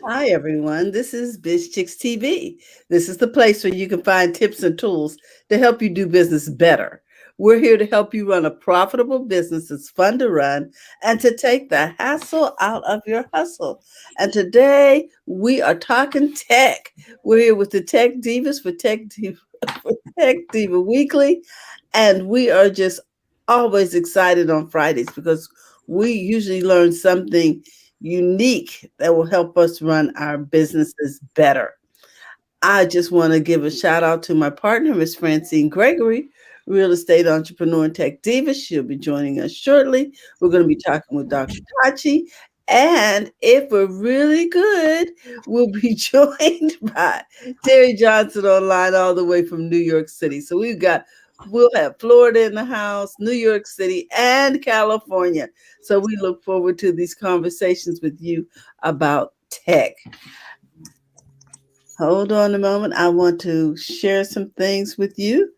Hi, everyone. This is BizChicks TV. This is the place where you can find tips and tools to help you do business better. We're here to help you run a profitable business that's fun to run and to take the hassle out of your hustle. And today we are talking tech. We're here with the Tech Divas for for Tech Diva Weekly, and we are just always excited on Fridays because we usually learn something unique that will help us run our businesses better. I just want to give a shout out to my partner, Miss Francine Gregory, real estate entrepreneur and tech diva. She'll be joining us shortly. We're going to be talking with Dr. Tachi. And if we're really good, we'll be joined by Terry Johnson online all the way from New York City. So we'll have Florida in the house, New York City, and California. So we look forward to these conversations with you about tech. Hold on a moment. I want to share some things with you.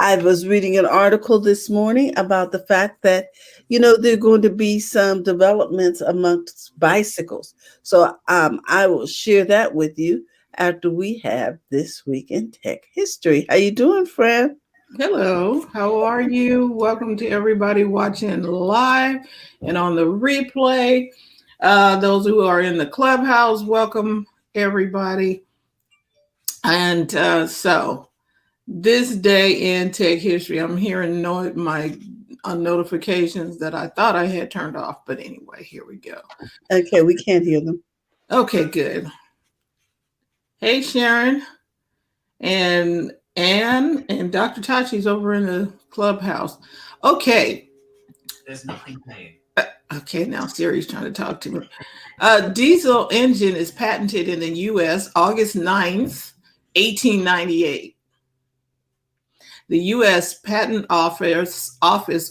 I was reading an article this morning about the fact that, there are going to be some developments amongst bicycles. So I will share that with you after we have This Week in Tech History. How you doing, friend? Hello, how are you? Welcome to everybody watching live and on the replay. Those who are in the clubhouse, welcome everybody. And so, this day in tech history, I'm hearing my notifications that I thought I had turned off, but anyway, here we go. Okay, we can't hear them. Okay, good. Hey, Sharon and Anne and Dr. Tachi's over in the clubhouse. Okay. There's nothing playing. Okay, now Siri's trying to talk to me. Diesel engine is patented in the U.S. August 9th, 1898. The U.S. Patent Office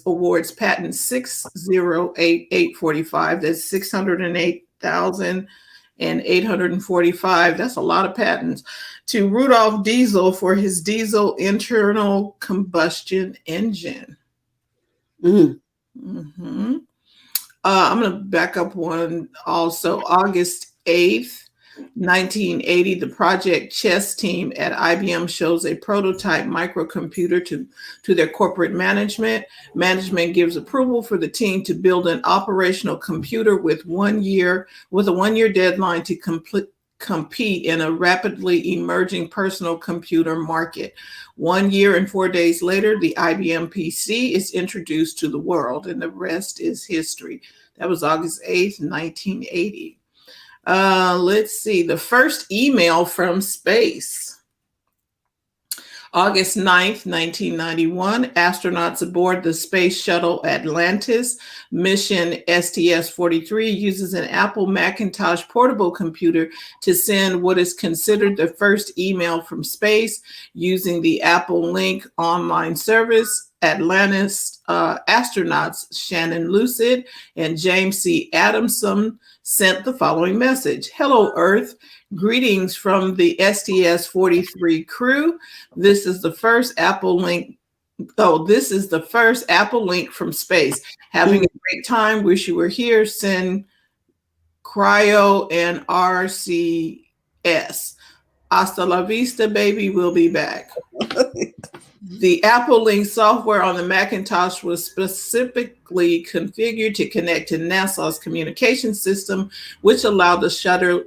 awards patent 608845. That's 608,845. That's a lot of patents. To Rudolph Diesel for his diesel internal combustion engine. Mm-hmm. I'm going to back up one also. August 8th, 1980, the Project Chess team at IBM shows a prototype microcomputer to their corporate management. Management gives approval for the team to build an operational computer with a 1 year deadline to compete in a rapidly emerging personal computer market. 1 year and 4 days later, the IBM Pc is introduced to the world, and the rest is history. That was August 8th, 1980. Let's see, the first email from space. August 9th, 1991, astronauts aboard the Space Shuttle Atlantis mission STS-43 uses an Apple Macintosh portable computer to send what is considered the first email from space using the Apple Link online service. Atlantis astronauts Shannon Lucid and James C. Adamson sent the following message. Hello, Earth. Greetings from the STS-43 crew. This is the first Apple Link. This is the first Apple Link from space. Having a great time. Wish you were here. Send Cryo and RCS. Hasta la vista, baby. We'll be back. The Apple Link software on the Macintosh was specifically configured to connect to NASA's communication system, which allowed the shuttle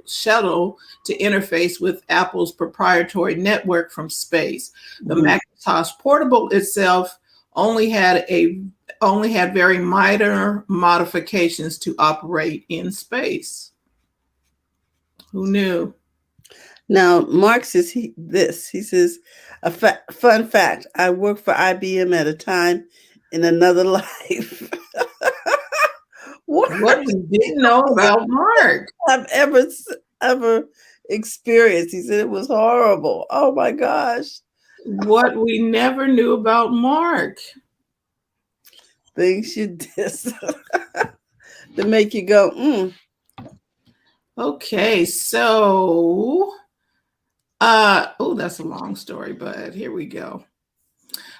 to interface with Apple's proprietary network from space. The Macintosh Portable itself only had very minor modifications to operate in space. Who knew? Now, Mark says he says, fun fact, I worked for IBM at a time in another life. What we didn't know about Mark? I've ever experienced. He said it was horrible. Oh my gosh. What we never knew about Mark. Things you did to make you go, Okay, so that's a long story, but here we go.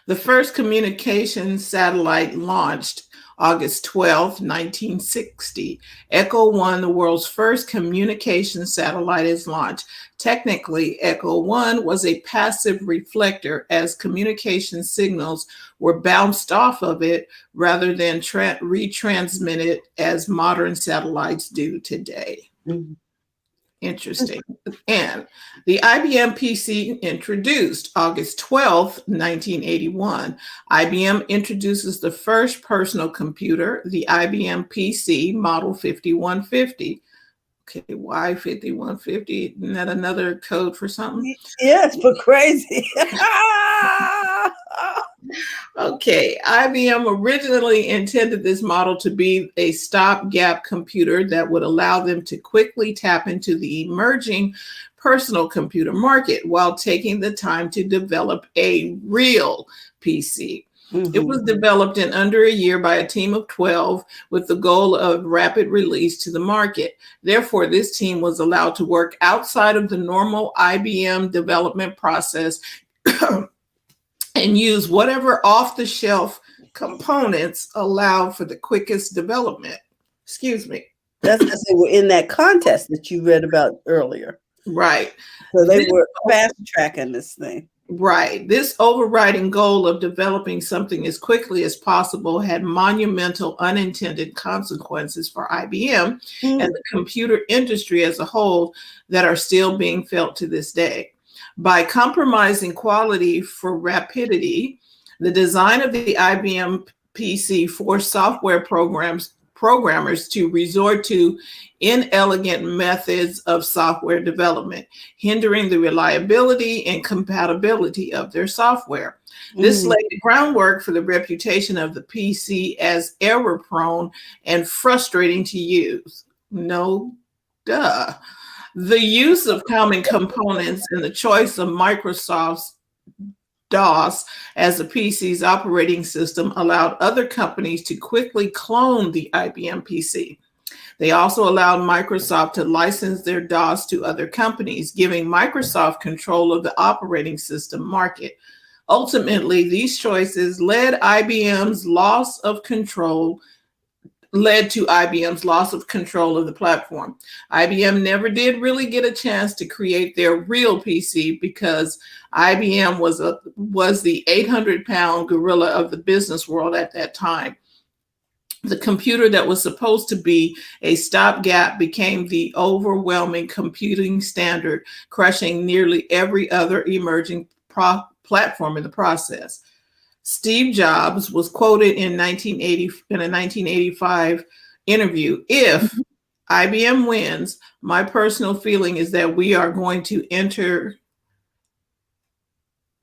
The first communication satellite launched August 12th, 1960. Echo 1, the world's first communication satellite, is launched. Technically, Echo 1 was a passive reflector as communication signals were bounced off of it rather than retransmitted as modern satellites do today. Mhm. Interesting. And the IBM PC introduced August 12th, 1981. IBM introduces the first personal computer, the IBM PC Model 5150. Okay, why 5150? Isn't that another code for something? Yes, but crazy. Okay, IBM originally intended this model to be a stopgap computer that would allow them to quickly tap into the emerging personal computer market while taking the time to develop a real PC. It was developed in under a year by a team of 12 with the goal of rapid release to the market. Therefore, this team was allowed to work outside of the normal IBM development process and use whatever off-the-shelf components allowed for the quickest development. Excuse me. That's because they were in that contest that you read about earlier. Right. So they were fast tracking this thing. Right. This overriding goal of developing something as quickly as possible had monumental unintended consequences for IBM and the computer industry as a whole that are still being felt to this day. By compromising quality for rapidity, the design of the IBM PC forced software programmers to resort to inelegant methods of software development, hindering the reliability and compatibility of their software. This laid the groundwork for the reputation of the PC as error-prone and frustrating to use. No duh. The use of common components and the choice of Microsoft's DOS as the PC's operating system allowed other companies to quickly clone the IBM PC. They also allowed Microsoft to license their DOS to other companies, giving Microsoft control of the operating system market. Ultimately, these choices led to IBM's loss of control of the platform. IBM never did really get a chance to create their real PC because IBM was the 800-pound gorilla of the business world at that time. The computer that was supposed to be a stopgap became the overwhelming computing standard, crushing nearly every other emerging platform in the process. Steve Jobs was quoted in a 1985 interview, "If IBM wins, my personal feeling is that we are going to enter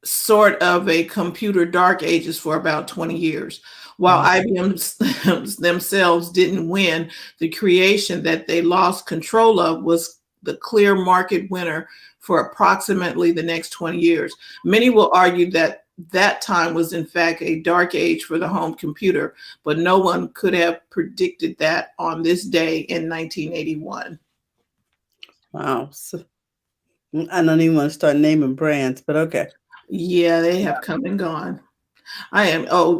sort of a computer dark ages for about 20 years. While IBM themselves didn't win, the creation that they lost control of was the clear market winner for approximately the next 20 years. Many will argue that that time was in fact a dark age for the home computer, but no one could have predicted that on this day in 1981. Wow. So, I don't even want to start naming brands, but okay. Yeah, they have come and gone.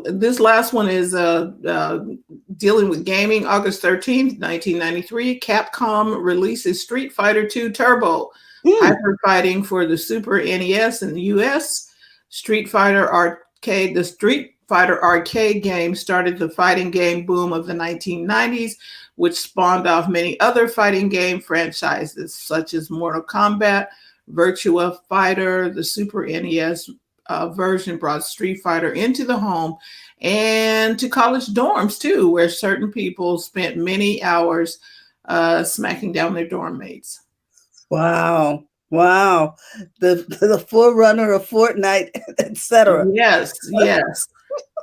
This last one is dealing with gaming. August 13th, 1993, Capcom releases Street Fighter II Turbo, hyper fighting for the Super NES in the US. The Street Fighter arcade game started the fighting game boom of the 1990s, which spawned off many other fighting game franchises such as Mortal Kombat, Virtua Fighter. The Super NES version brought Street Fighter into the home and to college dorms too, where certain people spent many hours smacking down their dorm mates. Wow. Wow. The forerunner of Fortnite, etc. Yes, yes.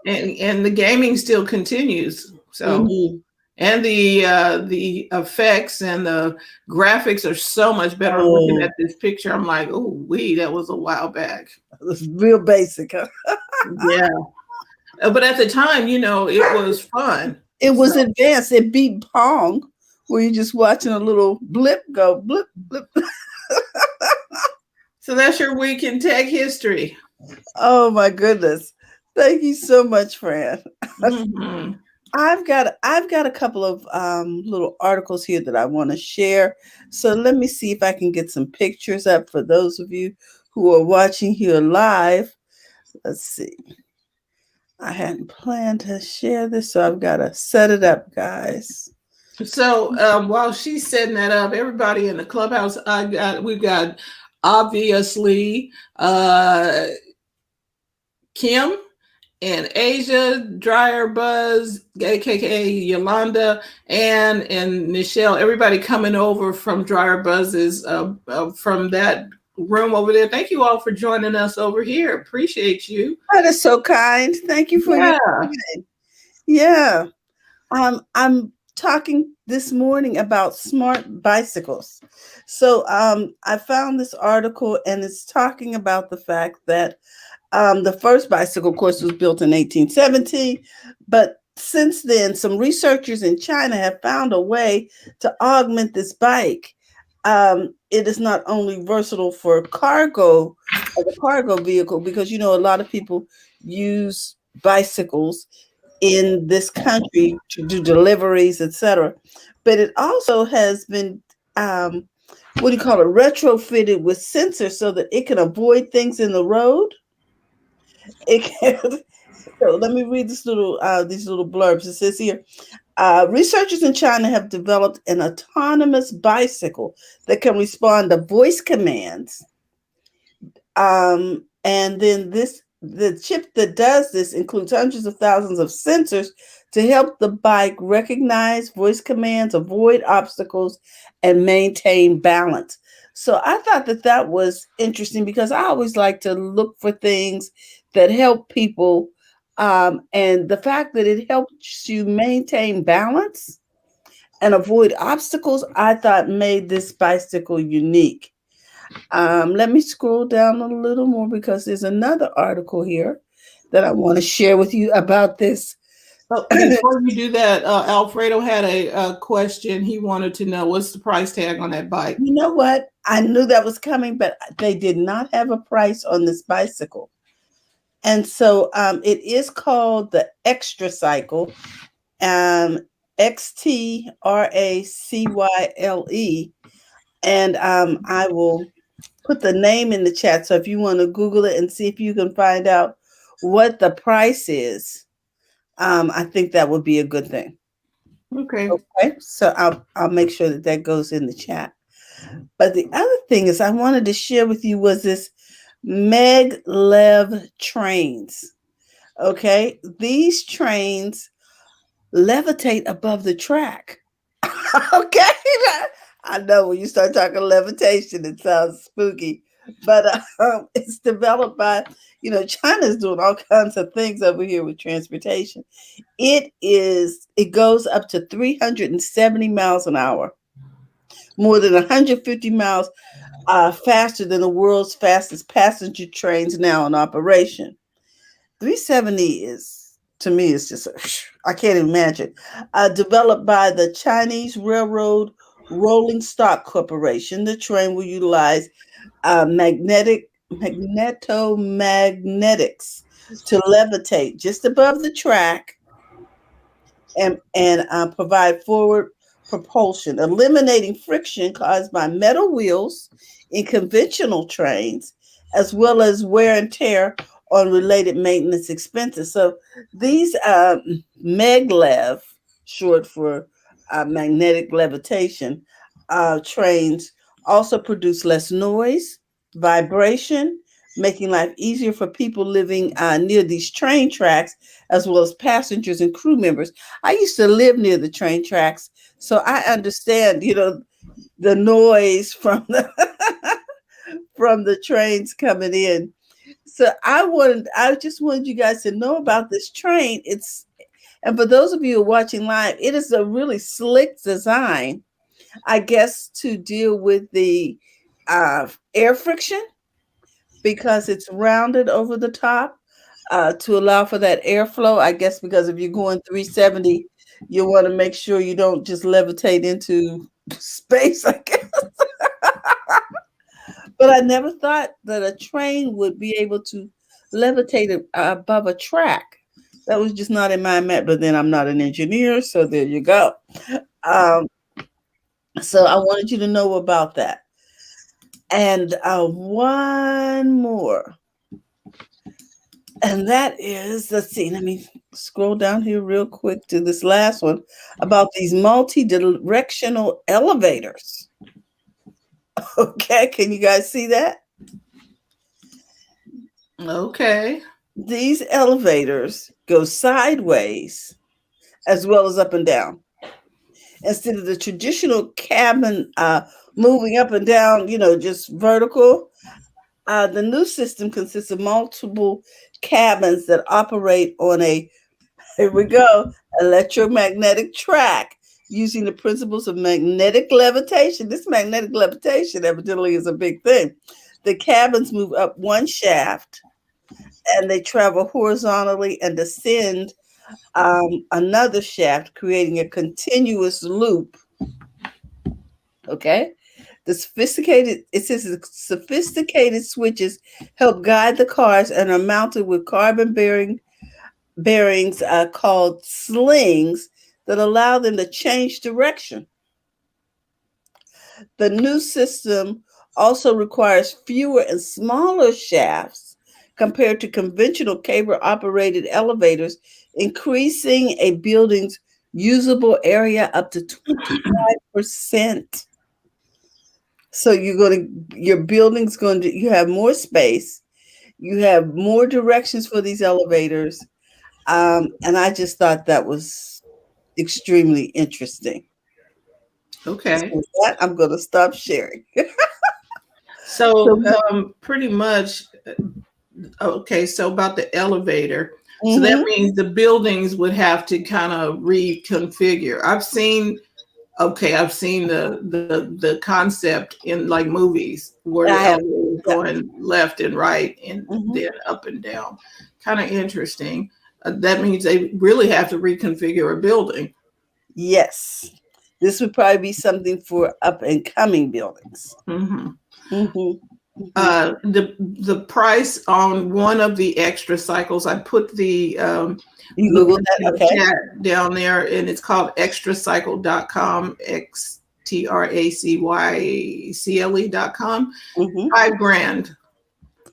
And the gaming still continues. So and the effects and the graphics are so much better. I'm looking at this picture, I'm like, oh, that was a while back. It was real basic, huh? Yeah. But at the time, it was fun. It was advanced. It beat Pong, where you're just watching a little blip go, blip, blip. So that's your week in tech history. Oh, my goodness. Thank you so much, Fran. I've got a couple of little articles here that I want to share. So let me see if I can get some pictures up for those of you who are watching here live. Let's see. I hadn't planned to share this, so I've got to set it up, guys. So while she's setting that up, everybody in the clubhouse, we've got obviously Kim and Asia, Dryer Buzz, aka Yolanda, and Michelle. Everybody coming over from Dryer Buzz's from that room over there. Thank you all for joining us over here. Appreciate you. That is so kind. Thank you for your time. Yeah. I'm talking this morning about smart bicycles. So I found this article and it's talking about the fact that the first bicycle, of course, was built in 1870, but since then, some researchers in China have found a way to augment this bike. It is not only versatile for cargo, as a cargo vehicle, because you know a lot of people use bicycles in this country to do deliveries, etc. But it also has been what do you call it, retrofitted with sensors so that it can avoid things in the road. It can. So let me read these little blurbs. It says here, researchers in China have developed an autonomous bicycle that can respond to voice commands. And then the chip that does this includes hundreds of thousands of sensors to help the bike recognize voice commands, avoid obstacles, and maintain balance. So I thought that was interesting because I always like to look for things that help people. And the fact that it helps you maintain balance and avoid obstacles, I thought made this bicycle unique. Let me scroll down a little more because there's another article here that I want to share with you about this. Oh, before you do that, Alfredo had a question. He wanted to know what's the price tag on that bike. You know what? I knew that was coming, but they did not have a price on this bicycle. And so it is called the Extra Cycle, XTRACYLE. And I will put the name in the chat. So if you want to Google it and see if you can find out what the price is, I think that would be a good thing. Okay. Okay. So I'll make sure that goes in the chat. But the other thing is I wanted to share with you was this Meg Lev Trains. Okay. These trains levitate above the track. Okay. I know when you start talking levitation, it sounds spooky, but it's developed by, China's doing all kinds of things over here with transportation. It goes up to 370 miles an hour, more than 150 miles faster than the world's fastest passenger trains now in operation. 370 is, to me, it's just, I can't imagine. Developed by the Chinese Railroad Rolling Stock Corporation, the train will utilize magnetomagnetics to levitate just above the track and provide forward propulsion, eliminating friction caused by metal wheels in conventional trains, as well as wear and tear on related maintenance expenses. So these maglev, short for magnetic levitation, trains also produce less noise, vibration, making life easier for people living near these train tracks, as well as passengers and crew members. I used to live near the train tracks, so I understand, the noise from the from the trains coming in. So I just wanted you guys to know about this train. And for those of you who are watching live, it is a really slick design, I guess, to deal with the air friction, because it's rounded over the top to allow for that airflow. I guess because if you're going 370, you want to make sure you don't just levitate into space, I guess. But I never thought that a train would be able to levitate above a track. That was just not in my map, but then I'm not an engineer, so there you go. Um, so I wanted you to know about that. And one more. And that is, let's see, let me scroll down here real quick to this last one about these multi-directional elevators. Okay, can you guys see that? Okay. These elevators go sideways as well as up and down. Instead of the traditional cabin moving up and down, just vertical, the new system consists of multiple cabins that operate on here we go, electromagnetic track using the principles of magnetic levitation. This magnetic levitation evidently is a big thing. The cabins move up one shaft and they travel horizontally and descend another shaft, creating a continuous loop. Okay. It says the sophisticated switches help guide the cars and are mounted with carbon bearings called slings that allow them to change direction. The new system also requires fewer and smaller shafts compared to conventional cable operated elevators, increasing a building's usable area up to 25%. So your building's you have more space, you have more directions for these elevators. And I just thought that was extremely interesting. Okay. So with that, I'm going to stop sharing. So pretty much, okay, so about the elevator. So that means the buildings would have to kind of reconfigure. I've seen the concept in like movies where the elevator is going left and right and then up and down. Kind of interesting. That means they really have to reconfigure a building. Yes. This would probably be something for up and coming buildings. The price on one of the extra cycles, I put the you Google that, okay, chat down there, and it's called extracycle.com, XTRACYCLE.com. $5,000,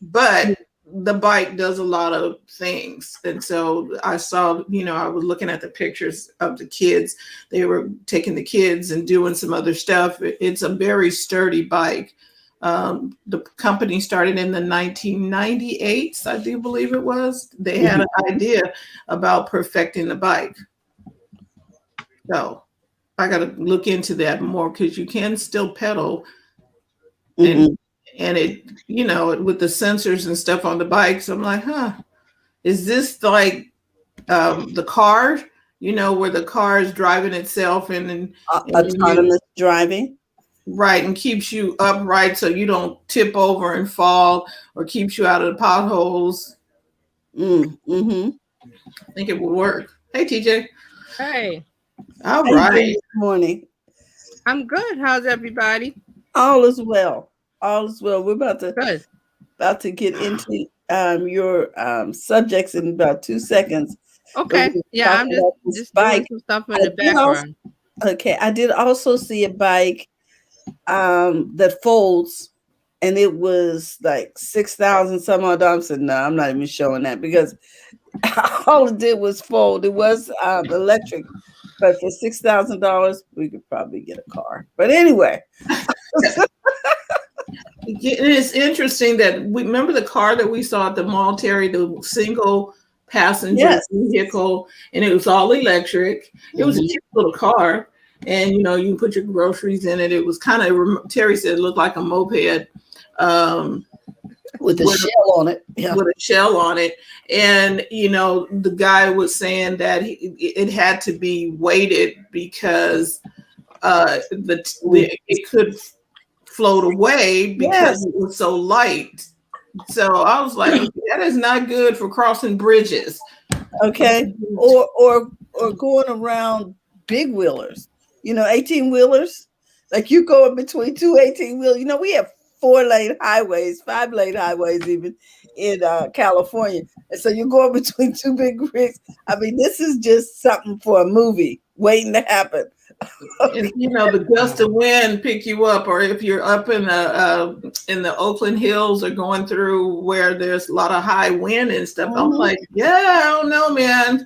but the bike does a lot of things. And so I saw, I was looking at the pictures of the kids. They were taking the kids and doing some other stuff. It's a very sturdy bike. The company started in the 1998s, I do believe it was. They had an idea about perfecting the bike. So I got to look into that more because you can still pedal. And it, with the sensors and stuff on the bikes, I'm like, is this like the car, where the car is driving itself and autonomous driving? Right, and keeps you upright so you don't tip over and fall, or keeps you out of the potholes. I think it will work. Hey, TJ. Hey. All right. Good morning. I'm good. How's everybody? All is well. All is well. We're about to get into your subjects in about 2 seconds. Okay. Yeah, I'm just doing some stuff in the background. Okay, I did also see a bike that folds, and it was like $6,000 some odd dollars. And no, I'm not even showing that because all it did was fold. It was electric, but for $6,000, we could probably get a car. But anyway. It is interesting that we remember the car that we saw at the mall, Terry, the single passenger vehicle, and it was all electric. It was a cute little car, and you can put your groceries in it. It was kind of, Terry said, it looked like a moped with a shell on it. Yeah. With a shell on it. And the guy was saying that it had to be weighted because it could float away because it was so light. So I was like, that is not good for crossing bridges. Okay. Or going around big wheelers, 18 wheelers. Like you go in between two 18 wheelers. We have 4-lane highways, 5-lane highways, even in California. And so you're going between two big rigs. I mean, this is just something for a movie waiting to happen. And, the gust of wind pick you up, or if you're up in the Oakland Hills or going through where there's a lot of high wind and stuff. I'm like, I don't know, man.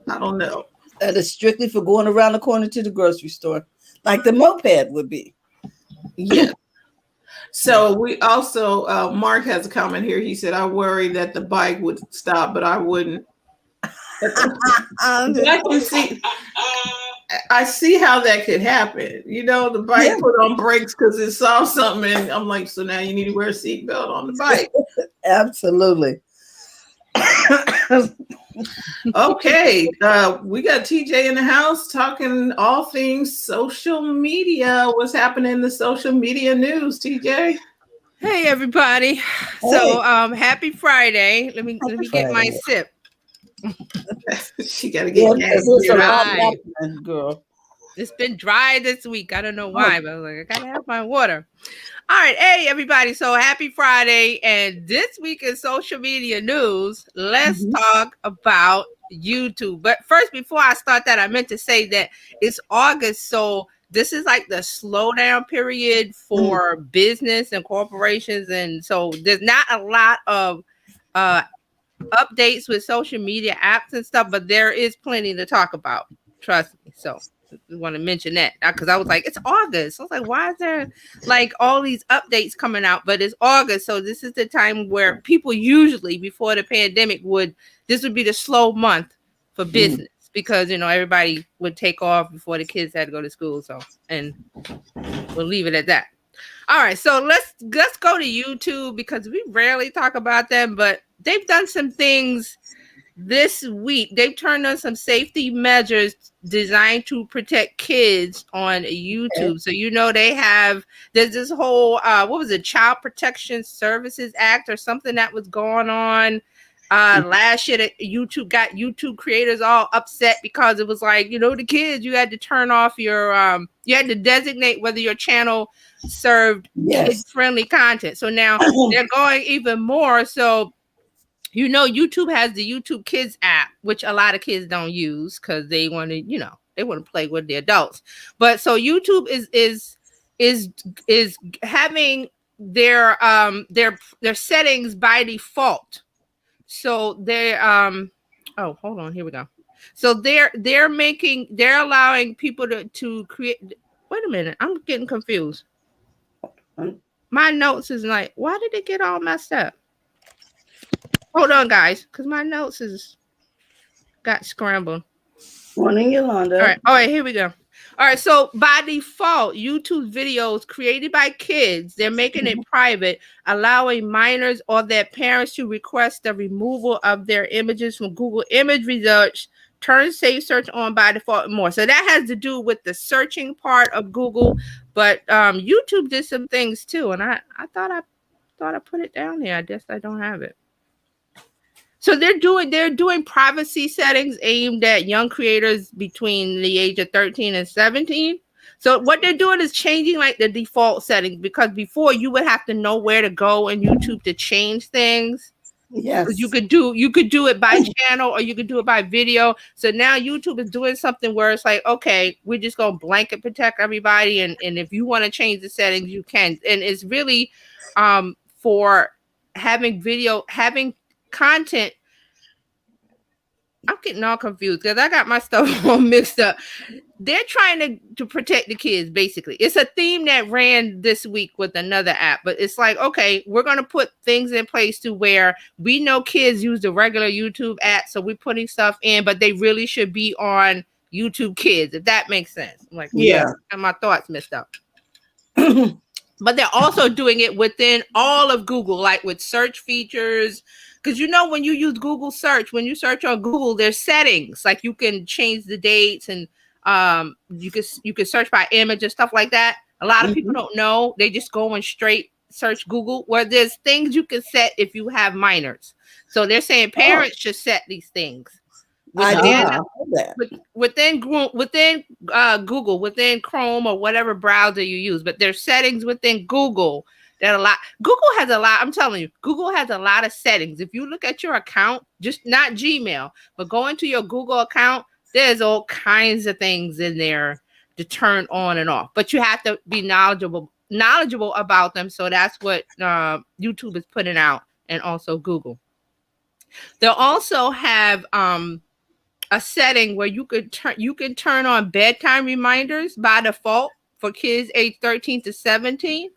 I don't know. That is strictly for going around the corner to the grocery store, like the moped would be. Yeah. So we also, Mark has a comment here. He said, I worry that the bike would stop, but I wouldn't. I see how that could happen. The bike put on brakes because it saw something, and I'm like, so now you need to wear a seatbelt on the bike. Absolutely. Okay, we got TJ in the house talking all things social media. What's happening in the social media news, TJ? Hey everybody. Hey. So happy Friday. Let me get my sip. She gotta get dry. Girl. It's been dry this week. I don't know why, but I was like, I gotta have my water. All right, hey everybody. So happy Friday. And this week in social media news, let's talk about YouTube. But first, before I start that, I meant to say that it's August, so this is like the slowdown period for business and corporations, and so there's not a lot of updates with social media apps and stuff, but there is plenty to talk about. Trust me. So I want to mention that because I was like, it's August. I was like, why is there like all these updates coming out? But it's August, so this is the time where people usually before the pandemic this would be the slow month for business because everybody would take off before the kids had to go to school. So, and we'll leave it at that. All right, so let's go to YouTube because we rarely talk about them, but they've done some things this week. They've turned on some safety measures designed to protect kids on YouTube. So there's this whole what was it, Child Protection Services Act or something that was going on last year that YouTube got YouTube creators all upset because it was like, the kids, you had to turn off your you had to designate whether your channel served kid-friendly content. So now they're going even more. So YouTube has the YouTube Kids app, which a lot of kids don't use because they want to, they want to play with the adults. But so YouTube is having their settings by default. So they're oh, hold on, here we go. So they're allowing people to create. Wait a minute, I'm getting confused. My notes is like, why did it get all messed up? Hold on, guys, because my notes got scrambled. Morning, Yolanda. All right, here we go. All right, so by default, YouTube videos created by kids, they're making it private, allowing minors or their parents to request the removal of their images from Google image results, turn safe search on by default, and more. So that has to do with the searching part of Google, but YouTube did some things too, and I thought I put it down here. I guess I don't have it. So they're doing privacy settings aimed at young creators between the age of 13 and 17. So what they're doing is changing like the default settings, because before you would have to know where to go in YouTube to change things. Yes. You could do it by channel or you could do it by video. So now YouTube is doing something where it's like, okay, we're just gonna blanket protect everybody, and if you want to change the settings, you can. And it's really for having content. I'm getting all confused because I got my stuff all mixed up. They're trying to protect the kids, basically. It's a theme that ran this week with another app, but it's like, okay, we're going to put things in place to where we know kids use the regular YouTube app, so we're putting stuff in, but they really should be on YouTube Kids, if that makes sense. I'm like, yeah, and my thoughts messed up. But they're also doing it within all of Google, like with search features. Because when you use Google search, when you search on Google, there's settings like you can change the dates, and you can search by image and stuff like that. A lot of people don't know; they just go and straight search Google. Where there's things you can set if you have minors. So they're saying parents should set these things. Within Google, within Chrome or whatever browser you use, but there's settings within Google that a lot. Google has a lot. I'm telling you, Google has a lot of settings. If you look at your account, just not Gmail, but go into your Google account, there's all kinds of things in there to turn on and off. But you have to be knowledgeable about them. So that's what YouTube is putting out, and also Google. They'll also have a setting where you can turn on bedtime reminders by default for kids age 13 to 17.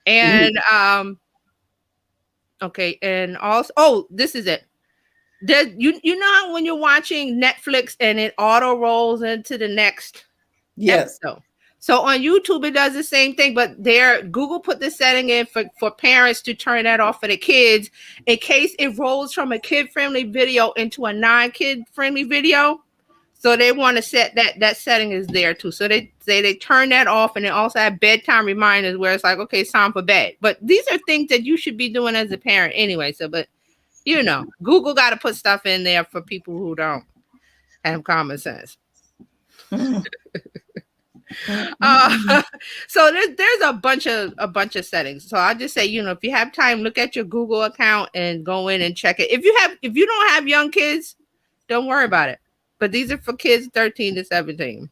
And okay, and also, this is it. You know how when you're watching Netflix and it auto rolls into the next episode. So on YouTube it does the same thing, but Google put the setting in for parents to turn that off for the kids in case it rolls from a kid-friendly video into a non-kid friendly video. So they want to set that setting is there too. So they turn that off, and they also have bedtime reminders where it's like, okay, it's time for bed. But these are things that you should be doing as a parent anyway. So, but you know, Google got to put stuff in there for people who don't have common sense. So there's a bunch of settings. So I'll just say, you know, if you have time, look at your Google account and go in and check it. If you don't have young kids, don't worry about it. But these are for kids 13 to 17.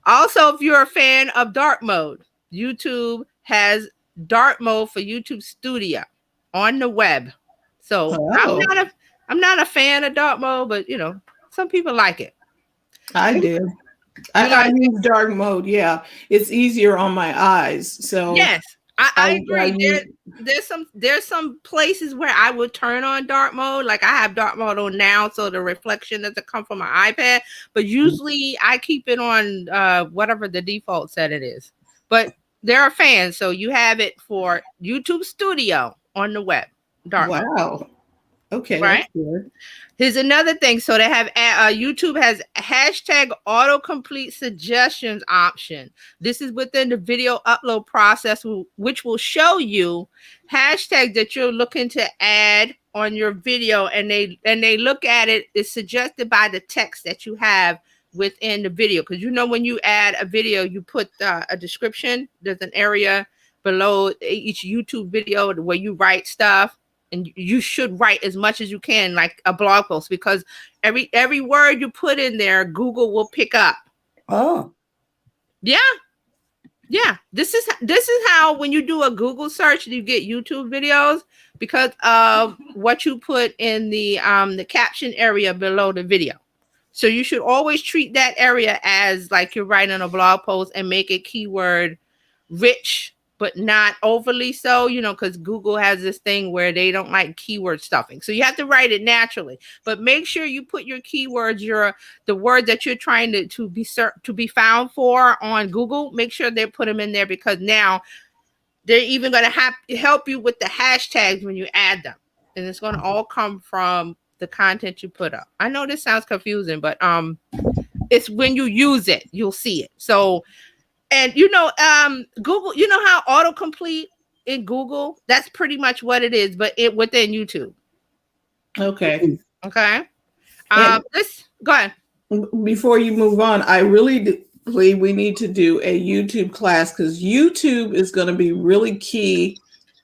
Also, if you're a fan of dark mode, YouTube has dark mode for YouTube Studio on the web. So I'm not a fan of dark mode, but you know, some people like it. I do. I use dark mode. Yeah, it's easier on my eyes. So yes, I agree. There's some places where I would turn on dark mode. Like I have dark mode on now, so the reflection doesn't come from my iPad. But usually I keep it on whatever the default setting is. But there are fans, so you have it for YouTube Studio on the web. Dark mode. Wow. Okay, right. That's good. Here's another thing. So they have YouTube has hashtag autocomplete suggestions option. This is within the video upload process, which will show you hashtags that you're looking to add on your video, and they look at it. It's suggested by the text that you have within the video, because you know when you add a video, you put a description. There's an area below each YouTube video where you write stuff. And you should write as much as you can, like a blog post, because every word you put in there, Google will pick up. Oh, yeah. This is how when you do a Google search, you get YouTube videos because of what you put in the caption area below the video. So you should always treat that area as like you're writing a blog post and make it keyword rich, but not overly so, you know, because Google has this thing where they don't like keyword stuffing. So you have to write it naturally, but make sure you put your keywords, the word that you're trying to be found for on Google. Make sure they put them in there, because now they're even going to help you with the hashtags when you add them, and it's going to all come from the content you put up. I know this sounds confusing, but it's when you use it, you'll see it. So. And you know, Google, you know how autocomplete in Google, that's pretty much what it is, but it within YouTube. Okay. Okay. Go ahead. Before you move on, I really believe we need to do a YouTube class, because YouTube is going to be really key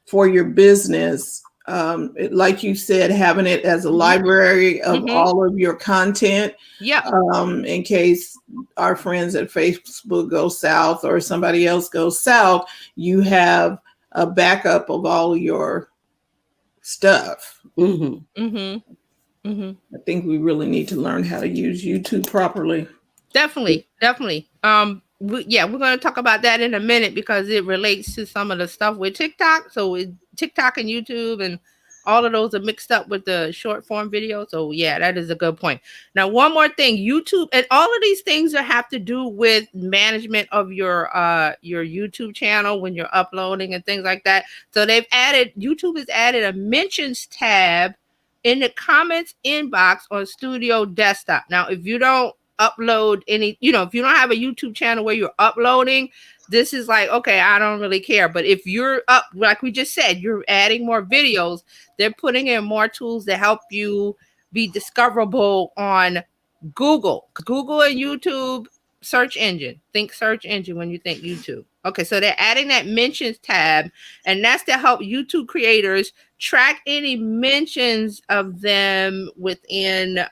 for your business. Like you said, having it as a library of all of your content. Yeah. In case our friends at Facebook go south or somebody else goes south, you have a backup of all your stuff. I think we really need to learn how to use YouTube properly. Definitely. We're going to talk about that in a minute, because it relates to some of the stuff with TikTok. So with TikTok and YouTube and all of those are mixed up with the short form video. So yeah, that is a good point. Now, one more thing, YouTube and all of these things that have to do with management of your YouTube channel when you're uploading and things like that. So YouTube has added a mentions tab in the comments inbox on Studio Desktop. Now, if you don't upload any, you know, if you don't have a YouTube channel where you're uploading, this is like, okay, I don't really care. But if you're up, like we just said, you're adding more videos, they're putting in more tools to help you be discoverable on Google. Google and YouTube search engine. Think search engine when you think YouTube. Okay, so they're adding that mentions tab, and that's to help YouTube creators track any mentions of them within,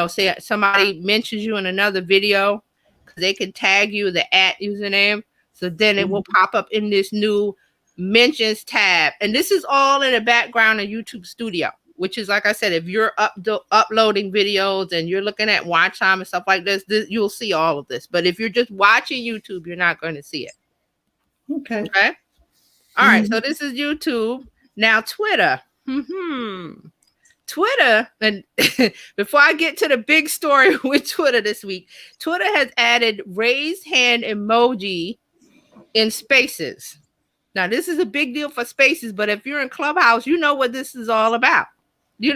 say somebody mentions you in another video, because they can tag you the @username. So then it will pop up in this new mentions tab. And this is all in the background of YouTube Studio, which is, like I said, if you're uploading videos and you're looking at watch time and stuff like this, you'll see all of this. But if you're just watching YouTube, you're not going to see it. Okay. All right. So this is YouTube. Now Twitter. Twitter, and before I get to the big story with Twitter this week, Twitter has added raised hand emoji in Spaces. Now, this is a big deal for Spaces, but if you're in Clubhouse, you know what this is all about. You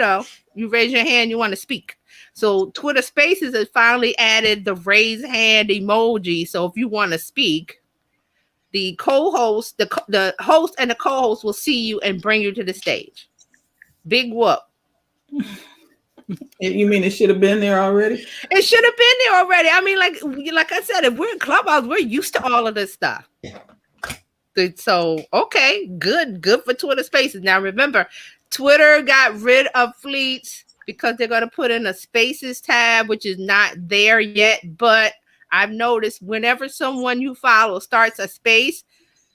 raise your hand, you want to speak. So Twitter Spaces has finally added the raise hand emoji. So if you want to speak, the co-host, the host and the co-host will see you and bring you to the stage. Big whoop. You mean it should have been there already? It should have been there already. I mean, like I said, if we're in Clubhouse, we're used to all of this stuff. So, okay, good for Twitter Spaces. Now, remember, Twitter got rid of fleets because they're going to put in a Spaces tab, which is not there yet. But I've noticed whenever someone you follow starts a space,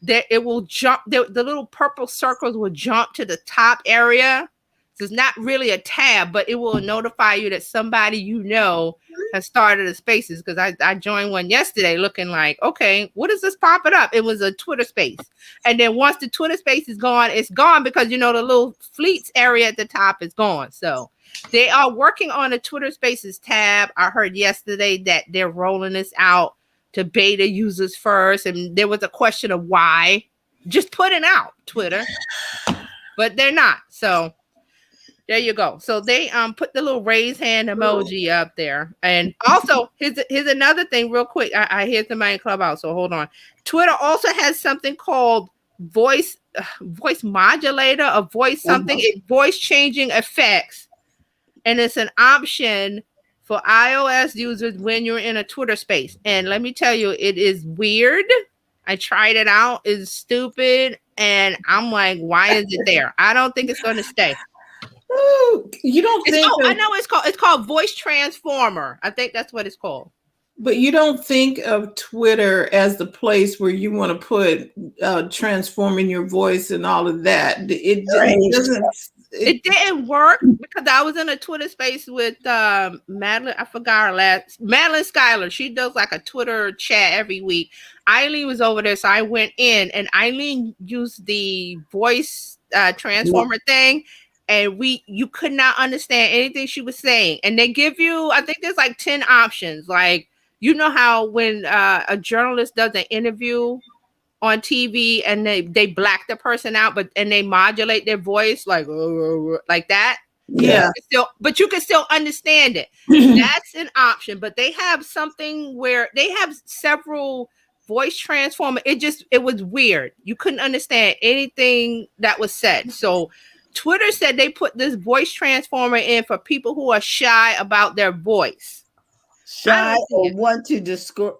that it will jump. The little purple circles will jump to the top area. So it's not really a tab, but it will notify you that somebody has started a Spaces, because I joined one yesterday looking like, okay, what is this popping up? It was a Twitter Space. And then once the Twitter Space is gone, it's gone, because, the little fleets area at the top is gone. So they are working on a Twitter Spaces tab. I heard yesterday that they're rolling this out to beta users first. And there was a question of why. Just put it out, Twitter. But they're not. So there you go. So they put the little raise hand emoji up there. And also, here's another thing real quick. I hear somebody in Clubhouse, so hold on. Twitter also has something called voice modulator or voice something. Voice changing effects. And it's an option for iOS users when you're in a Twitter space. And let me tell you, it is weird. I tried it out. It's stupid. And I'm like, why is it there? I don't think it's going to stay. Ooh, you don't think? I know it's called Voice Transformer. I think that's what it's called. But you don't think of Twitter as the place where you want to put transforming your voice and all of that. It doesn't. It didn't work because I was in a Twitter space with Madeline. I forgot her last. Madeline Schuyler. She does like a Twitter chat every week. Eileen was over there, so I went in, and Eileen used the voice transformer thing. And you could not understand anything she was saying. And they give you, I think there's like 10 options. Like, how when a journalist does an interview on TV and they black the person out, and they modulate their voice like that. Yeah. But you can still understand it. That's an option. But they have something where they have several voice transformer. It was weird. You couldn't understand anything that was said. So Twitter said they put this voice transformer in for people who are shy about their voice. Shy or want to discourage.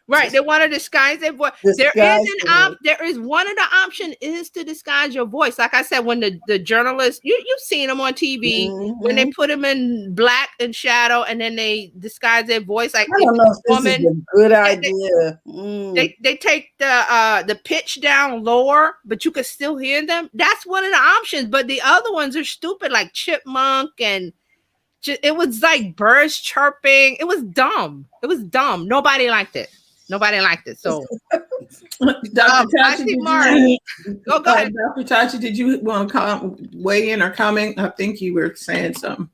Right, they want to disguise their voice. There is one of the options is to disguise your voice. Like I said, when the journalists, you've seen them on TV, when they put them in black and shadow, and then they disguise their voice. Like, I don't know if this is a good idea. They take the pitch down lower, but you can still hear them. That's one of the options. But the other ones are stupid, like chipmunk, and it was like birds chirping. It was dumb. Nobody liked it. So, Dr. Tachi, go ahead. Dr. Tachi, did you want to weigh in or comment? I think you were saying something.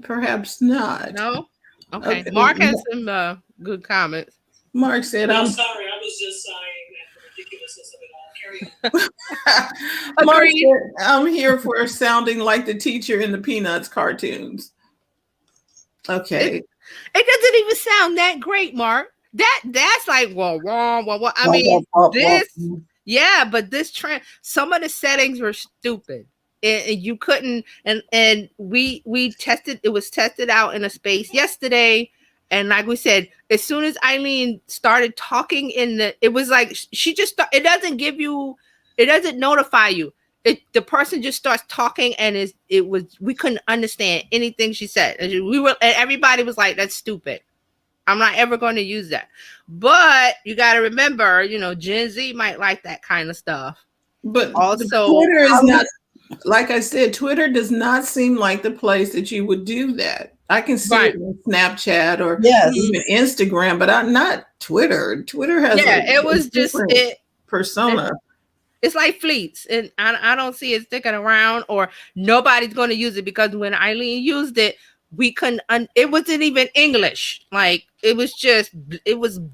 Perhaps not. No? Okay. Mark has some good comments. Mark said, I'm sorry, I was just sighing at the ridiculousness of it all. Carry on. Mark said, I'm here for sounding like the teacher in the Peanuts cartoons. Okay. It doesn't even sound that great, Mark. That's like, well. I mean, but this trend, some of the settings were stupid. And you couldn't, and we tested, it was tested out in a space yesterday. And like we said, as soon as Eileen started talking it was like she just it doesn't notify you. The person just starts talking, and we couldn't understand anything she said. And everybody was like, "That's stupid. I'm not ever going to use that." But you got to remember, Gen Z might like that kind of stuff. But also, Twitter is not, like I said, Twitter does not seem like the place that you would do that. I can see it on Snapchat or even Instagram, but not Twitter. Twitter has it was just persona. It's like fleets, and I don't see it sticking around, or nobody's going to use it, because when Eileen used it, we couldn't. It wasn't even English. Like it was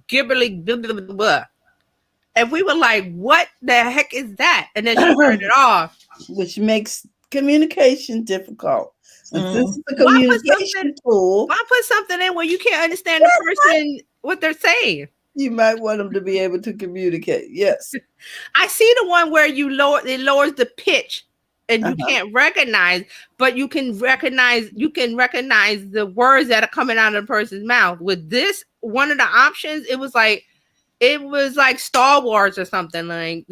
gibbering, blah, blah, blah, blah. And we were like, "What the heck is that?" And then she turned it off, which makes communication difficult. This is a communication tool. Why put something in where you can't understand the person what they're saying? You might want them to be able to communicate. Yes. I see the one where it lowers the pitch and you can't recognize, but you can recognize the words that are coming out of the person's mouth. With this, one of the options, it was like Star Wars or something, like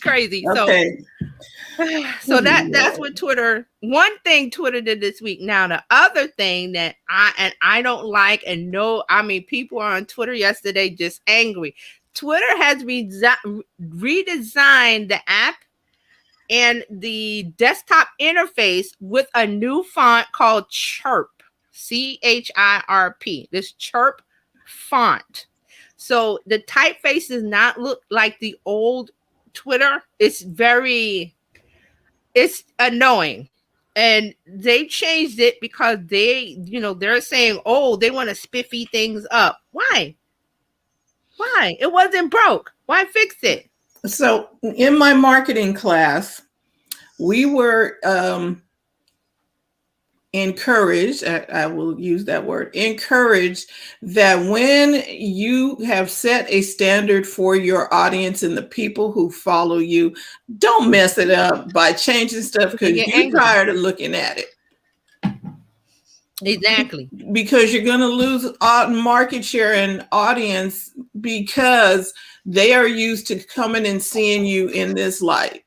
crazy. Okay. So that's what Twitter. One thing Twitter did this week. Now the other thing that I don't like, and people are on Twitter yesterday just angry. Twitter has redesigned the app and the desktop interface with a new font called Chirp, CHIRP. This Chirp font. So the typeface does not look like the old Twitter. It's annoying, and they changed it because they're saying, they want to spiffy things up. Why it wasn't broke? Why fix it? So in my marketing class, we were encouraged, I will use that word, encouraged, that when you have set a standard for your audience and the people who follow you, don't mess it up by changing stuff because you're tired of looking at it. Exactly. Because you're going to lose market share and audience because they are used to coming and seeing you in this light.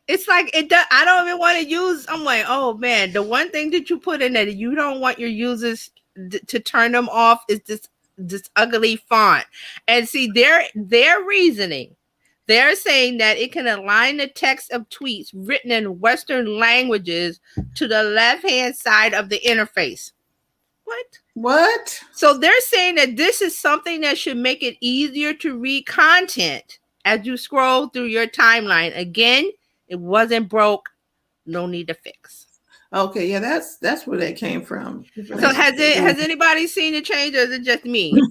It's like I don't even want to use. I'm like, oh man, the one thing that you put in that you don't want your users to turn them off is this ugly font. And see, their reasoning, they're saying that it can align the text of tweets written in Western languages to the left-hand side of the interface. What? So they're saying that this is something that should make it easier to read content as you scroll through your timeline. Again, it wasn't broke. No need to fix. Okay, yeah, that's where that came from. So has anybody seen the change, or is it just me?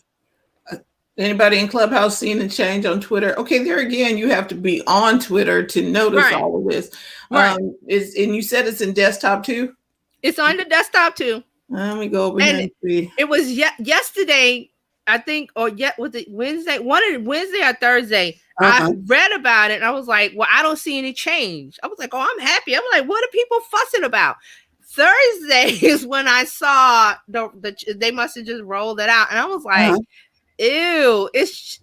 Anybody in Clubhouse seen the change on Twitter? Okay, there again, you have to be on Twitter to notice all of this. Right. And you said it's in desktop too? It's on the desktop too. Let me go over here and see. It was yesterday, I think, or was it Wednesday? Wednesday or Thursday. I read about it and I was like, well, I don't see any change. I was like, oh, I'm happy. I'm like, what are people fussing about? Thursday is when I saw they must have just rolled it out. And I was like, ew, it's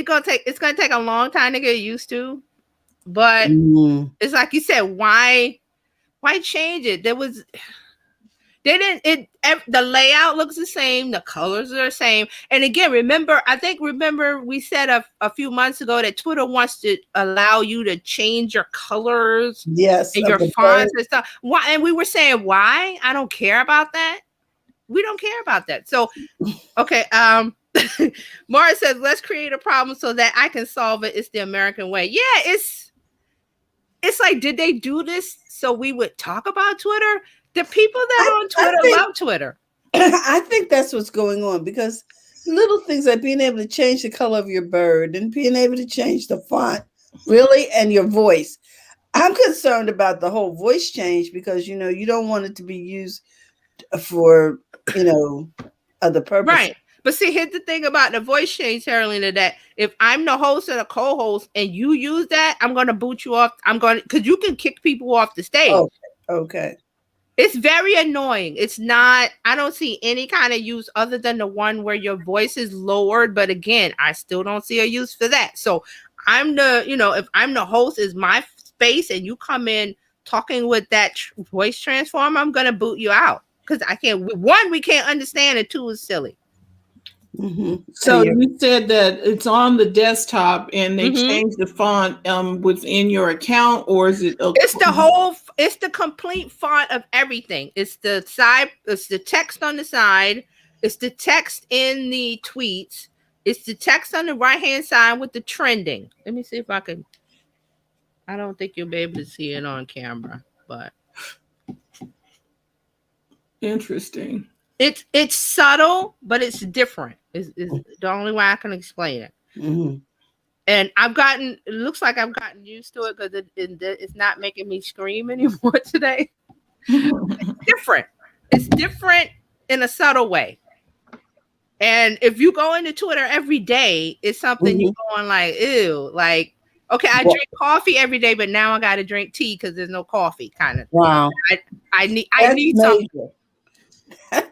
gonna take a long time to get used to. But it's like you said, why change it? The layout looks the same, the colors are the same. And again, remember we said a few months ago that Twitter wants to allow you to change your colors, and your fonts and stuff. Why? And we were saying, why? I don't care about that. We don't care about that. So, okay. Mara says, let's create a problem so that I can solve it. It's the American way. Yeah, it's like, did they do this so we would talk about Twitter? The people that are on Twitter love Twitter. I think that's what's going on, because little things like being able to change the color of your bird and being able to change the font, really, and your voice. I'm concerned about the whole voice change because, you don't want it to be used for, other purposes. Right. But see, here's the thing about the voice change, Carolina, that if I'm the host and a co-host and you use that, I'm going to boot you off. Because you can kick people off the stage. Okay. It's very annoying. It's not, I don't see any kind of use other than the one where your voice is lowered. But again, I still don't see a use for that. So I'm the, if I'm the host, is my space, and you come in talking with that voice transform, I'm going to boot you out. Because I can't, one, we can't understand, and two, is silly. Mm-hmm. So you said that it's on the desktop and they changed the font within your account, or is it? It's the complete font of everything. It's the side. It's the text on the side. It's the text in the tweets. It's the text on the right hand side with the trending. Let me see if I can. I don't think you'll be able to see it on camera, but interesting. It's subtle, but it's different. Is the only way I can explain it. Mm-hmm. And it looks like I've gotten used to it because it's not making me scream anymore today. It's different. It's different in a subtle way. And if you go into Twitter every day, it's something you're going like, ew, like, okay, I drink coffee every day, but now I got to drink tea because there's no coffee, kind of. Wow. I need something.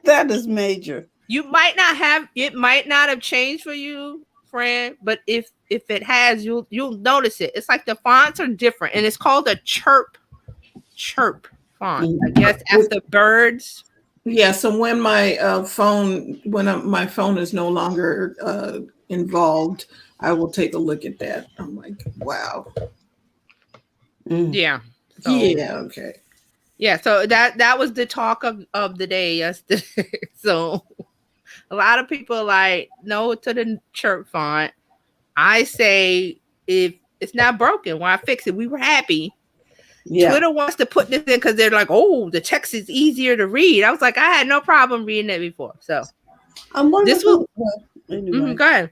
That is major. It might not have changed for you, friend, but if it has, you'll notice it. It's like the fonts are different, and it's called a chirp font. I guess after birds. Yeah. So when my my phone is no longer involved, I will take a look at that. I'm like, wow. Yeah. So, yeah. Okay. Yeah. So that was the talk of the day yesterday. So a lot of people like no to the chirp font. I say if it's not broken, why fix it? We were happy. Yeah. Twitter wants to put this in because they're like, oh, the text is easier to read. I was like, I had no problem reading it before. So I'm wondering anyway. Go ahead.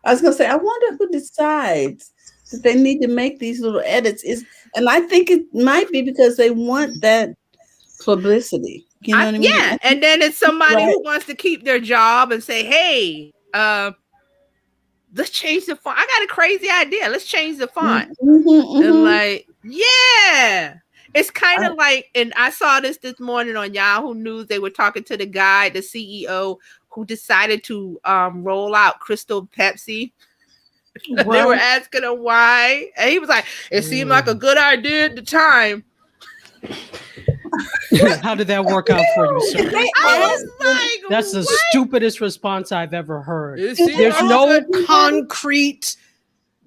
I was gonna say, I wonder who decides that they need to make these little edits. And I think it might be because they want that publicity. You know what I mean? Yeah, and then it's somebody who wants to keep their job and say, hey, let's change the font. I got a crazy idea. Let's change the font. And like, yeah. It's kind of like, and I saw this morning on Yahoo News. They were talking to the guy, the CEO, who decided to roll out Crystal Pepsi. They were asking him why. And he was like, it seemed like a good idea at the time. How did that work out for you, sir? I was like, that's the stupidest response I've ever heard. There's no concrete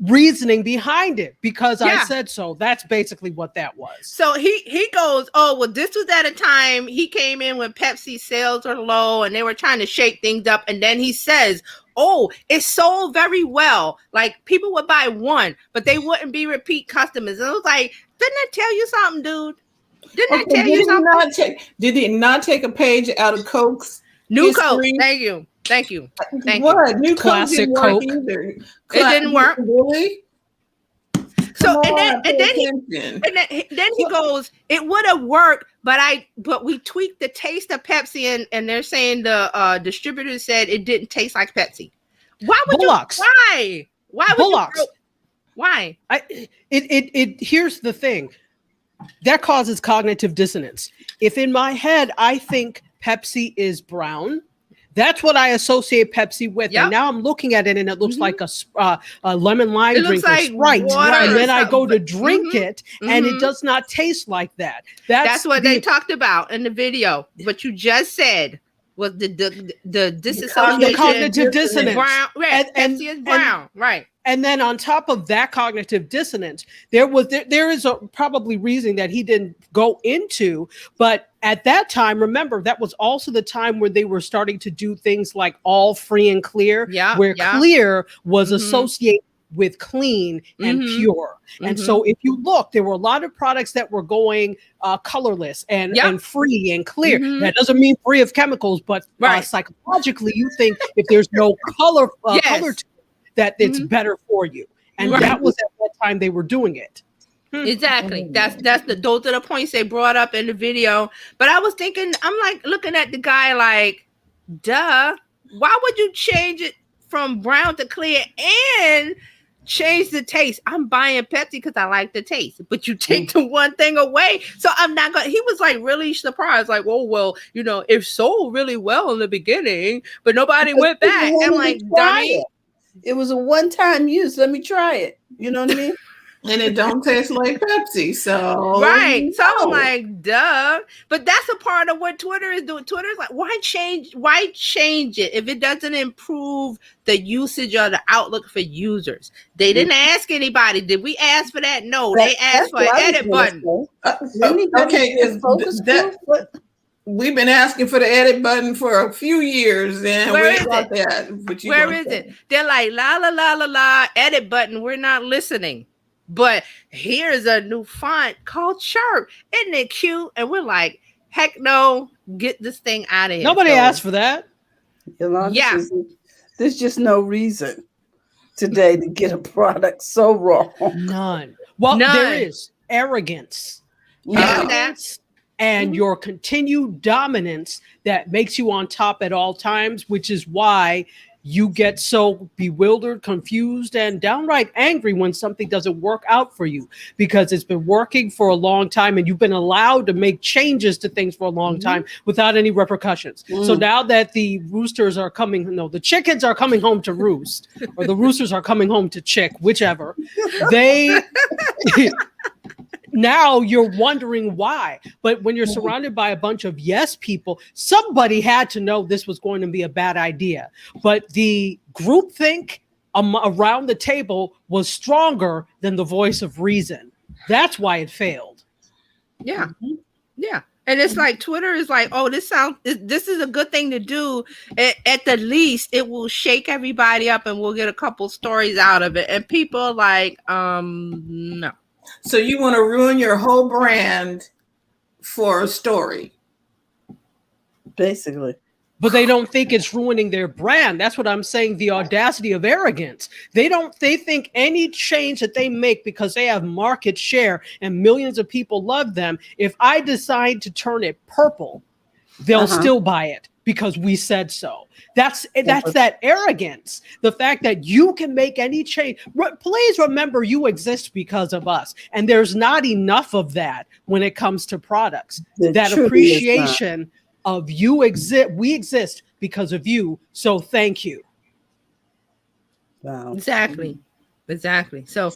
reasoning behind it because I said so. That's basically what that was. So he goes, oh, well, this was at a time he came in when Pepsi sales are low and they were trying to shake things up. And then he says, oh, it sold very well. Like people would buy one, but they wouldn't be repeat customers. And I was like, didn't that tell you something, dude? Didn't I tell you something? Did he not take a page out of Coke's New Coke? Thank you. What? New Classic Coke. It didn't work. Really? So and then he goes, it would have worked, but we tweaked the taste of Pepsi, and they're saying the distributor said it didn't taste like Pepsi. Why would Bullocks. you? Why would Bullocks. Why? Here's the thing. That causes cognitive dissonance. If in my head I think Pepsi is brown, that's what I associate Pepsi with. Yep. And now I'm looking at it and it looks like a lemon lime drink or Sprite. And then I go to drink it and it does not taste like that. That's what they talked about in the video. What you just said was the disassociation. The cognitive dissonance. Brown, right. Pepsi is brown. Right. And then on top of that cognitive dissonance, there is a probably reason that he didn't go into. But at that time, remember, that was also the time where they were starting to do things like all free and clear, where clear was associated with clean and pure. And so if you look, there were a lot of products that were going colorless and free and clear. That doesn't mean free of chemicals, but psychologically, you think if there's no color to it, that it's better for you. And that was at that time they were doing it. Exactly. Those are the points they brought up in the video. But I was thinking, I'm like looking at the guy like, duh, why would you change it from brown to clear? And change the taste. I'm buying Pepsi because I like the taste, but you take the one thing away. So I'm not going to, he was like really surprised. Like, oh, well, you know, it sold really well in the beginning, but nobody went back. I'm like, dummy. It was a one-time use. Let me try it. You know what I mean? And it don't taste like Pepsi. So Right. So I'm like, duh. But that's a part of what Twitter is doing. Twitter is like, why change it if it doesn't improve the usage or the outlook for users? They didn't ask anybody. Did we ask for that? No, they asked for an edit button. Okay, we've been asking for the edit button for a few years, and Where is got it? that. Where is it? They're like, la la la la la, edit button. We're not listening. But here's a new font called Sharp. Isn't it cute? And we're like, heck no, get this thing out of here. Nobody asked for that. Yeah. There's just no reason today to get a product so wrong. None. Well, there is arrogance. Arrogance and your continued dominance that makes you on top at all times, which is why you get so bewildered, confused, and downright angry when something doesn't work out for you, because it's been working for a long time and you've been allowed to make changes to things for a long time without any repercussions. So now that the roosters are the chickens are coming home to roost, or the roosters are coming home to chick, whichever, now you're wondering why. But when you're surrounded by a bunch of yes people, somebody had to know this was going to be a bad idea. But the groupthink around the table was stronger than the voice of reason. That's why it failed. Yeah. Yeah. And it's like Twitter is like, oh, this is a good thing to do. At the least, it will shake everybody up and we'll get a couple stories out of it. And people are like, no. So you want to ruin your whole brand for a story, basically. But they don't think it's ruining their brand. That's what I'm saying. The audacity of arrogance. They think any change that they make because they have market share and millions of people love them. If I decide to turn it purple, they'll still buy it because we said so. That's that arrogance. The fact that you can make any change. Please remember, you exist because of us. And there's not enough of that when it comes to products. That appreciation of you exist. We exist because of you. So thank you. Wow. Exactly. So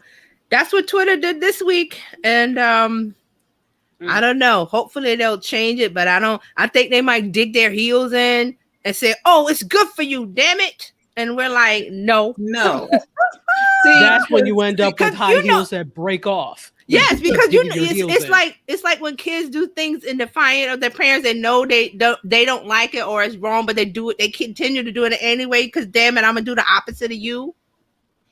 that's what Twitter did this week. And I don't know. Hopefully they'll change it, but I think they might dig their heels in and say, oh, it's good for you, damn it. And we're like, no. See, that's when you end up with high heels that break off. Yes, because it's like when kids do things in defiance of their parents and know they don't like it or it's wrong, but they do it. They continue to do it anyway because damn it, I'm gonna do the opposite of you.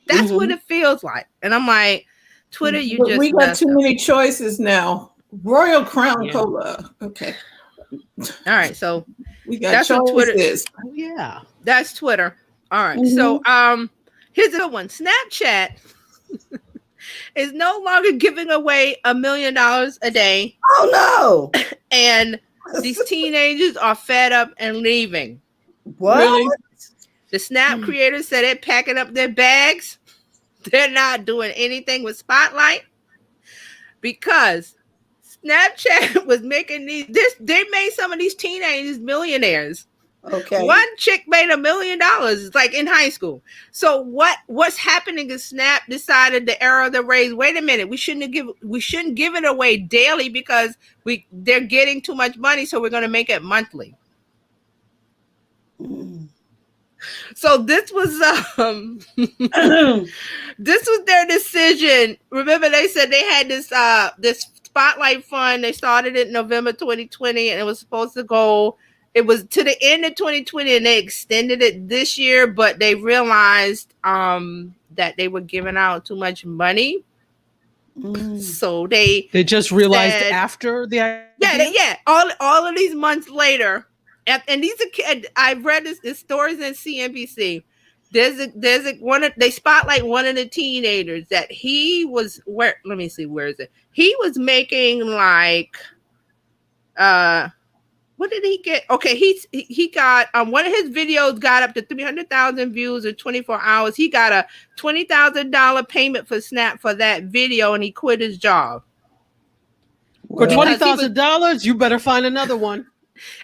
That's what it feels like. And I'm like, Twitter, we got too many choices now. Royal Crown Cola. Okay. All right, so we got Twitter is. Oh, yeah, that's Twitter. All right, so here's a good one. Snapchat is no longer giving away $1 million a day. Oh no! And these teenagers are fed up and leaving. What? Really? The Snap creators said they're packing up their bags. They're not doing anything with Spotlight because Snapchat was making they made some of these teenagers millionaires. Okay. One chick made $1 million, like in high school. So what's happening is Snap decided the era of the raise. Wait a minute, we shouldn't give it away daily because they're getting too much money, so we're gonna make it monthly. So this was this was their decision. Remember, they said they had this Spotlight Fund. They started it in November 2020, and it was supposed to go. It was to the end of 2020, and they extended it this year. But they realized that they were giving out too much money, so they just realized after the idea? all of these months later. And these are I've read this stories in CNBC. They spotlight one of the teenagers that he was where. Let me see, where is it? He was making like what what did he get? Okay, he got one of his videos got up to 300,000 views in 24 hours. He got a $20,000 payment for Snap for that video, and he quit his job. For $20,000, you better find another one.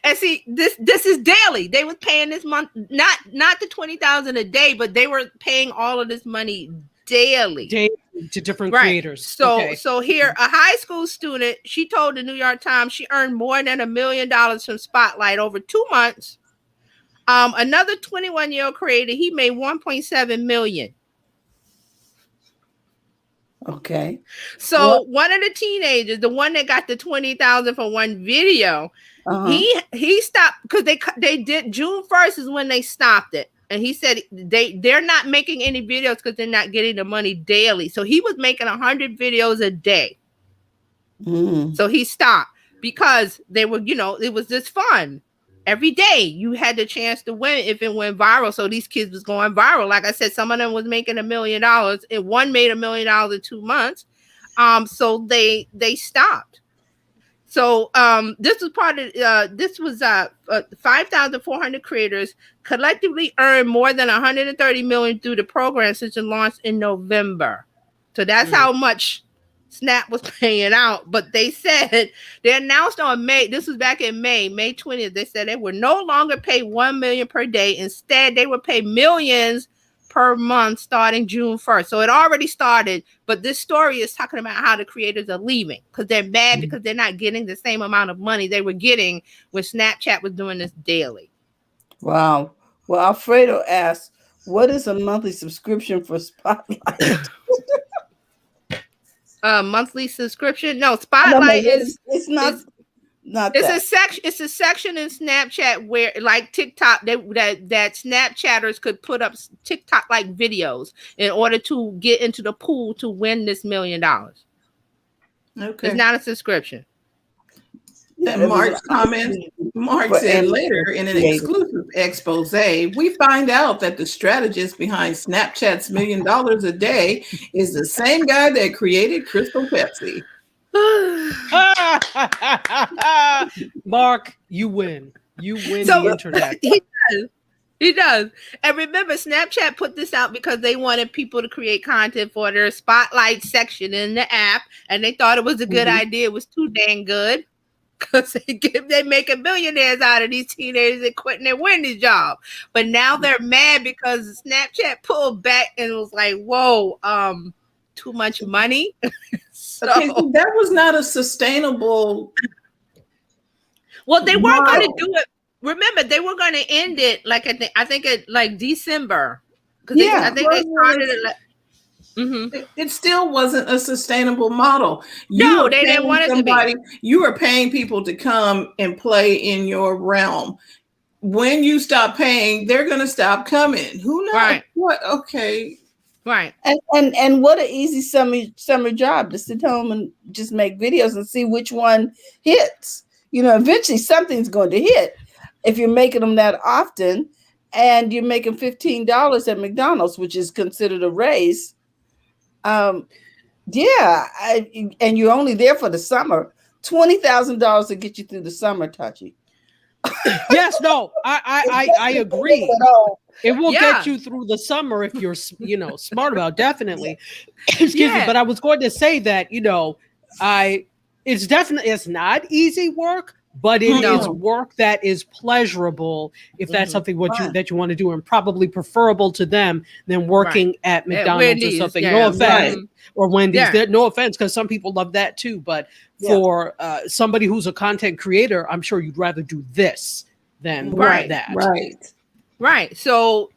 And see, this is daily. They was paying this month, not the 20,000 a day, but they were paying all of this money daily To different creators. So here, a high school student, she told the New York Times she earned more than $1 million from Spotlight over 2 months. Another 21-year-old creator, he made 1.7 million. Okay. So one of the teenagers, the one that got the 20,000 for one video, he stopped because they did June 1st is when they stopped it. And he said they're not making any videos because they're not getting the money daily. So he was making 100 videos a day. So he stopped because they were, it was just fun. Every day you had the chance to win if it went viral. So these kids was going viral. Like I said, some of them was making $1 million, and one made $1 million in 2 months. So they stopped. So this was part of 5,400 creators collectively earned more than 130 million through the program since it launched in November. So that's how much Snap was paying out. But they said they announced on May, this was back in May 20th, they said they would no longer pay $1 million per day. Instead, they would pay millions per month starting June 1st. So it already started, but this story is talking about how the creators are leaving because they're mad because they're not getting the same amount of money they were getting when Snapchat was doing this daily. Wow. Well, Alfredo asked, what is a monthly subscription for Spotlight? Monthly subscription? No, Spotlight it's not it's a section in Snapchat where, like TikTok, that Snapchatters could put up TikTok like videos in order to get into the pool to win this $1 million. Okay, it's not a subscription. Mark's comment. Mark said later in an exclusive expose, we find out that the strategist behind Snapchat's $1 million a day is the same guy that created Crystal Pepsi. Mark, you win. You win the internet. He does. And remember, Snapchat put this out because they wanted people to create content for their Spotlight section in the app, and they thought it was a good idea. It was too dang good because they making millionaires out of these teenagers that quitting their Wendy's job. But now they're mad because Snapchat pulled back and was like, whoa, too much money. So that was not a sustainable. Well, they weren't going to do it. Remember, they were going to end it like I think it like December. I think they started it. It still wasn't a sustainable model. No, they didn't want it to be. You were paying people to come and play in your realm. When you stop paying, they're going to stop coming. Who knows? Right. What? Okay. Right. And what an easy summer job to sit home and just make videos and see which one hits. Eventually something's going to hit if you're making them that often, and you're making $15 at McDonald's, which is considered a raise. And you're only there for the summer. $20,000 to get you through the summer, Tachi. Yes, no, I agree. It will get you through the summer if you're, smart about it, definitely. Excuse me, but I was going to say that, it's not easy work, but it is work that is pleasurable if that's something that you want to do, and probably preferable to them than working at McDonald's or something. No offense, or Wendy's. No offense, because some people love that too. But for somebody who's a content creator, I'm sure you'd rather do this than that. Right. So,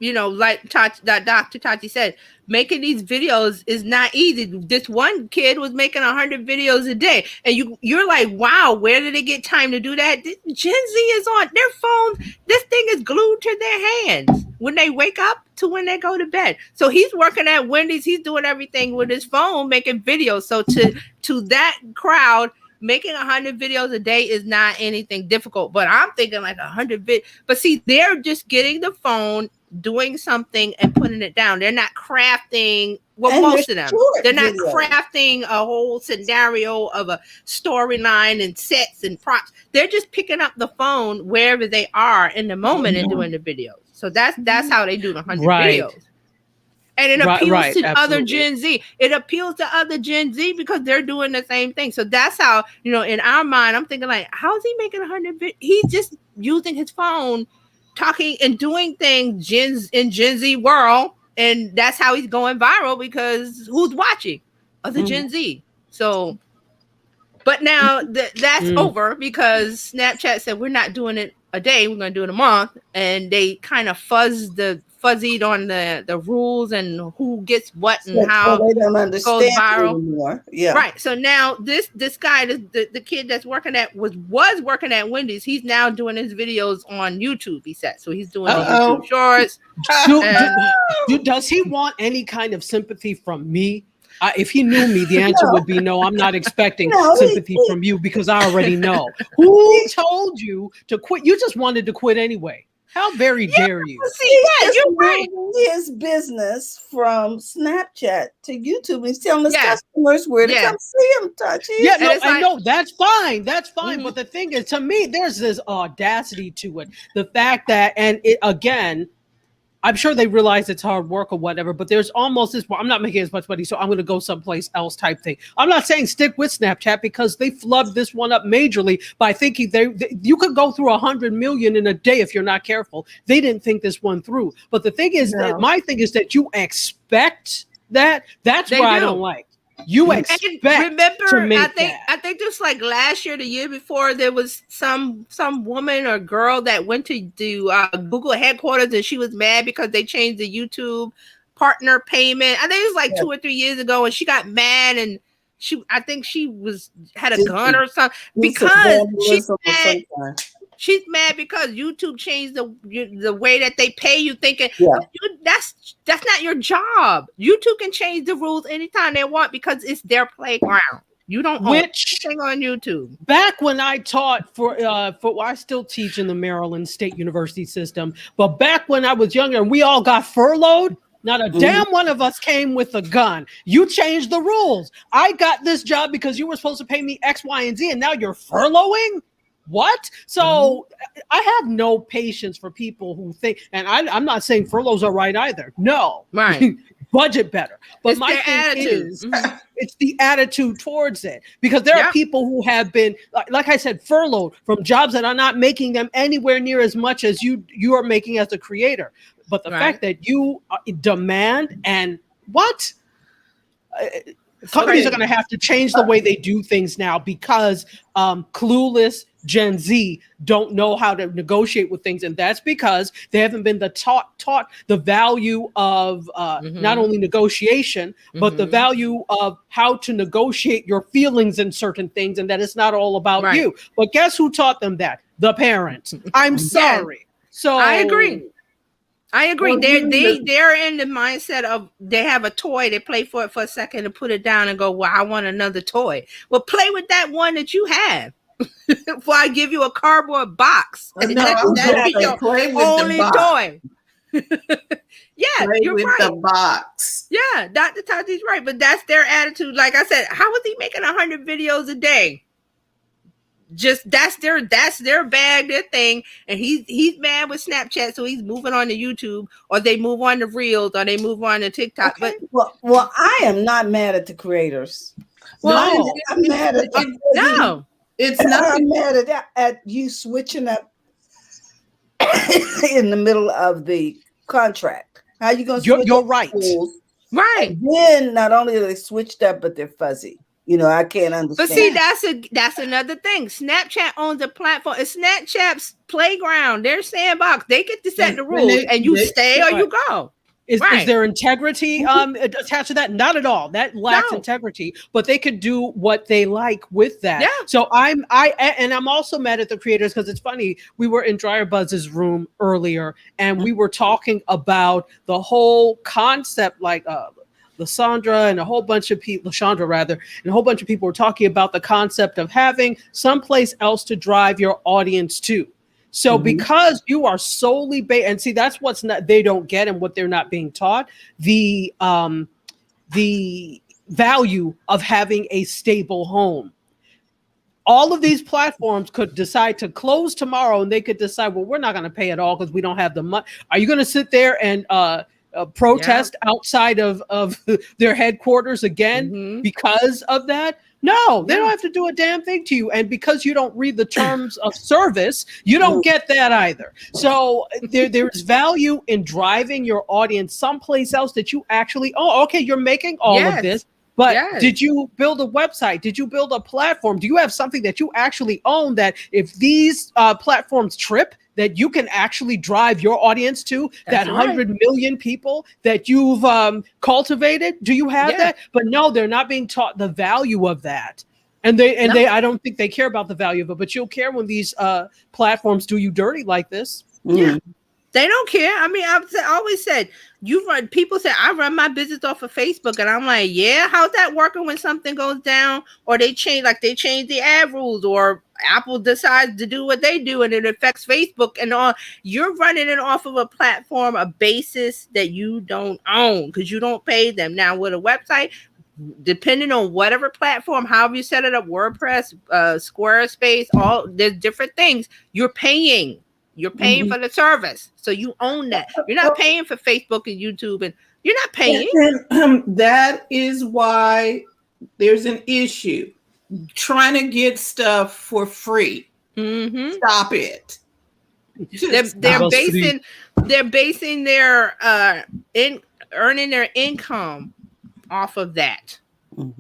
like Dr. Tati said, making these videos is not easy. This one kid was making 100 videos a day, and you're like, wow, where did they get time to do that? Gen Z is on their phones. This thing is glued to their hands when they wake up to when they go to bed. So he's working at Wendy's. He's doing everything with his phone, making videos. So to that crowd, making 100 videos a day is not anything difficult. But I'm thinking like 100 But see, they're just getting the phone. doing something and putting it down. They're not crafting. Well, And most of them, they're not videos. crafting a whole scenario of a storyline and sets and props. They're just picking up the phone wherever they are in the moment and doing the videos. So that's how they do the 100 videos. And it appeals to other Gen Z. It appeals to other Gen Z because they're doing the same thing. So that's how, in our mind, I'm thinking like, how is he making 100 videos? He's just using his phone, talking and doing things in Gen Z world. And that's how he's going viral because who's watching? Other Gen Z. So, but now that's over because Snapchat said, we're not doing it a day. We're going to do it a month. And they kind of fuzzied on the rules and who gets what and how they don't understand goes viral anymore. Yeah, right. So now this guy, the kid that's working at was working at Wendy's. He's now doing his videos on YouTube. He said so. He's doing the YouTube shorts. Does he want any kind of sympathy from me? If he knew me, the answer would be no. I'm not expecting sympathy from you because I already know. Who told you to quit? You just wanted to quit anyway. How very dare you? See, you're right. His business from Snapchat to YouTube. He's telling his customers where to come see him, touch it. Yeah, no, I know that's fine. That's fine. But the thing is, to me, there's this audacity to it. The fact that, and it again, I'm sure they realize it's hard work or whatever, but there's almost this, well, I'm not making as much money, so I'm going to go someplace else type thing. I'm not saying stick with Snapchat because they flubbed this one up majorly by thinking you could go through 100 million in a day if you're not careful. They didn't think this one through. But the thing is, my thing is that you expect that. That's what I don't like. You expect to make I think just like last year, the year before, there was some woman or girl that went to do Google headquarters and she was mad because they changed the YouTube partner payment. I think it was like 2 or 3 years ago, and she got mad and I think she had a gun or something because she's mad because YouTube changed the way that they pay you, thinking that's not your job. YouTube can change the rules anytime they want because it's their playground. You don't own anything on YouTube. Back when I taught I still teach in the Maryland State University system, but back when I was younger and we all got furloughed, not a damn one of us came with a gun. You changed the rules. I got this job because you were supposed to pay me X, Y, and Z, and now you're furloughing? What? So I have no patience for people who think, and I'm not saying furloughs are right either. No. Right. Budget better. But it's my thing attitude. is, it's the attitude towards it. Because there are people who have been, like I said, furloughed from jobs that are not making them anywhere near as much as you are making as a creator. But the fact that you demand and what? Companies are going to have to change the way they do things now because clueless Gen Z don't know how to negotiate with things, and that's because they haven't been taught the value of not only negotiation but the value of how to negotiate your feelings in certain things, and that it's not all about you. But guess who taught them that? The parents. I'm sorry. So I agree. Well, they're in the mindset of they have a toy, they play for it for a second and put it down and go, well, I want another toy. Well, play with that one that you have. Before I give you a cardboard box. And that'll be your only toy. You're right. The box. Yeah, Dr. Tati's right, but that's their attitude. Like I said, how is he making 100 videos a day? Just that's their bag, their thing, and he's mad with Snapchat, so he's moving on to YouTube, or they move on to Reels, or they move on to TikTok. Okay. But well, I am not mad at the creators. Well, I'm mad at no. It's not. I'm mad at you switching up in the middle of the contract. How you gonna? You're right. Right. And then not only are they switched up, but they're fuzzy. I can't understand. But see, that's another thing. Snapchat owns a platform. It's Snapchat's playground, their sandbox. They get to set the rules, and you stay or you go. Is there integrity attached to that? Not at all. That lacks integrity. But they could do what they like with that. Yeah. So I'm also mad at the creators because it's funny. We were in Dryer Buzz's room earlier, and we were talking about the whole concept, like Lashondra and a whole bunch of people were talking about the concept of having someplace else to drive your audience to. So Mhm. because you are solely and see, that's what's not they don't get and what they're not being taught, the value of having a stable home. All of these platforms could decide to close tomorrow, and they could decide, well, we're not going to pay at all because we don't have the money. Are you going to sit there and protest outside of their headquarters again because of that? No, they don't have to do a damn thing to you. And because you don't read the terms of service, you don't get that either. So there's value in driving your audience someplace else that you actually, okay, you're making all of this. But did you build a website? Did you build a platform? Do you have something that you actually own that if these platforms trip, that you can actually drive your audience to? That's that 100 million people that you've cultivated? Do you have that? But no, they're not being taught the value of that. And they I don't think they care about the value of it, but you'll care when these platforms do you dirty like this. Yeah. They don't care. I mean, I've always said, people say, I run my business off of Facebook. And I'm like, yeah, how's that working when something goes down? Or they change the ad rules, or Apple decides to do what they do and it affects Facebook and all. You're running it off of a platform, a basis that you don't own because you don't pay them. Now, with a website, depending on whatever platform, however you set it up, WordPress, Squarespace, there's different things. You're paying for the service, so you own that. You're not paying for Facebook and YouTube, and you're not paying. And that is why there's an issue trying to get stuff for free. Stop it. They're basing their earning their income off of that.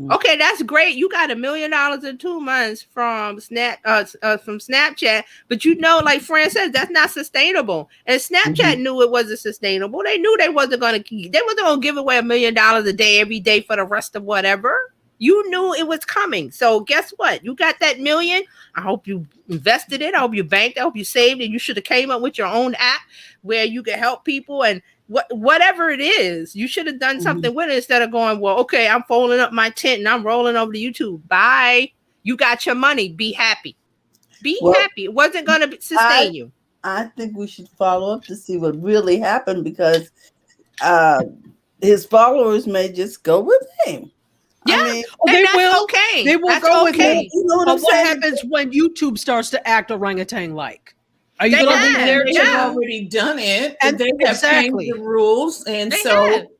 Okay, that's great. You got $1 million in 2 months from Snapchat, but like Fran says, that's not sustainable. And Snapchat knew it wasn't sustainable. They knew they wasn't gonna give away $1 million a day every day for the rest of whatever. You knew it was coming. So guess what? You got that $1 million. I hope you invested it. I hope you banked. I hope you saved it. You should have came up with your own app where you could help people and whatever it is, you should have done something with it instead of going, well, okay, I'm folding up my tent and I'm rolling over to YouTube. Bye. You got your money. Be happy. Be happy. It wasn't going to sustain you. I think we should follow up to see what really happened because his followers may just go with him. Yeah, I mean, they will. Okay. They will that's go with him. You know but what happens when YouTube starts to act orangutan-like? Are you They going to leave there? have already done it, and they have changed the rules, and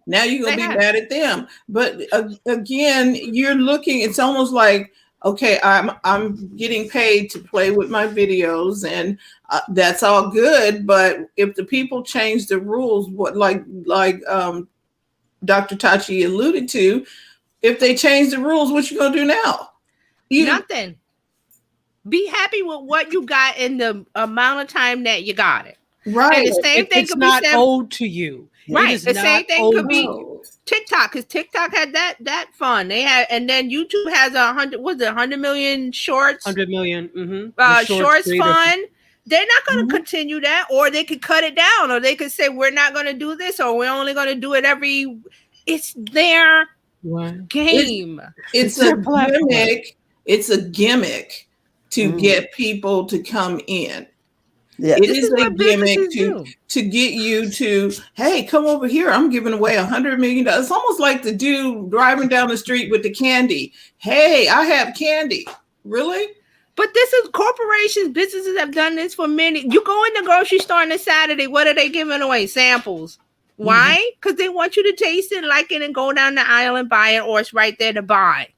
now you're going to be mad at them. But again, you're looking. It's almost like, okay, I'm getting paid to play with my videos, and that's all good. But if the people change the rules, what like Dr. Tachi alluded to, if they change the rules, what you gonna do now? Nothing. Be happy with what you got in the amount of time that you got it. Right. And the same thing could be not owed to you. Right. The same thing could be TikTok, because TikTok had that fun. They had, and then YouTube has 100 million shorts. 100 million. Shorts fun. They're not going to continue that, or they could cut it down, or they could say we're not going to do this, or we're only going to do it every. It's their game. It's a gimmick. It's a gimmick to get people to come in. Yeah. It is a gimmick to get you to, hey, come over here. I'm giving away $100 million. It's almost like the dude driving down the street with the candy. Hey, I have candy. Really? But this is corporations, businesses have done this for many. You go in the grocery store on a Saturday, what are they giving away? Samples. Why? Because they want you to taste it, like it, and go down the aisle and buy it, or it's right there to buy.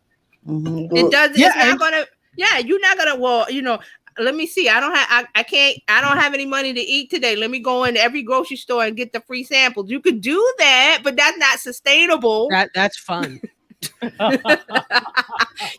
It doesn't. Yeah, it's not gonna. Yeah, you're not gonna. Well, let me see. I don't have any money to eat today. Let me go in every grocery store and get the free samples. You could do that, but that's not sustainable. That's fun.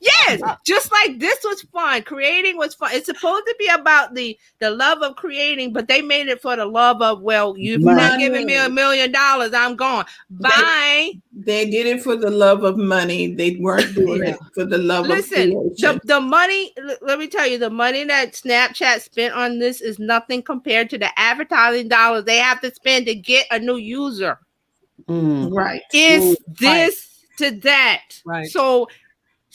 Yes, just like this was fun. Creating was fun. It's supposed to be about the love of creating, but they made it for the love of, well, you're not giving me $1 million, I'm gone. Bye. They did it for the love of money. They weren't doing it for the love of creation. The money, let me tell you, the money that Snapchat spent on this is nothing compared to the advertising dollars they have to spend to get a new user. Right. It's this to that. Right. So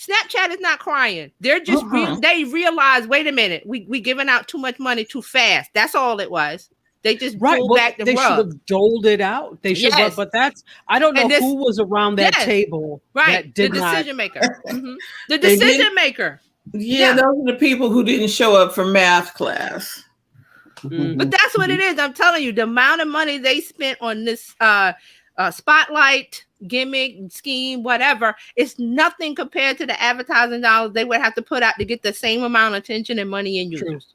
Snapchat is not crying. They're just they realize, wait a minute, we giving out too much money too fast. That's all it was. They just pulled back the they rug. should have doled it out. They should have, but that's I don't know who was around that table. Right, that the decision maker. The decision maker. Yeah, those are the people who didn't show up for math class. But that's what it is. I'm telling you, the amount of money they spent on this spotlight gimmick scheme, whatever, it's nothing compared to the advertising dollars they would have to put out to get the same amount of attention and money and users.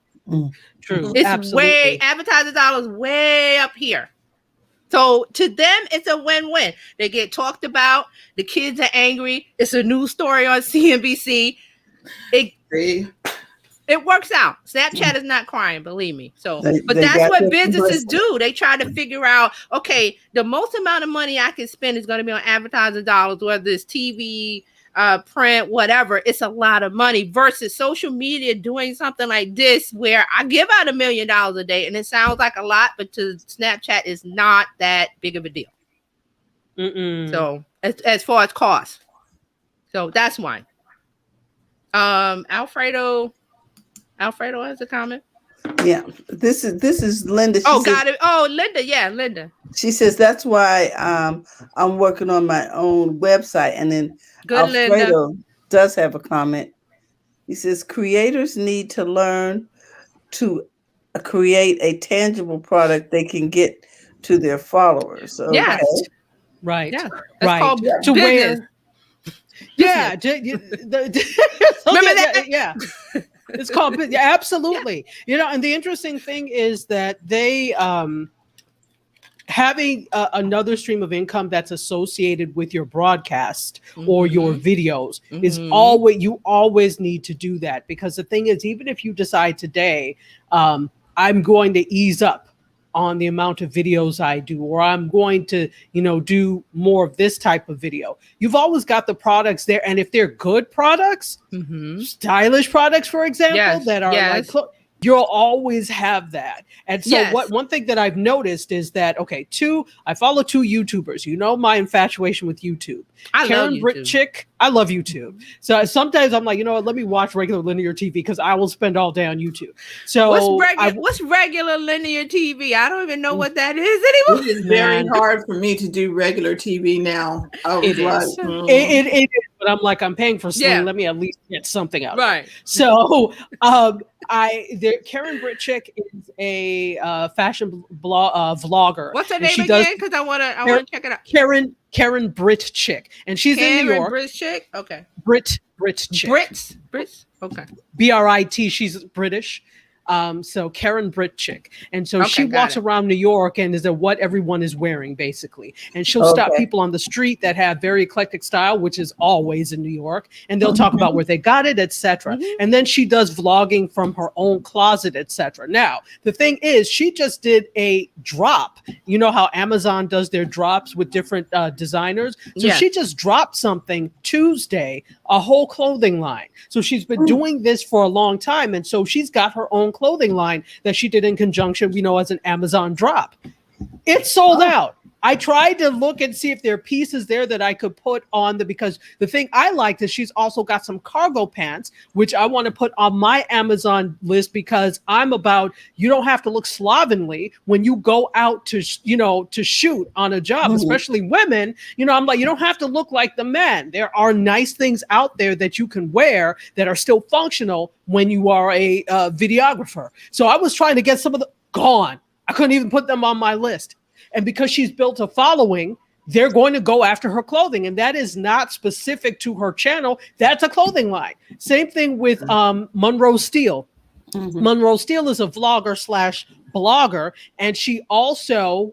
True. It's absolutely. advertising dollars way up here. So to them, it's a win-win. They get talked about. The kids are angry. It's a news story on CNBC. It works out. Snapchat is not crying, believe me. So, but that's what businesses do. They try to figure out, okay, the most amount of money I can spend is going to be on advertising dollars, whether it's TV, print, whatever. It's a lot of money versus social media doing something like this where I give out $1 million a day, and it sounds like a lot, but to Snapchat is not that big of a deal. So as far as cost, so that's why. Alfredo has a comment. Yeah, this is Linda. She got it. Oh, Linda. Yeah, Linda. She says that's why I'm working on my own website. And then Alfredo does have a comment. He says creators need to learn to create a tangible product they can get to their followers. Okay. Yes. Right. Yeah. That's called to business. Yeah. Remember that? Yeah. It's called, yeah, absolutely. Yeah. And the interesting thing is that they having another stream of income that's associated with your broadcast or your videos is always, you always need to do that, because the thing is, even if you decide today, I'm going to ease up on the amount of videos I do, or I'm going to, do more of this type of video. You've always got the products there. And if they're good products, stylish products, for example, that are like, you'll always have that. And so one thing that I've noticed is that, I follow 2 YouTubers. My infatuation with YouTube. Karen BrizChicks. I love YouTube. So sometimes I'm like, let me watch regular linear TV because I will spend all day on YouTube. So what's regular linear TV? I don't even know what that is anymore. It's very hard for me to do regular TV now. It is. But I'm like, I'm paying for Sling. Let me at least get something out. Right. So Karen BrizChicks is a fashion vlogger. What's her name again? Because I want to check it out. Karen BrizChicks, and she's in New York. BrizChicks? Okay. BrizChicks. Brits? Okay. BRIT. She's British. So Karen BrizChicks. And so she walks around New York and is what everyone is wearing, basically. And she'll stop people on the street that have very eclectic style, which is always in New York. And they'll talk about where they got it, etc. And then she does vlogging from her own closet, etc. Now, the thing is, she just did a drop. You know how Amazon does their drops with different designers? So she just dropped something Tuesday, a whole clothing line. So she's been doing this for a long time. And so she's got her own clothing line that she did in conjunction, as an Amazon drop. It's sold out. I tried to look and see if there are pieces there that I could put on because the thing I liked is she's also got some cargo pants, which I want to put on my Amazon list, because I'm about, you don't have to look slovenly when you go out to shoot on a job, especially women. I'm like, you don't have to look like the men. There are nice things out there that you can wear that are still functional when you are a videographer. So I was trying to get some of the gone. I couldn't even put them on my list. And because she's built a following, they're going to go after her clothing. And that is not specific to her channel. That's a clothing line. Same thing with Monroe Steele. Monroe Steele is a vlogger/blogger. And she also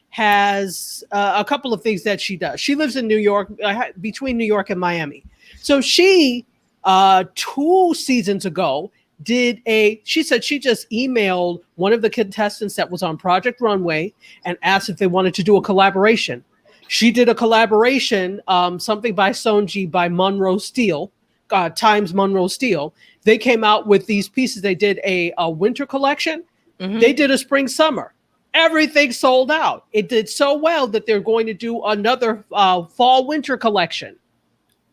has a couple of things that she does. She lives in New York, between New York and Miami. So she, 2 seasons ago, she said she just emailed one of the contestants that was on Project Runway and asked if they wanted to do a collaboration. She did a collaboration, something by Sonji by Monroe Steele, times Monroe Steele. They came out with these pieces. They did a winter collection. They did a spring summer. Everything sold out. It did so well that they're going to do another fall winter collection.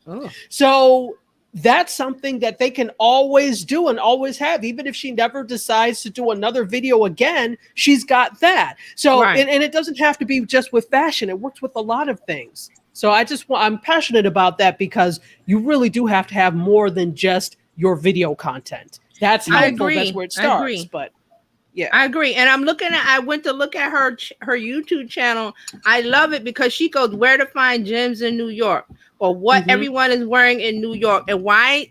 Oh. So that's something that they can always do and always have. Even if she never decides to do another video again, she's got that. So, Right. and it doesn't have to be just with fashion. It works with a lot of things. So I'm passionate about that because you really do have to have more than just your video content. That's I helpful. agree. That's where it I starts. agree. But yeah, I agree. And I went to look at her YouTube channel. I love it because she goes where to find gems in New York or what everyone is wearing in New York and why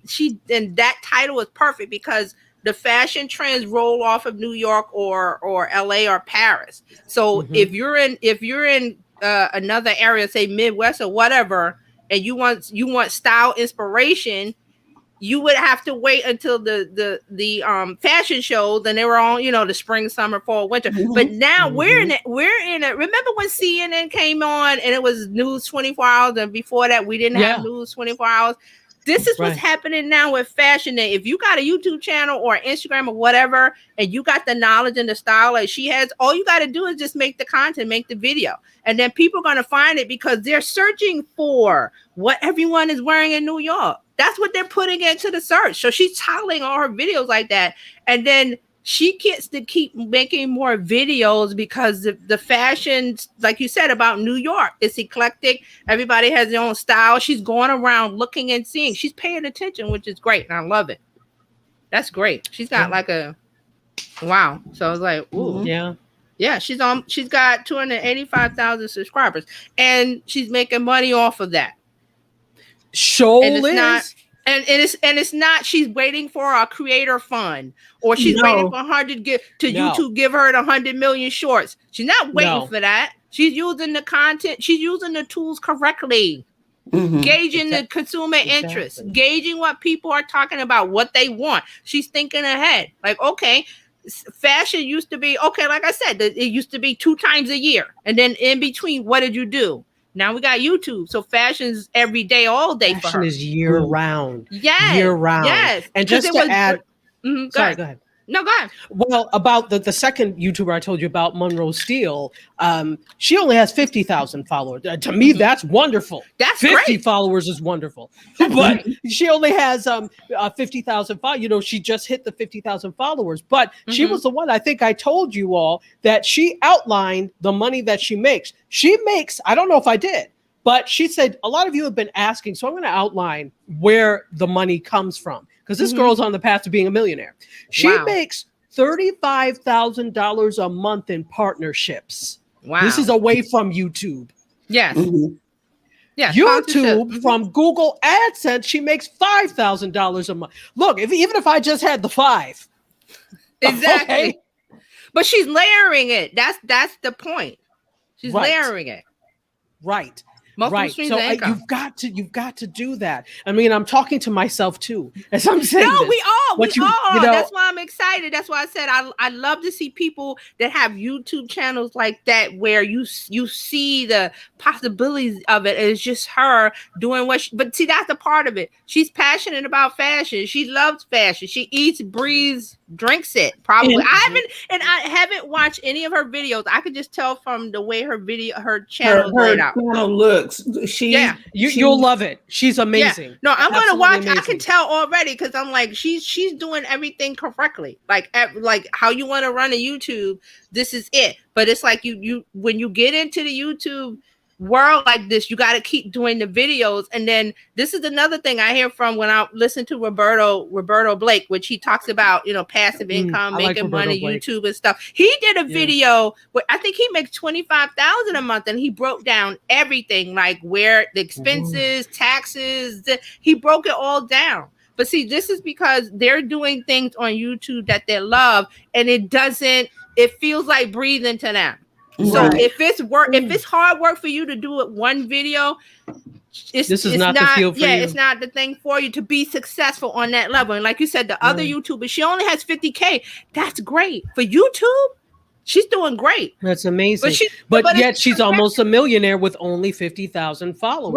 and that title is perfect because the fashion trends roll off of New York or LA or Paris. So if you're in another area, say Midwest or whatever, and you want style inspiration, you would have to wait until the fashion shows, and they were on, the spring, summer, fall, winter. But now we're in it. Remember when CNN came on and it was news 24 hours, and before that we didn't have news 24 hours. This is what's happening now with fashion. That if you got a YouTube channel or Instagram or whatever, and you got the knowledge and the style like she has, all you got to do is just make the content, make the video, and then people are going to find it because they're searching for what everyone is wearing in New York. That's what they're putting into the search. So she's titling all her videos like that. And then she gets to keep making more videos because the fashion, like you said, about New York, it's eclectic. Everybody has their own style. She's going around looking and seeing. She's paying attention, which is great. And I love it. That's great. She's got like a, wow. So I was like, ooh. Yeah, she's got 285,000 subscribers. And she's making money off of that. And it's not she's waiting for a creator fund or she's waiting for YouTube give her the 100 million shorts. She's not waiting for that. She's using the content, she's using the tools correctly. Gauging the consumer interest, gauging what people are talking about, what they want. She's thinking ahead. Like, okay, fashion used to be, okay, like I said, it used to be 2 times a year. And then in between, what did you do? Now we got YouTube. So fashion's every day, all day for her. Fashion is year round. Yes. Year round. Yes. And just to add, go ahead. No, go ahead. Well, about the second YouTuber I told you about, Monroe Steele, she only has 50,000 followers. To me, that's wonderful. That's 50 great. followers is wonderful. But she only has 50,000 followers. She just hit the 50,000 followers. But she was the one, I think I told you all, that she outlined the money that she makes. She makes, I don't know if I did, but she said, a lot of you have been asking, so I'm going to outline where the money comes from. Because this girl's on the path to being a millionaire. She makes $35,000 a month in partnerships. Wow. This is away from YouTube. Yes. Yeah. YouTube from Google AdSense, she makes $5,000 a month. Look, even if I just had the 5. Exactly. Okay? But she's layering it. That's the point. She's layering it. Right. Multiple streams of income. You've got to do that. I mean, I'm talking to myself too, as I'm saying. No, this. we all. You know, that's why I'm excited. That's why I said I love to see people that have YouTube channels like that, where you see the possibilities of it. It's just her doing but see, that's a part of it. She's passionate about fashion. She loves fashion. She eats, breathes, drinks it. Probably. I haven't watched any of her videos. I could just tell from the way her channel is laid out. Channel looks. You'll love it. She's amazing. Yeah. No, I'm going to watch. Amazing. I can tell already because I'm like, she's doing everything correctly. Like how you want to run a YouTube. This is it. But it's like you when you get into the YouTube world like this, you got to keep doing the videos. And then this is another thing I hear from when I listen to Roberto Blake, which he talks about, passive income, making money, YouTube and stuff. He did a video where I think he makes $25,000 a month, and he broke down everything, like where the expenses, taxes, he broke it all down. But see, this is because they're doing things on YouTube that they love, and it feels like breathing to them. So if it's hard work for you to do it one video, it's not the field for you. It's not the thing for you to be successful on that level. And like you said, the other YouTubers, she only has 50K. That's great for YouTube. She's doing great. That's amazing. But yet she's almost a millionaire with only 50,000 followers.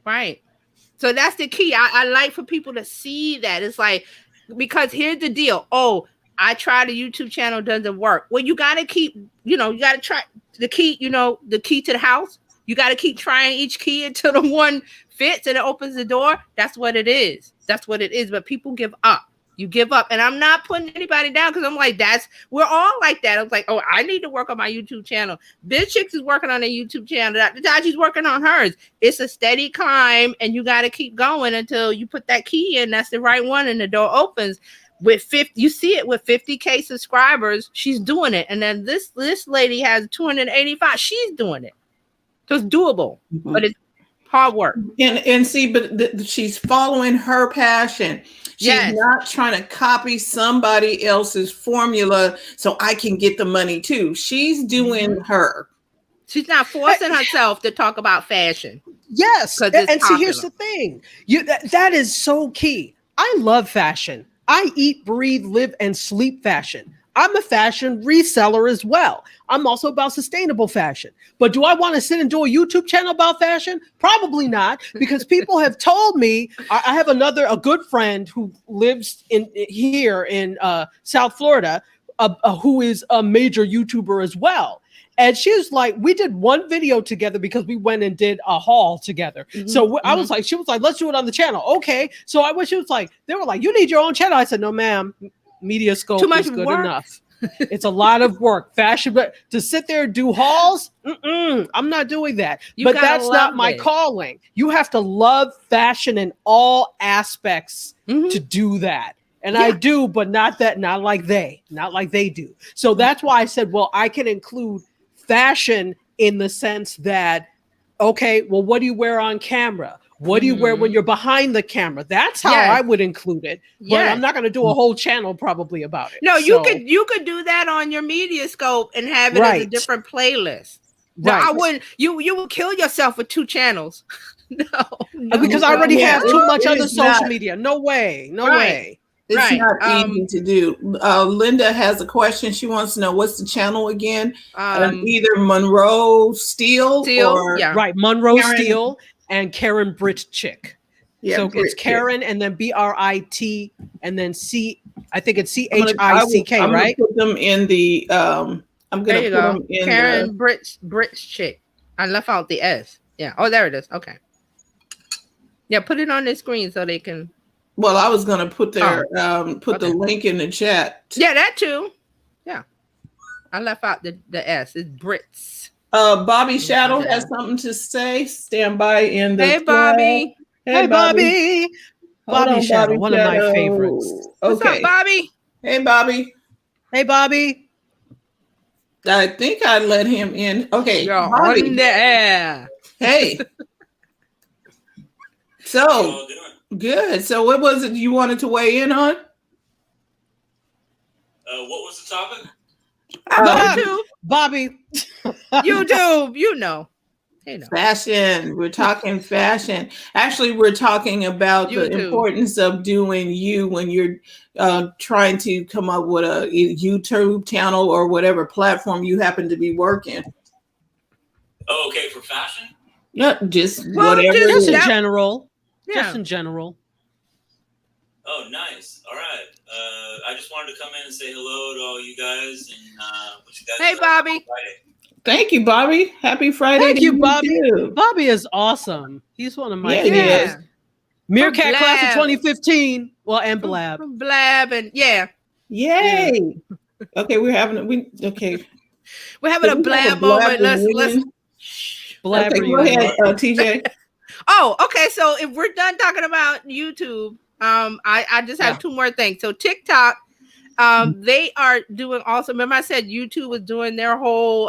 Right. So that's the key. I like for people to see that. It's like, because here's the deal. Oh, I tried a YouTube channel, doesn't work. Well, you got to keep, you got to try the key to the house. You got to keep trying each key until the one fits and it opens the door. That's what it is. That's what it is. But people give up. You give up. And I'm not putting anybody down because I'm like, we're all like that. I was like, oh, I need to work on my YouTube channel. BizChicks is working on a YouTube channel. Dr. Taji's working on hers. It's a steady climb, and you got to keep going until you put that key in. That's the right one, and the door opens. With 50, you see it with 50K subscribers. She's doing it. And then this lady has 285. She's doing it. So it's doable, but it's hard work. And see, but she's following her passion. She's not trying to copy somebody else's formula so I can get the money too. She's doing her. She's not forcing herself to talk about fashion. Yes. And see, here's the thing. That is so key. I love fashion. I eat, breathe, live, and sleep fashion. I'm a fashion reseller as well. I'm also about sustainable fashion. But do I want to sit and do a YouTube channel about fashion? Probably not, because people have told me. I have a good friend who lives here in South Florida, who is a major YouTuber as well. And she was like, we did one video together because we went and did a haul together. So I was like, she was like, let's do it on the channel. Okay. So they were like, you need your own channel. I said, no, ma'am. Media Scope is good enough. It's a lot of work. Fashion, but to sit there and do hauls, I'm not doing that. But that's not my calling. You have to love fashion in all aspects to do that. And I do, but not like they do. So that's why I said, well, I can include fashion in the sense that, okay, well, what do you wear on camera? What do you wear when you're behind the camera? That's how I would include it. But I'm not going to do a whole channel probably about it. No, you could do that on your Media Scope and have it as a different playlist. No, I wouldn't. You would kill yourself with 2 channels. No, because I already have too much other social media. No way. No way. It's not easy to do. Linda has a question. She wants to know what's the channel again. Either Monroe Steele or Monroe Steele and Karen BrizChicks. Yeah, so it's Karen and then BRIT and then C. I think it's CHICK. I'm right? Gonna put them in the. I'm gonna put them in Karen BrizChicks. I left out the S. Yeah. Oh, there it is. Okay. Yeah, put it on the screen so they can. Well, I was gonna put the link in the chat. Yeah, that too. Yeah, I left out the S. It's Brits. Bobby Shadow has something to say. Stand by in the. Hey, Bobby. Hey, Bobby. Bobby Shadow, one of my favorites. What's up, Bobby? Hey, Bobby. Hey, Bobby. I think I let him in. Okay, you're on the air. Hey. So good. So what was it you wanted to weigh in on? What was the topic? YouTube. Bobby. YouTube, you know. Fashion. We're talking fashion. Actually, we're talking about the importance of doing you when you're trying to come up with a YouTube channel or whatever platform you happen to be working. Oh, okay, for fashion? Yeah, just whatever. Just in general. Yeah. Just in general. Oh, nice. All right. I just wanted to come in and say hello to all you guys and what you guys. Hey, Bobby. Thank you, Bobby. Happy Friday. Thank you, Bobby. Bobby is awesome. He's one of my favorites. Meerkat Class of 2015. Well, and Blab. Blab and Yay. Okay, we're having a Blab moment. Let's Blab. Okay, go ahead, TJ. Oh, okay. So if we're done talking about YouTube, I just have 2 more things. So TikTok, they are doing also. Remember, I said YouTube was doing their whole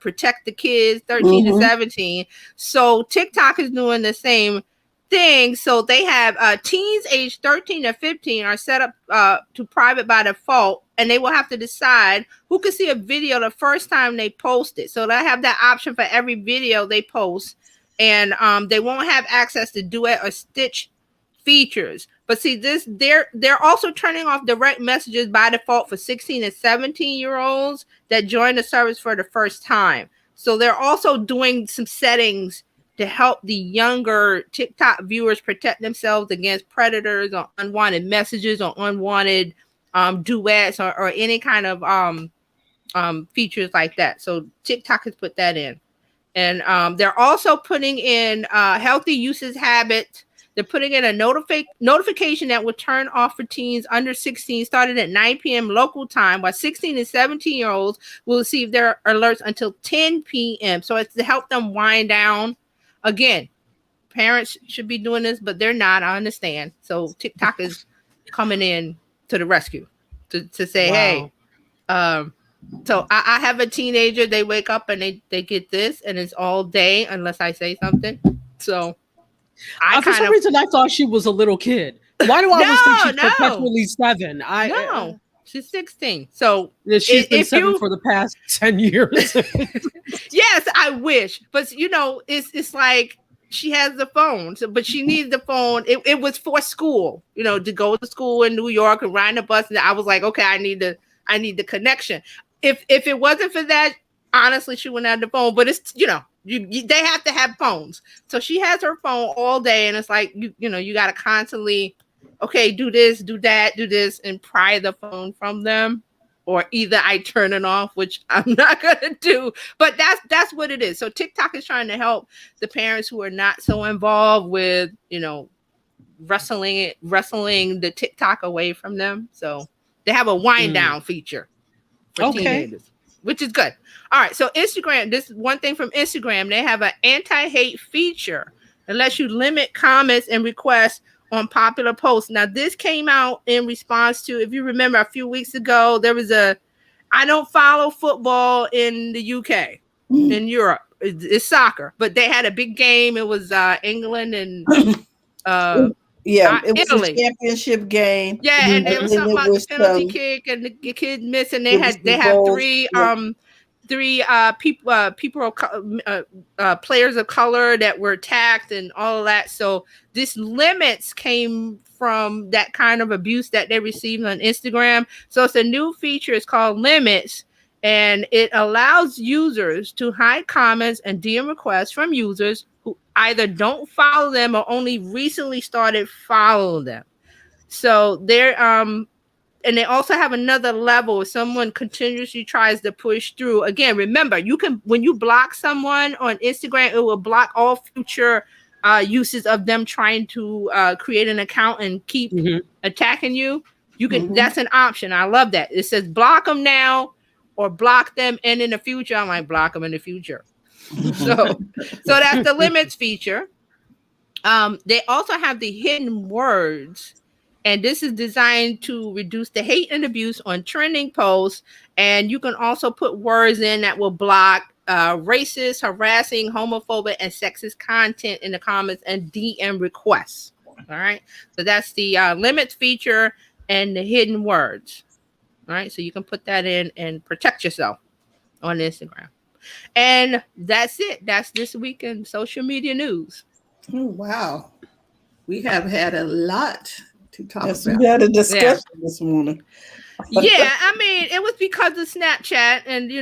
protect the kids 13 to 17. So TikTok is doing the same thing. So they have teens aged 13 to 15 are set up to private by default, and they will have to decide who can see a video the first time they post it. So they have that option for every video they post. And they won't have access to duet or stitch features. But see, they're also turning off direct messages by default for 16 and 17-year-olds that join the service for the first time. So they're also doing some settings to help the younger TikTok viewers protect themselves against predators or unwanted messages or unwanted duets or any kind of features like that. So TikTok has put that in. And they're also putting in healthy usage habits. They're putting in a notification that will turn off for teens under 16, starting at 9 p.m. local time, while 16 and 17-year-olds will receive their alerts until 10 p.m. So it's to help them wind down. Again, parents should be doing this, but they're not. I understand. So TikTok is coming in to the rescue to say, hey, so I have a teenager. They wake up and they get this, and it's all day unless I say something. So for some reason I thought she was a little kid. Why do I always think she's perpetually 7? No, she's 16. So she's been 7 for the past 10 years. Yes, I wish, but it's like she has the phone, but she needs the phone. It was for school, to go to school in New York and ride the bus. And I was like, okay, I need the connection. If it wasn't for that, honestly, she wouldn't have the phone. But it's they have to have phones, so she has her phone all day, and it's like you got to constantly, okay, do this, do that, do this, and pry the phone from them, or either I turn it off, which I'm not gonna do. But that's what it is. So TikTok is trying to help the parents who are not so involved with wrestling the TikTok away from them. So they have a wind down feature for teenagers, which is good. All right, so Instagram, this is one thing from Instagram. They have an anti-hate feature that lets you limit comments and requests on popular posts. Now, this came out in response to, if you remember a few weeks ago, there was I don't follow football in the UK, in Europe. It's soccer, but they had a big game. It was England and it was Italy. a championship game. Yeah, and there was something about the penalty kick and the kid missing. They have three players of color that were attacked and all of that. So this limits came from that kind of abuse that they received on Instagram. So it's a new feature. It's called Limits, and it allows users to hide comments and DM requests from users who either don't follow them or only recently started following them. So they're and they also have another level if someone continuously tries to push through. Again, remember, when you block someone on Instagram, it will block all future uses of them trying to create an account and keep attacking you. You can that's an option. I love that. It says block them now or block them, and in the future, I might block them in the future. So that's the limits feature. They also have the hidden words. And this is designed to reduce the hate and abuse on trending posts. And you can also put words in that will block racist, harassing, homophobic, and sexist content in the comments and DM requests. All right. So that's the limits feature and the hidden words. All right. So you can put that in and protect yourself on Instagram. And that's it. That's this week in social media news. Oh, wow. We have had a lot to talk about. We had a discussion this morning. Yeah, I mean, it was because of Snapchat and,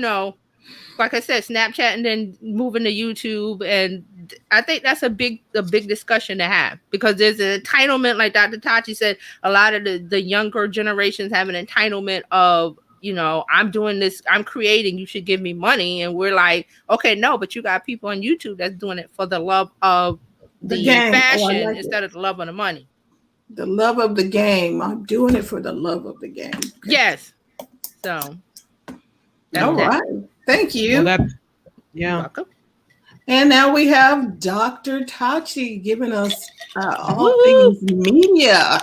like I said, Snapchat and then moving to YouTube. And I think that's a big discussion to have, because there's an entitlement, like Dr. Tachi said, a lot of the younger generations have an entitlement of, I'm doing this, I'm creating, you should give me money. And we're like, okay, no, but you got people on YouTube that's doing it for the love of the fashion instead of the love of the money. The love of the game. I'm doing it for the love of the game. Okay. Yes. So. All right. Thank you. Well, Welcome. And now we have Dr. Tachi giving us all things media.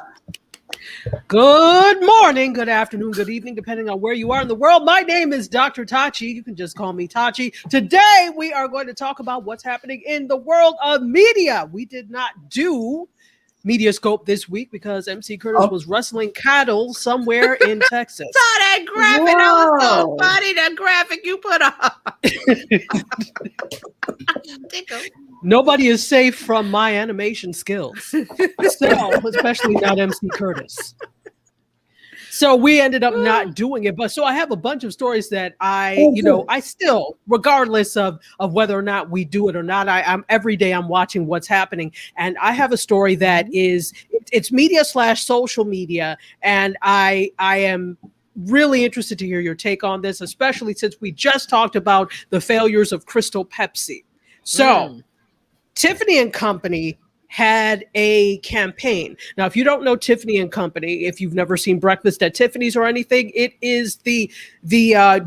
Good morning, good afternoon, good evening, depending on where you are in the world. My name is Dr. Tachi. You can just call me Tachi. Today, we are going to talk about what's happening in the world of media. We did not do Mediascope this week because MC Curtis was wrestling cattle somewhere in Texas. Saw that graphic. Whoa. That was so funny, that graphic you put up. Nobody is safe from my animation skills. So, especially not MC Curtis. So we ended up not doing it. But so I have a bunch of stories that I still, regardless of whether or not we do it or not, I'm every day I'm watching what's happening. And I have a story that it's media/social media. And I am really interested to hear your take on this, especially since we just talked about the failures of Crystal Pepsi. So Tiffany and Company had a campaign. Now, if you don't know Tiffany and Company, if you've never seen Breakfast at Tiffany's or anything, it is the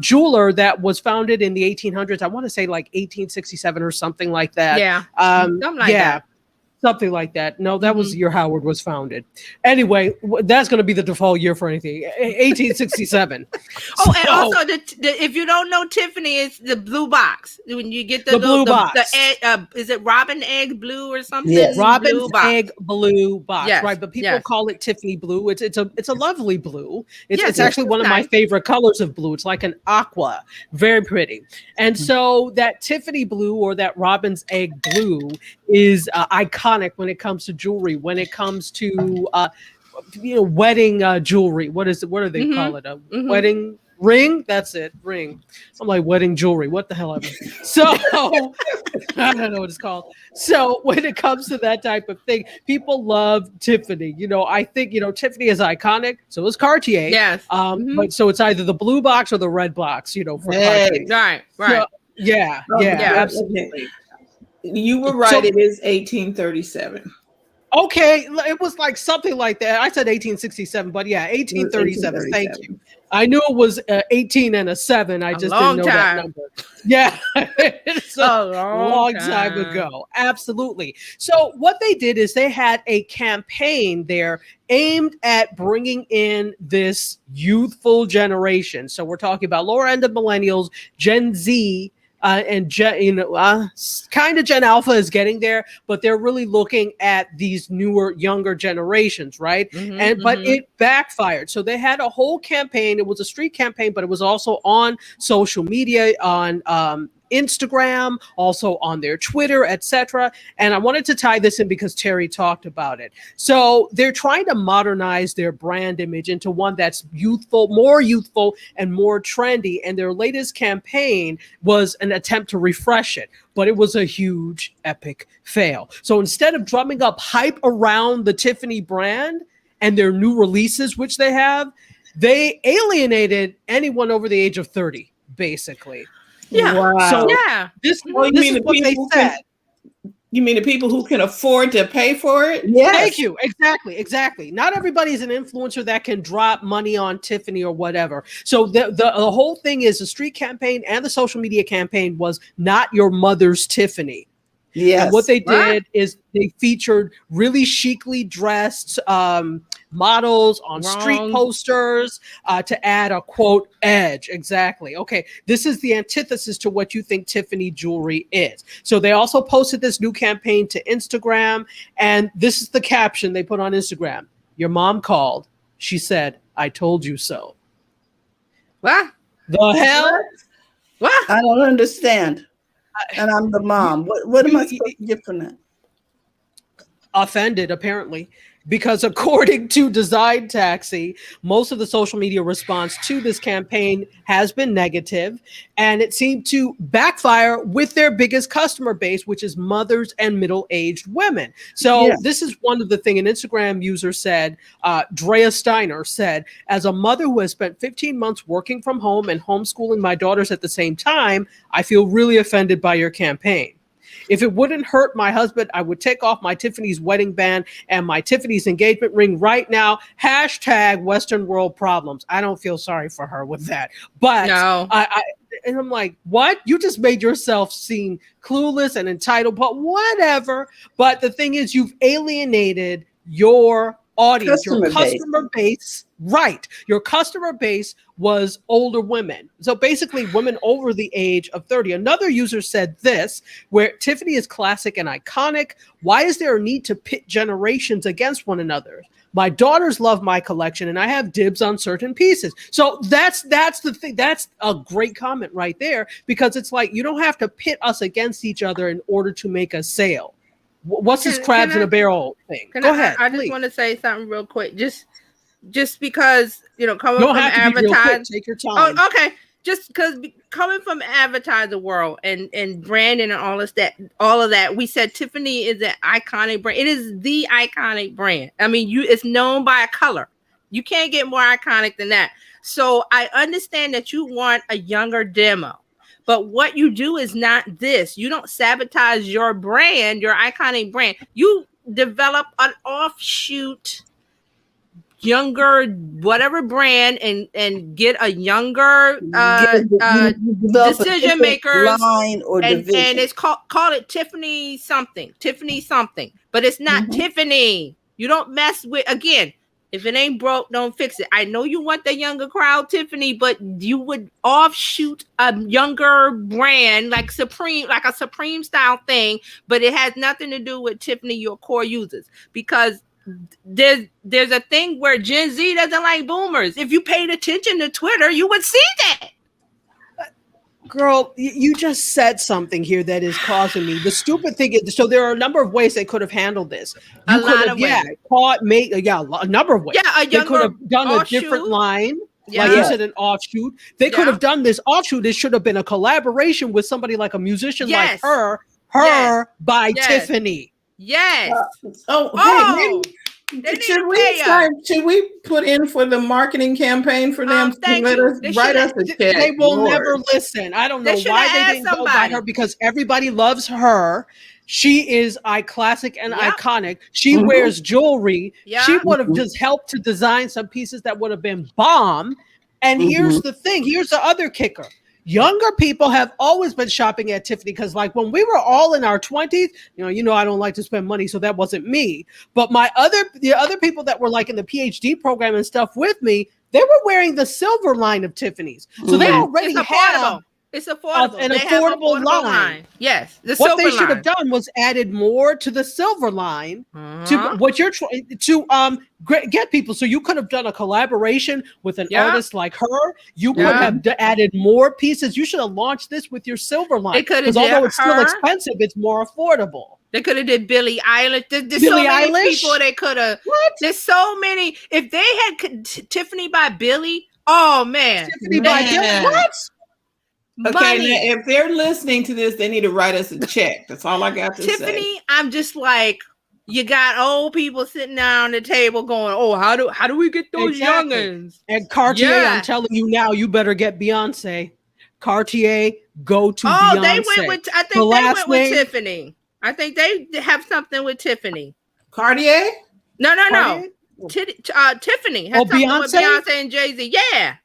jeweler that was founded in the 1800s. I want to say like 1867 or something like that. Yeah. Something like that. Something like that. No, that was the year Howard was founded. Anyway, that's going to be the default year for anything. 1867. Oh, and also, if you don't know Tiffany, it's the blue box. When you get the blue box. The egg, is it Robin Egg Blue or something? Yes. Robin's Egg Blue box, yes. right? But people call it Tiffany blue. It's a lovely blue. It's actually one of nice. my favorite colors of blue. It's like an aqua, very pretty. And so that Tiffany blue or that Robin's Egg blue is iconic when it comes to jewelry. When it comes to wedding jewelry. What do they call it? A wedding ring? That's it. Ring. I'm like wedding jewelry. What the hell ever. So I don't know what it's called. So when it comes to that type of thing, people love Tiffany. I think Tiffany is iconic. So is Cartier. Yes. But so it's either the blue box or the red box. For Cartier. Right. So, yeah, absolutely. You were right. It is 1837. Okay, it was like something like that. I said 1867, but yeah, 1837. Thank you. I knew it was 18 and a 7. I just didn't know that number. Yeah, it's a long time ago. Absolutely. So what they did is they had a campaign there aimed at bringing in this youthful generation. So we're talking about lower end of millennials, Gen Z, and kind of Gen Alpha is getting there, but they're really looking at these newer, younger generations, right? But it backfired. So they had a whole campaign. It was a street campaign, but it was also on social media, on Instagram, also on their Twitter, etc. And I wanted to tie this in because Terry talked about it. So they're trying to modernize their brand image into one that's youthful and more trendy. And their latest campaign was an attempt to refresh it, but it was a huge, epic fail. So instead of drumming up hype around the Tiffany brand and their new releases, which they have, they alienated anyone over the age of 30, basically. Yeah. Wow. So this is what they said. You mean the people who can afford to pay for it? Yes. Thank you. Exactly. Not everybody is an influencer that can drop money on Tiffany or whatever. So the whole thing is the street campaign and the social media campaign was not your mother's Tiffany. Yes. And what they did is they featured really chicly dressed models on street posters to add a quote edge. Exactly. Okay. This is the antithesis to what you think Tiffany jewelry is. So they also posted this new campaign to Instagram, and this is the caption they put on Instagram. Your mom called. She said, I told you so. What? The hell? What? I don't understand. And I'm the mom. What am I supposed to get from that? Offended, apparently, because according to Design Taxi, most of the social media response to this campaign has been negative, and it seemed to backfire with their biggest customer base, which is mothers and middle-aged women. So this is one of the things an Instagram user said, Drea Steiner said, as a mother who has spent 15 months working from home and homeschooling my daughters at the same time, I feel really offended by your campaign. If it wouldn't hurt my husband, I would take off my Tiffany's wedding band and my Tiffany's engagement ring right now. # Western world problems. I don't feel sorry for her with that. But no. And I'm like, what? You just made yourself seem clueless and entitled, but whatever. But the thing is, you've alienated your audience, your customer base. Right. Your customer base was older women. So basically women over the age of 30. Another user said this, where Tiffany is classic and iconic. Why is there a need to pit generations against one another? My daughters love my collection and I have dibs on certain pieces. So that's the thing. That's a great comment right there, because it's like, you don't have to pit us against each other in order to make a sale. What's this crabs in a barrel thing? Go ahead. I just want to say something real quick. Just because, coming from advertising, take your time. Oh, okay. Just because coming from advertising world and branding and all of that, we said Tiffany is an iconic brand. It is the iconic brand. I mean, it's known by a color. You can't get more iconic than that. So I understand that you want a younger demo, But what you do is not this. You don't sabotage your brand, your iconic brand. You develop an offshoot younger whatever brand and get a younger decision makers line or and division. it's call it Tiffany something, but it's not Tiffany. You don't mess with, again, if it ain't broke, don't fix it. I know you want the younger crowd, Tiffany, but you would offshoot a younger brand like Supreme, like a Supreme style thing, but it has nothing to do with Tiffany, your core users, because there's a thing where Gen Z doesn't like boomers. If you paid attention to Twitter, you would see that. Girl, you just said something here that is causing me. The stupid thing is, so there are a number of ways they could have handled this. You could have, a number of ways. Yeah, they could have done offshoot. A different line. Yeah. Like you said, an offshoot. They could have done this offshoot. It should have been a collaboration with somebody like a musician like her by Tiffany. Yes. Should we put in for the marketing campaign for them to let us write us a check? They will never listen. I don't know why they didn't go by her, because everybody loves her. She is classic and iconic. She wears jewelry. She would have just helped to design some pieces that would have been bomb. And here's the thing. Here's the other kicker. Younger people have always been shopping at Tiffany, because like when we were all in our 20s, you know, I don't like to spend money, so that wasn't me. But the other people that were like in the PhD program and stuff with me, they were wearing the silver line of Tiffany's. So they already have it's affordable. An affordable line. Yes. What they should have done was added more to the silver line to what you're trying to get people. So you could have done a collaboration with an artist like her. You could have added more pieces. You should have launched this with your silver line. Because although it's still expensive, it's more affordable. They could have did Billie Eilish. There's so many people they could have. There's so many. If they had Tiffany by Billie, oh man. Tiffany by Billie. What? Okay, now if they're listening to this, they need to write us a check. That's all I got to say. Tiffany, I'm just like, you got old people sitting down on the table going, "Oh, how do we get those youngins?" And Cartier, I'm telling you now, you better get Beyonce. Cartier, go to Beyonce. Oh, they went with. I think they went with Tiffany. I think they have something with Tiffany. Cartier? No. Tiffany has something with Beyonce and Jay-Z. Yeah.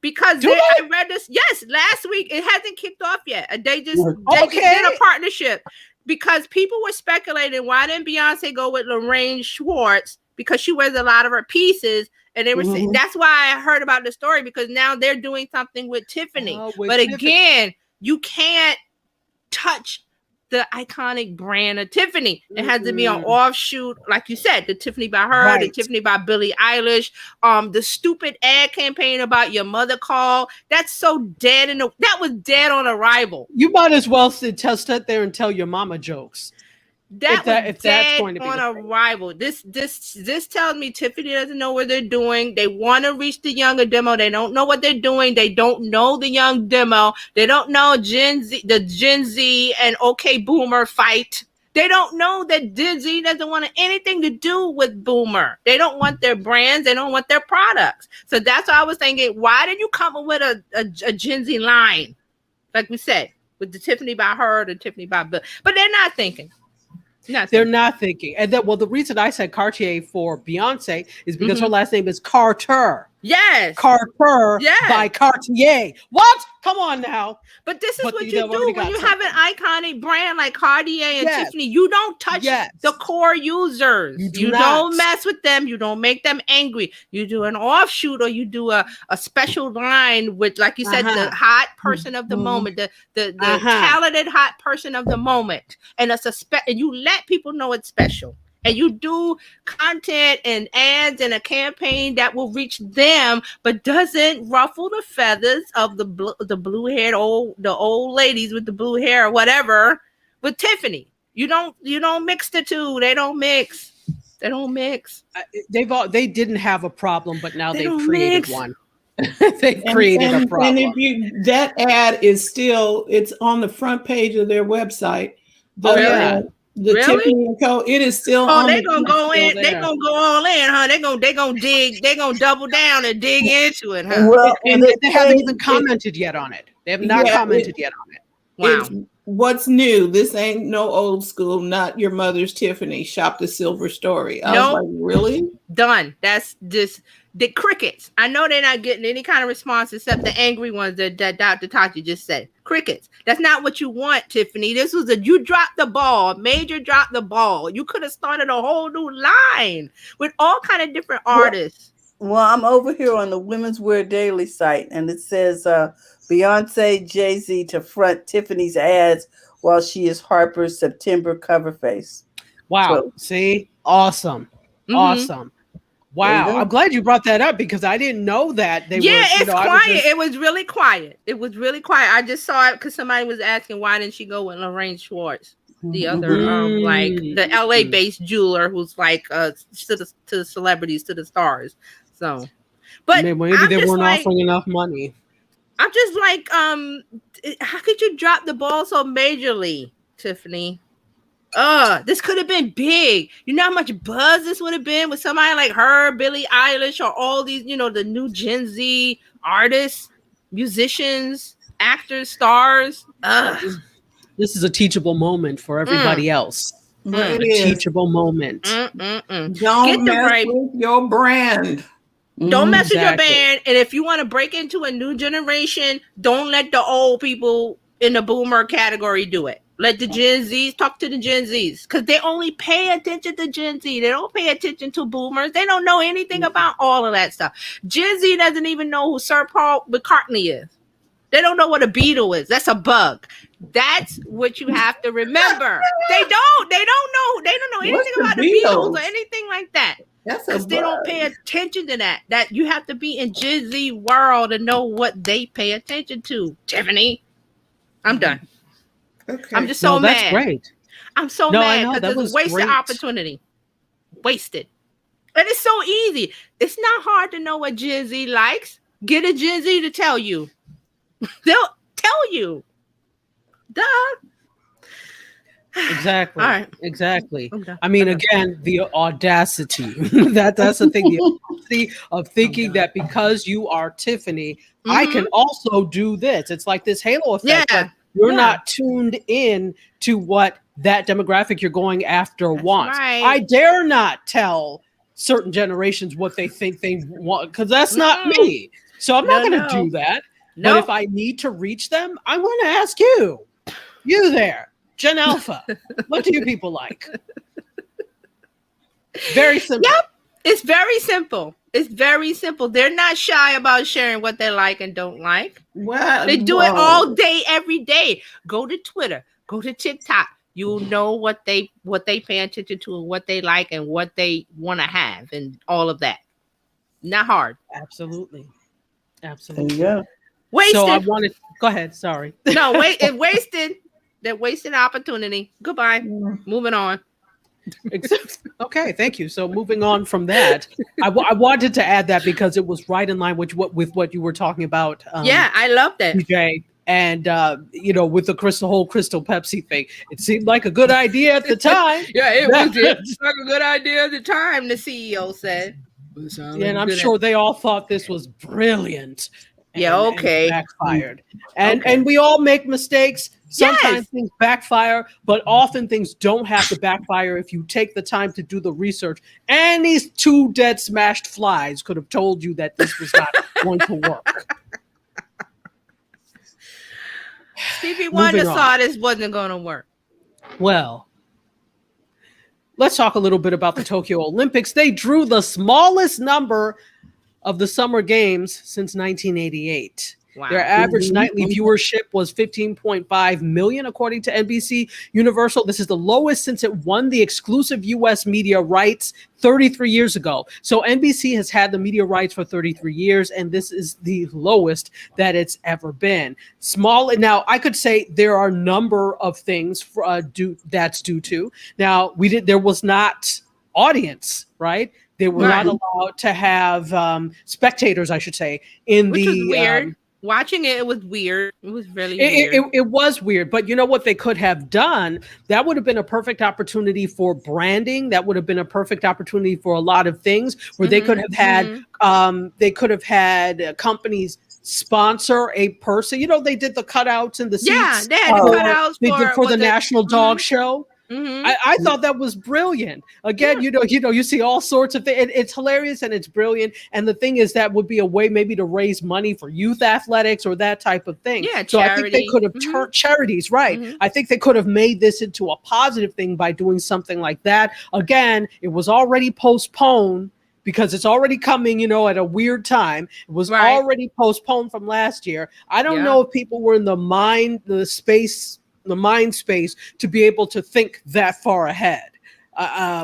Because I read this, last week. It hasn't kicked off yet. They just did a partnership, because people were speculating, why didn't Beyonce go with Lorraine Schwartz, because she wears a lot of her pieces, and they were saying that's why I heard about the story, because now they're doing something with Tiffany. Again, you can't touch the iconic brand of Tiffany. It has to be an offshoot, like you said, the Tiffany by her, the Tiffany by Billie Eilish, the stupid ad campaign about your mother call. That's so dead, that was dead on arrival. You might as well sit there and tell your mama jokes. If that's going to be on arrival. This tells me Tiffany doesn't know what they're doing. They want to reach the younger demo. They don't know what they're doing. They don't know the young demo. They don't know the Gen Z and OK Boomer fight. They don't know that Gen Z doesn't want anything to do with Boomer. They don't want their brands. They don't want their products. So that's why I was thinking, why did you come up with a Gen Z line? Like we said, with the Tiffany by her, the Tiffany by Bill. But they're not thinking. They're not thinking. And the reason I said Cartier for Beyonce is because her last name is Carter. Yes. Carter by Cartier. What? Come on now. But this is what you do when you have an iconic brand like Cartier and Tiffany. You don't touch the core users. You don't mess with them. You don't make them angry. You do an offshoot, or you do a special line with, like you said, the hot person of the moment, the talented hot person of the moment. And and you let people know it's special. And you do content and ads and a campaign that will reach them, but doesn't ruffle the feathers of the blue-haired the old ladies with the blue hair or whatever. With Tiffany, you don't mix the two. They don't mix. They didn't have a problem, but now they've created one. They've created a problem. And if that ad is still, it's on the front page of their website. The Tiffany & Co. It is still. Oh, they're gonna go in. They're gonna go all in, huh? They're gonna dig. They're gonna double down and dig into it, huh? Well, and they haven't even commented yet on it. They have not commented yet on Wow. It's what's new. This ain't no old school, not your mother's Tiffany. Shop the silver story. I was like, really? Done. That's just the crickets. I know they're not getting any kind of response except the angry ones that Dr. Tachi just said. Crickets. That's not what you want, Tiffany. This was you dropped the ball. Major dropped the ball. You could have started a whole new line with all kind of different artists. Well, I'm over here on the Women's Wear Daily site, and it says Beyonce, Jay-Z to front Tiffany's ads while she is Harper's September cover face. Wow. So, see? Awesome. Awesome. Wow. I'm glad you brought that up because I didn't know that. It's quiet. It was really quiet. It was really quiet. I just saw it because somebody was asking why didn't she go with Lorraine Schwartz, the other like the LA based jeweler who's like to the celebrities, to the stars. So, but maybe they weren't offering enough money. I'm just like, how could you drop the ball so majorly, Tiffany? This could have been big. You know how much buzz this would have been with somebody like her, Billie Eilish, or all these, the new Gen Z artists, musicians, actors, stars. This is a teachable moment for everybody else. A teachable moment. Don't mess with your brand. Don't mess with your band. And if you want to break into a new generation, don't let the old people in the boomer category do it. Let the Gen Zs talk to the Gen Zs because they only pay attention to Gen Z. They don't pay attention to boomers. They don't know anything about all of that stuff. Gen Z doesn't even know who Sir Paul McCartney is. They don't know what a Beatle is. That's a bug. That's what you have to remember. They don't know. They don't know anything about the Beatles or anything like that. Because they don't pay attention to that. That you have to be in Gen Z world to know what they pay attention to. Tiffany, I'm done. Okay. I'm just so mad. That's great. I'm so mad because it's a wasted opportunity. Wasted. And it's so easy. It's not hard to know what Gen Z likes. Get a Gen Z to tell you. They'll tell you. Duh. Exactly. All right. Exactly. I mean, again, the audacity. That's the thing. The audacity of thinking that because you are Tiffany, I can also do this. It's like this halo effect. Yeah. Like you're not tuned in to what that demographic you're going after wants. Right. I dare not tell certain generations what they think they want because that's not me. So I'm not going to do that. But if I need to reach them, I'm going to ask you there. Gen Alpha, what do you people like? Very simple. Yep. It's very simple. It's very simple. They're not shy about sharing what they like and don't like. Well, they do it all day, every day. Go to Twitter. Go to TikTok. You'll know what they pay attention to and what they like and what they want to have and all of that. Not hard. Absolutely. There you go. Wasted. So I wanted. Go ahead. Sorry. No, wait. It wasted. They're wasting opportunity. Goodbye. Moving on. Okay, thank you. So moving on from that, I wanted to add that because it was right in line with what you were talking about. Yeah, I love that. DJ, and with the whole Crystal Pepsi thing, it seemed like a good idea at the time. Yeah, it was like a good idea at the time. The CEO said. And I'm sure they all thought this was brilliant. And backfired. And we all make mistakes. Sometimes things backfire, but often things don't have to backfire if you take the time to do the research. And these two dead smashed flies could have told you that this was not going to work. Stevie Wonder saw this wasn't going to work. Well, let's talk a little bit about the Tokyo Olympics. They drew the smallest number of the Summer Games since 1988. Wow. Their average nightly viewership was 15.5 million, according to NBC Universal. This is the lowest since it won the exclusive U.S. media rights 33 years ago. So NBC has had the media rights for 33 years, and this is the lowest that it's ever been. Small. Now, I could say there are a number of things that's due to. Now, there was not audience, right? They were not allowed to have spectators, I should say, which was weird. Watching it was weird. It was really weird. It was weird. But you know what they could have done? That would have been a perfect opportunity for branding. That would have been a perfect opportunity for a lot of things where they could have had companies sponsor a person. They did the cutouts and the seats. Yeah, they had the cutouts they did for the National Dog Mhm. Show. Mhm. I thought that was brilliant. Again, you see all sorts of things. It's hilarious and it's brilliant. And the thing is, that would be a way maybe to raise money for youth athletics or that type of thing. Yeah, so I think they charity. could have turned charities, right? Mhm. I think they could have made this into a positive thing by doing something like that. Again, it was already postponed because it's already coming, at a weird time. It was already postponed from last year. I don't know if people were in the mind space to be able to think that far ahead.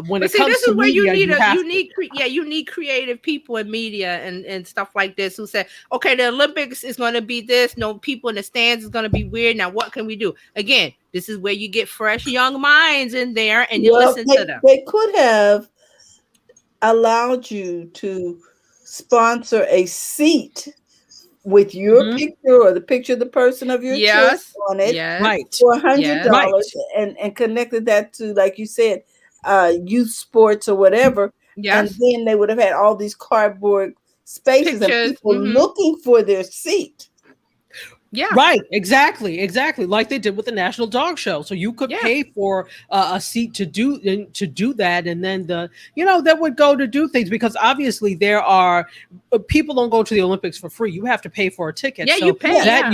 When it comes to media, you need creative people in media and stuff like this who say, okay, the Olympics is going to be this. No people in the stands is going to be weird. Now, what can we do? Again, this is where you get fresh young minds in there and you listen to them. They could have allowed you to sponsor a seat with your picture or the picture of the person of your choice on it, for $100, and connected that to, like you said, youth sports or whatever, and then they would have had all these cardboard spaces and people looking for their seat. Yeah. Right. Exactly. Like they did with the National Dog Show. So you could pay for a seat to do that, and then that would go to do things, because obviously there are people don't go to the Olympics for free. You have to pay for a ticket. Yeah, so you pay. That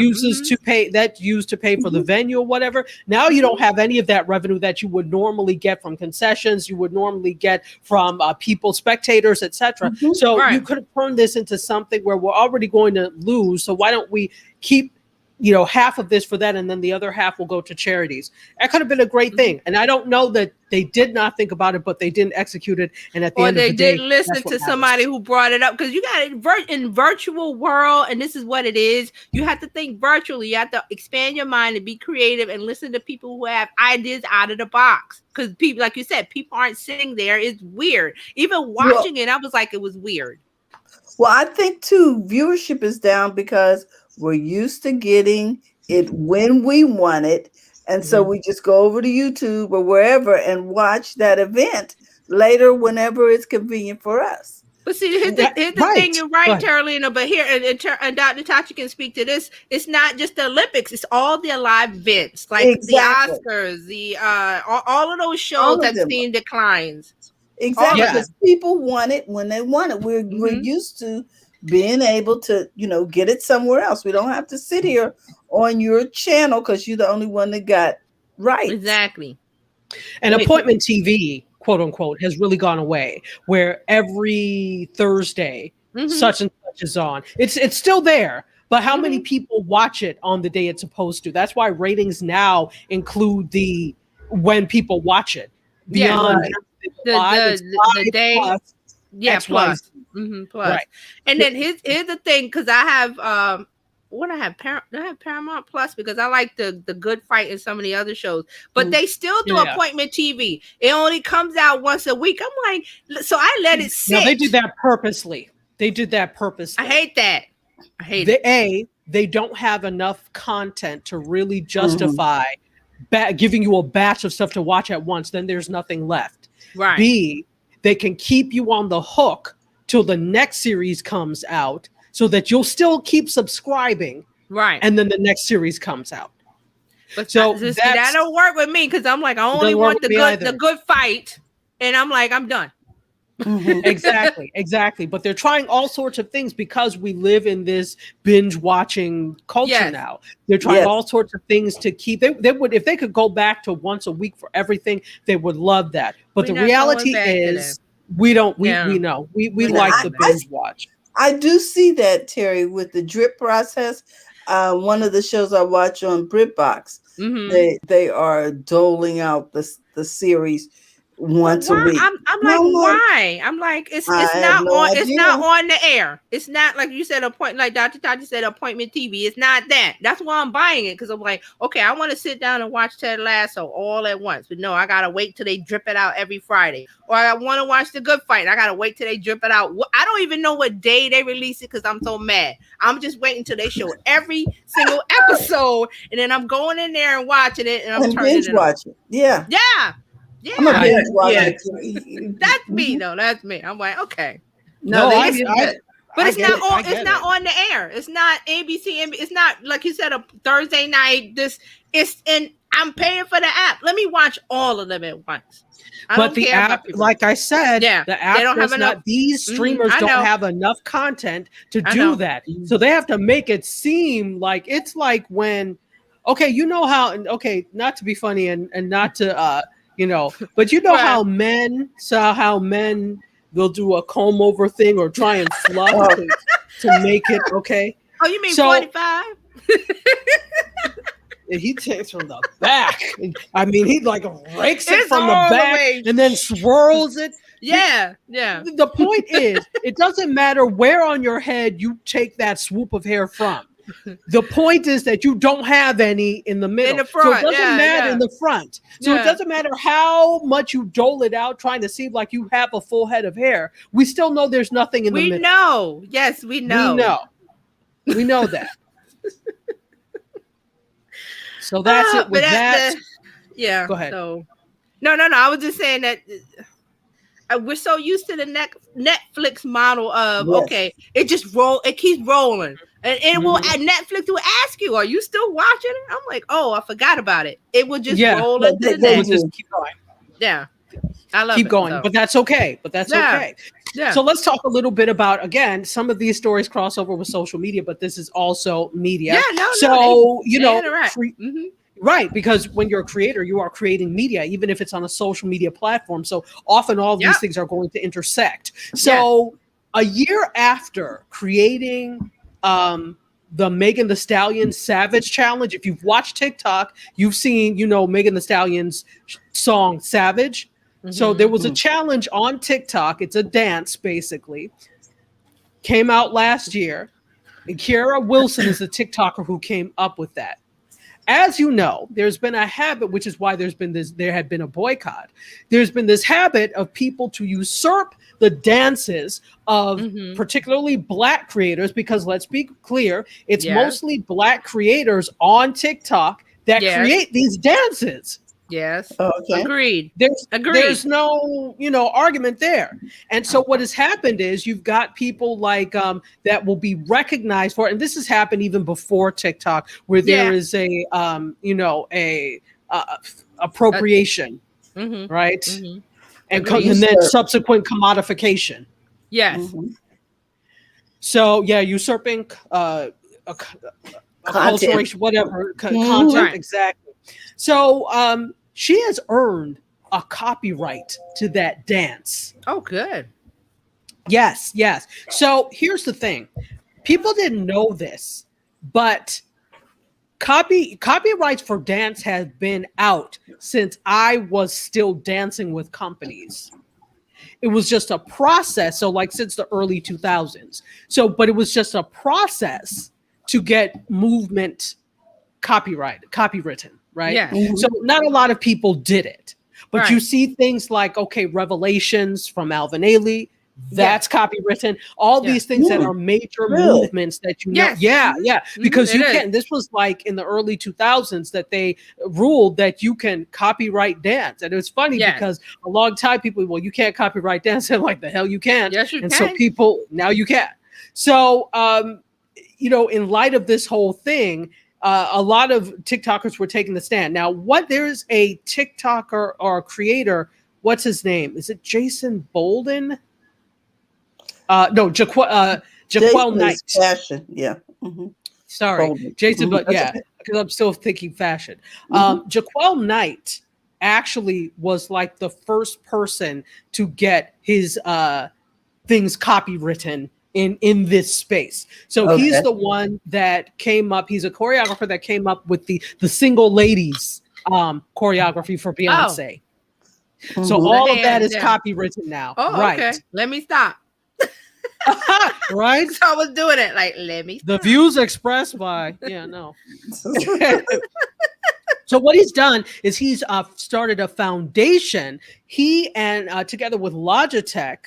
used to pay for the venue or whatever. Now you don't have any of that revenue that you would normally get from concessions. You would normally get from people, spectators, etc. So you could have turned this into something where we're already going to lose. So why don't we keep half of this for that, and then the other half will go to charities? That could have been a great thing. And I don't know that they did not think about it, but they didn't execute it. And at the end of the day, they didn't listen to somebody who brought it up, because you got it in virtual world, and this is what it is. You have to think virtually. You have to expand your mind and be creative and listen to people who have ideas out of the box. Because people, like you said, people aren't sitting there. It's weird. Even watching it, I was like, it was weird. Well, I think too, viewership is down because we're used to getting it when we want it. And so we just go over to YouTube or wherever and watch that event later whenever it's convenient for us. But see, here's the thing. You're right, Carolina. But here, and Dr. Tachi can speak to this. It's not just the Olympics. It's all the live events, like the Oscars, the all of those shows that seen declines. Exactly, because people want it when they want it. We're used to being able to, get it somewhere else. We don't have to sit here on your channel because you're the only one that got rights. Exactly. And appointment TV, quote unquote, has really gone away, where every Thursday such and such is on. It's still there, but how many people watch it on the day it's supposed to? That's why ratings now include when people watch it beyond the day. Plus, plus. Right. And then here's the thing, because I have I have Paramount Plus, because I like the Good Fight and some of the other shows, but they still do appointment TV. It only comes out once a week. I'm like, so I let it sit. No, they did that purposely. I hate that. I hate it. They don't have enough content to really justify giving you a batch of stuff to watch at once. Then there's nothing left. Right. B, they can keep you on the hook till the next series comes out, so that you'll still keep subscribing. Right. And then the next series comes out. But so that don't work with me, because I'm like, I only want the good fight. And I'm like, I'm done. Exactly. But they're trying all sorts of things because we live in this binge watching culture now. They're trying all sorts of things to keep. They would, if they could go back to once a week for everything, they would love that. But the reality is, we don't. We know. We like the binge watch. I do see that, Terry, with the drip process. One of the shows I watch on BritBox, they are doling out the series once a week. I'm like, why? I'm like, it's not on the air. It's not like you said, like Dr. Tachi said, appointment TV. It's not that. That's why I'm buying it, because I'm like, okay, I want to sit down and watch Ted Lasso all at once. But no, I gotta wait till they drip it out every Friday. Or I want to watch The Good Fight. I gotta wait till they drip it out. I don't even know what day they release it, because I'm so mad. I'm just waiting till they show every single episode, and then I'm going in there and watching it, and I'm turning it on. Yeah. Yeah, I'm a that's me though. That's me. I'm like, okay. No, But it's not on. I get It's not it. on the air. It's not ABC. It's not like you said a Thursday night. It's in. I'm paying for the app. Let me watch all of them at once. I But don't the care about app, people. like I said, Yeah, the app they don't does have not. enough. These streamers I don't know. have enough content to I do know. that. So they have to make it seem like it's like when, okay, you know how, okay, not to be funny and not to, you know, but you know Right. how men will do a comb over thing or try and fluff Oh. to make it okay. Oh, you mean So- 45? And he takes from the back. I mean, he like rakes it It's from the all the back way- and then swirls it. Yeah. The point is, it doesn't matter where on your head you take that swoop of hair from. The point is that you don't have any in the middle. In the So front, it doesn't matter yeah. in the front. So Yeah. it doesn't matter how much you dole it out trying to seem like you have a full head of hair. We still know there's nothing in the We middle. know. Yes, we know. We know that. So that's it with But that. yeah. Go ahead. So, no. I was just saying that we're so used to the Netflix model of Yes. okay, it keeps rolling, and it will. Mhm. And Netflix will ask you, "Are you still watching it?" I'm like, "Oh, I forgot about it." It will just Yeah. roll But into the they next. do. Just keep going. Yeah, I love Keep it, going. so. But that's okay. Yeah. Okay. Yeah. So let's talk a little bit about, again, some of these stories cross over with social media, but this is also media. Yeah, no, So, they you know, interact. Mhm. right, because when you're a creator, you are creating media, even if it's on a social media platform. So often all of Yep. these things are going to intersect. So a year after creating the Megan Thee Stallion Savage Challenge, if you've watched TikTok, you've seen, you know, Megan Thee Stallion's song Savage. So there was a challenge on TikTok. It's a dance, basically. Came out last year. And Kiara Wilson is the TikToker who came up with that. As you know, there's been a habit, which is why there had been a boycott. There's been this habit of people to usurp the dances of particularly Black creators, because let's be clear, it's Yes. mostly Black creators on TikTok that Yes. create these dances. Yes. Okay. Agreed. There's no, you know, argument there. And so what has happened is you've got people like that will be recognized for it. And this has happened even before TikTok, where there is a you know, a appropriation, right? And Agreed. and then subsequent commodification. Yes. Mhm. So yeah, usurping acculturation, whatever content, Right. exactly. So she has earned a copyright to that dance. Oh, good. Yes. So here's the thing: people didn't know this, but copyrights for dance have been out since I was still dancing with companies. It was just a process. So like since the early 2000s. So, but it was just a process to get movement copywritten, right? Yeah. So not a lot of people did it, but you Right. see things like, okay, Revelations from Alvin Ailey, that's copywritten. All these things that are major Really? movements that you know. Yes. Yeah. Because it you is. can, this was like in the early 2000s that they ruled that you can copyright dance. And it was funny Yes. because a long time people, well, you can't copyright dance. And like, the hell you can't. Yes, you and can. so people, now you can. So, you know, in light of this whole thing, a lot of TikTokers were taking the stand. Now, there's a TikToker or a creator, what's his name? Is it Jason Bolden? No, Jaquel Knight. Fashion. Yeah. Mhm. Sorry, Bolden. Jason, Mhm. but That's yeah, okay. because I'm still thinking fashion. Mhm. Jaquel Knight actually was like the first person to get his things copywritten in this space. So he's Okay. the one that came up. He's a choreographer that came up with the single ladies choreography for Beyonce. So Mhm. all of that hand, is yeah. copywritten now. Oh, right. okay. Let me stop. Right? So I was doing it like, let me. The views expressed by, yeah, no. So what he's done is he's started a foundation. He and together with Logitech,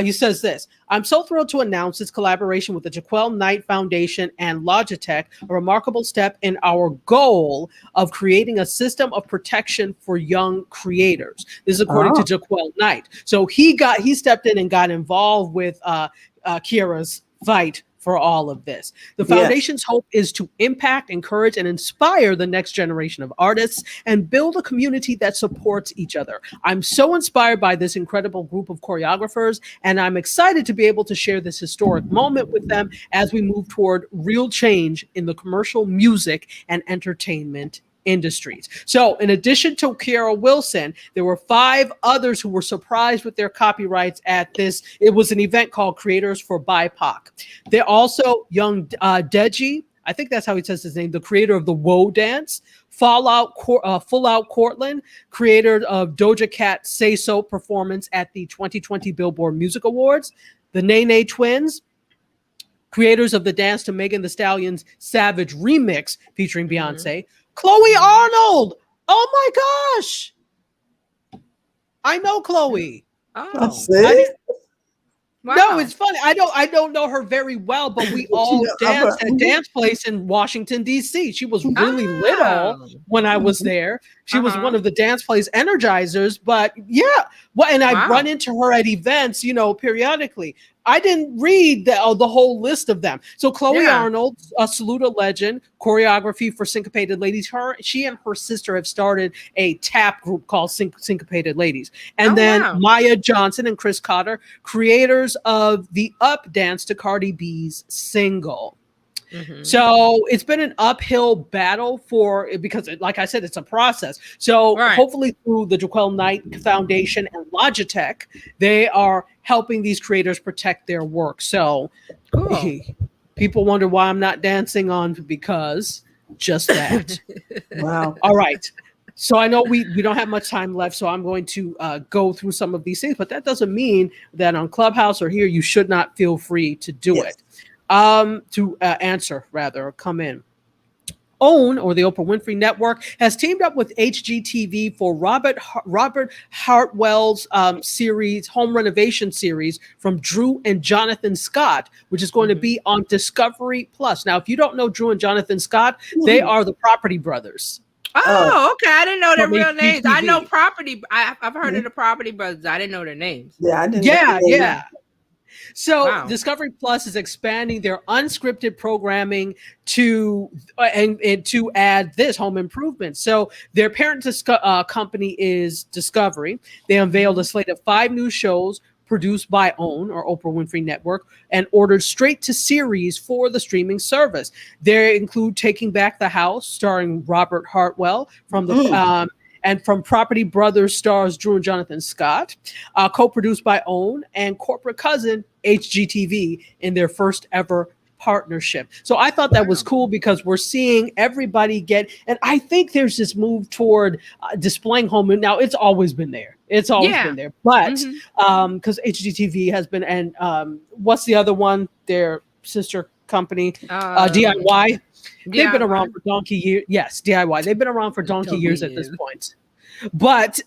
he says this: I'm so thrilled to announce this collaboration with the Jaquel Knight Foundation and Logitech, a remarkable step in our goal of creating a system of protection for young creators. This is according to Jaquel Knight. So he stepped in and got involved with Kiara's fight for all of this. The foundation's hope is to impact, encourage, and inspire the next generation of artists and build a community that supports each other. I'm so inspired by this incredible group of choreographers, and I'm excited to be able to share this historic moment with them as we move toward real change in the commercial music and entertainment industries. So in addition to Kiara Wilson, there were 5 others who were surprised with their copyrights at this. It was an event called Creators for BIPOC. They're also young Deji, I think that's how he says his name, the creator of the Woe Dance, Full Out Cortland, creator of Doja Cat's Say So performance at the 2020 Billboard Music Awards, the Nene Twins, creators of the Dance to Megan Thee Stallion's Savage remix featuring Beyonce, Chloe Arnold. Oh my gosh. I know Chloe. Wow. No, it's funny. I don't know her very well, but we all danced at dance place in Washington, D.C. She was really little when I was there. She was one of the dance place energizers, but yeah. Well, and I run into her at events, periodically. I didn't read the whole list of them. So Chloe Arnold, a Saluda legend, choreography for Syncopated Ladies. She and her sister have started a tap group called Syncopated Ladies. And Maya Johnson and Chris Cotter, creators of the Up Dance to Cardi B's single. So it's been an uphill battle because like I said, it's a process. So hopefully through the Jaquel Knight Foundation and Logitech, they are helping these creators protect their work. So people wonder why I'm not dancing on because just that. Wow. All right. So I know we don't have much time left, so I'm going to go through some of these things, but that doesn't mean that on Clubhouse or here, you should not feel free to do it. To answer, rather, or come in. OWN, or the Oprah Winfrey Network, has teamed up with HGTV for Robert Hartwell's series, home renovation series from Drew and Jonathan Scott, which is going to be on Discovery Plus. Now, if you don't know Drew and Jonathan Scott, they are the Property Brothers. Oh, okay. I didn't know their real HGTV. names. I know Property. I've heard of the Property Brothers. I didn't know their names. Yeah, I didn't. Yeah. So Discovery Plus is expanding their unscripted programming to add this home improvement. So their parent company is Discovery. They unveiled a slate of 5 new shows produced by OWN, or Oprah Winfrey Network, and ordered straight to series for the streaming service. They include Taking Back the House, starring Robert Hartwell from the and from Property Brothers stars Drew and Jonathan Scott, co-produced by OWN and corporate cousin HGTV in their first ever partnership. So I thought that was cool because we're seeing everybody get, and I think there's this move toward displaying home. Now it's always been there. It's always been there, but because HGTV has been, and what's the other one? Their sister company, DIY. They've been around for donkey years. Yes, DIY. They've been around for donkey years at this point. But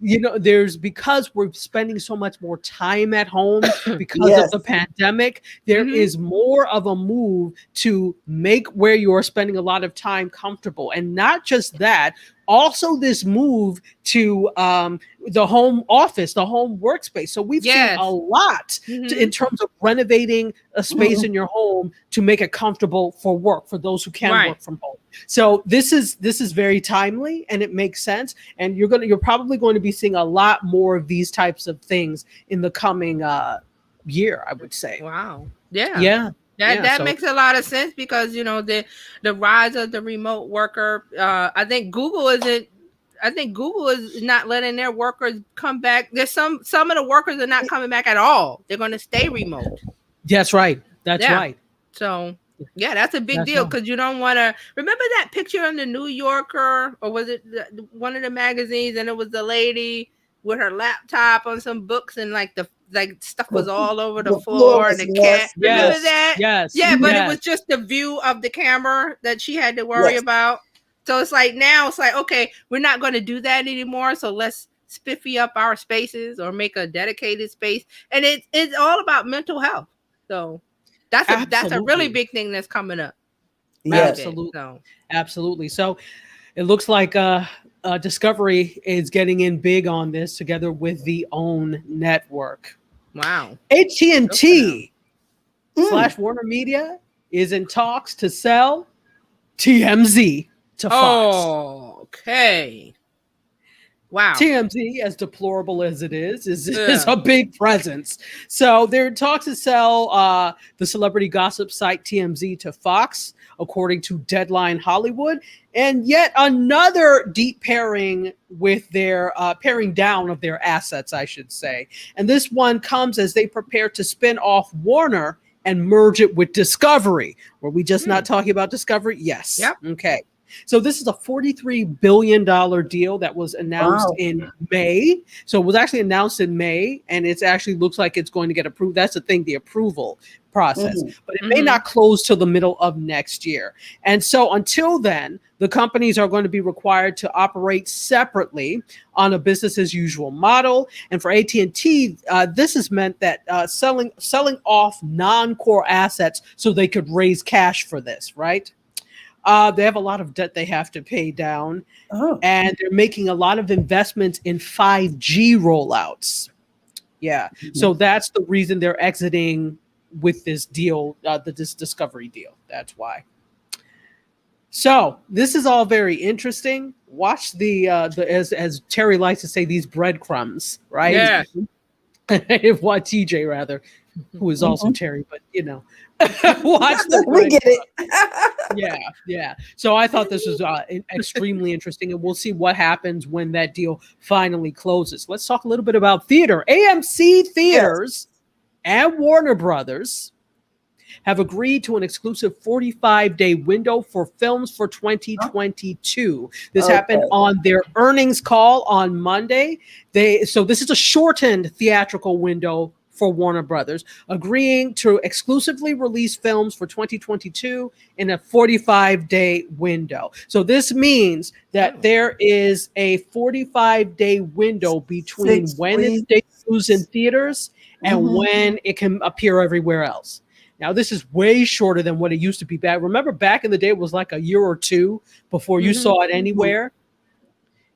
because we're spending so much more time at home because of the pandemic, there is more of a move to make where you're spending a lot of time comfortable. And not just that, also this move to the home office, the home workspace. So we've seen a lot in terms of renovating a space in your home to make it comfortable for work, for those who can work from home. So this is very timely and it makes sense. And you're probably going to be seeing a lot more of these types of things in the coming year, I would say. Wow. That makes a lot of sense because the rise of the remote worker. I think Google is not letting their workers come back. There's some of the workers are not coming back at all. They're going to stay remote. That's right. That's right. So that's a big deal because you don't want to remember that picture in the New Yorker, or was it one of the magazines, and it was the lady with her laptop on some books and stuff was all over the floor and the cat. Remember that? Yes. Yeah, but it was just the view of the camera that she had to worry about. So it's like now it's like, okay, we're not going to do that anymore. So let's spiffy up our spaces or make a dedicated space. And it's all about mental health. So that's a really big thing that's coming up. Yes. Absolutely. So it looks like Discovery is getting in big on this together with the OWN network. Wow. AT&T slash Warner Media is in talks to sell TMZ to Fox. Oh, okay. Wow. TMZ, as deplorable as it is a big presence. So they're in talks to sell the celebrity gossip site TMZ to Fox, according to Deadline Hollywood. And yet another deep pairing with their paring down of their assets, I should say. And this one comes as they prepare to spin off Warner and merge it with Discovery. Were we just not talking about Discovery? Yes. Yep. Okay. So this is a $43 billion deal that was announced in May. So it was actually announced in May, and it actually looks like it's going to get approved. That's the thing, the approval process. But it may not close till the middle of next year. And so until then, the companies are going to be required to operate separately on a business as usual model. And for AT&T, this has meant that selling off non-core assets so they could raise cash for this, right? They have a lot of debt they have to pay down, and they're making a lot of investments in 5G rollouts. Yeah, so that's the reason they're exiting with this deal, this Discovery deal. That's why. So this is all very interesting. Watch the as Terry likes to say, these breadcrumbs, right? Yeah. What TJ rather, who is also Terry, but you know. Watch the We get it. Yeah. So I thought this was extremely interesting, and we'll see what happens when that deal finally closes. Let's talk a little bit about theater. AMC Theaters and Warner Brothers have agreed to an exclusive 45-day window for films for 2022. This happened on their earnings call on Monday. So this is a shortened theatrical window for Warner Brothers, agreeing to exclusively release films for 2022 in a 45-day window. So this means that there is a 45-day window between when it debuts in theaters and when it can appear everywhere else. Now, this is way shorter than what it used to be back. Remember, back in the day, it was like a year or two before you saw it anywhere,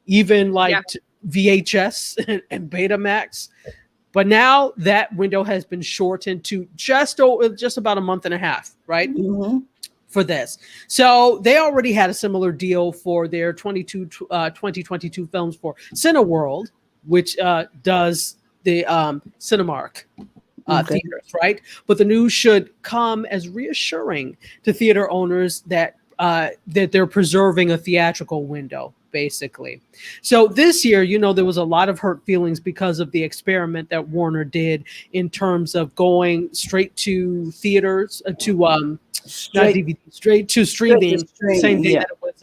even like VHS and Betamax. But now that window has been shortened to just about a month and a half, right? For this. So they already had a similar deal for their 2022 films for Cineworld, which does the Cinemark theaters, right? But the news should come as reassuring to theater owners that they're preserving a theatrical window, basically. So this year, there was a lot of hurt feelings because of the experiment that Warner did in terms of going straight to theaters, straight to streaming, same day that it was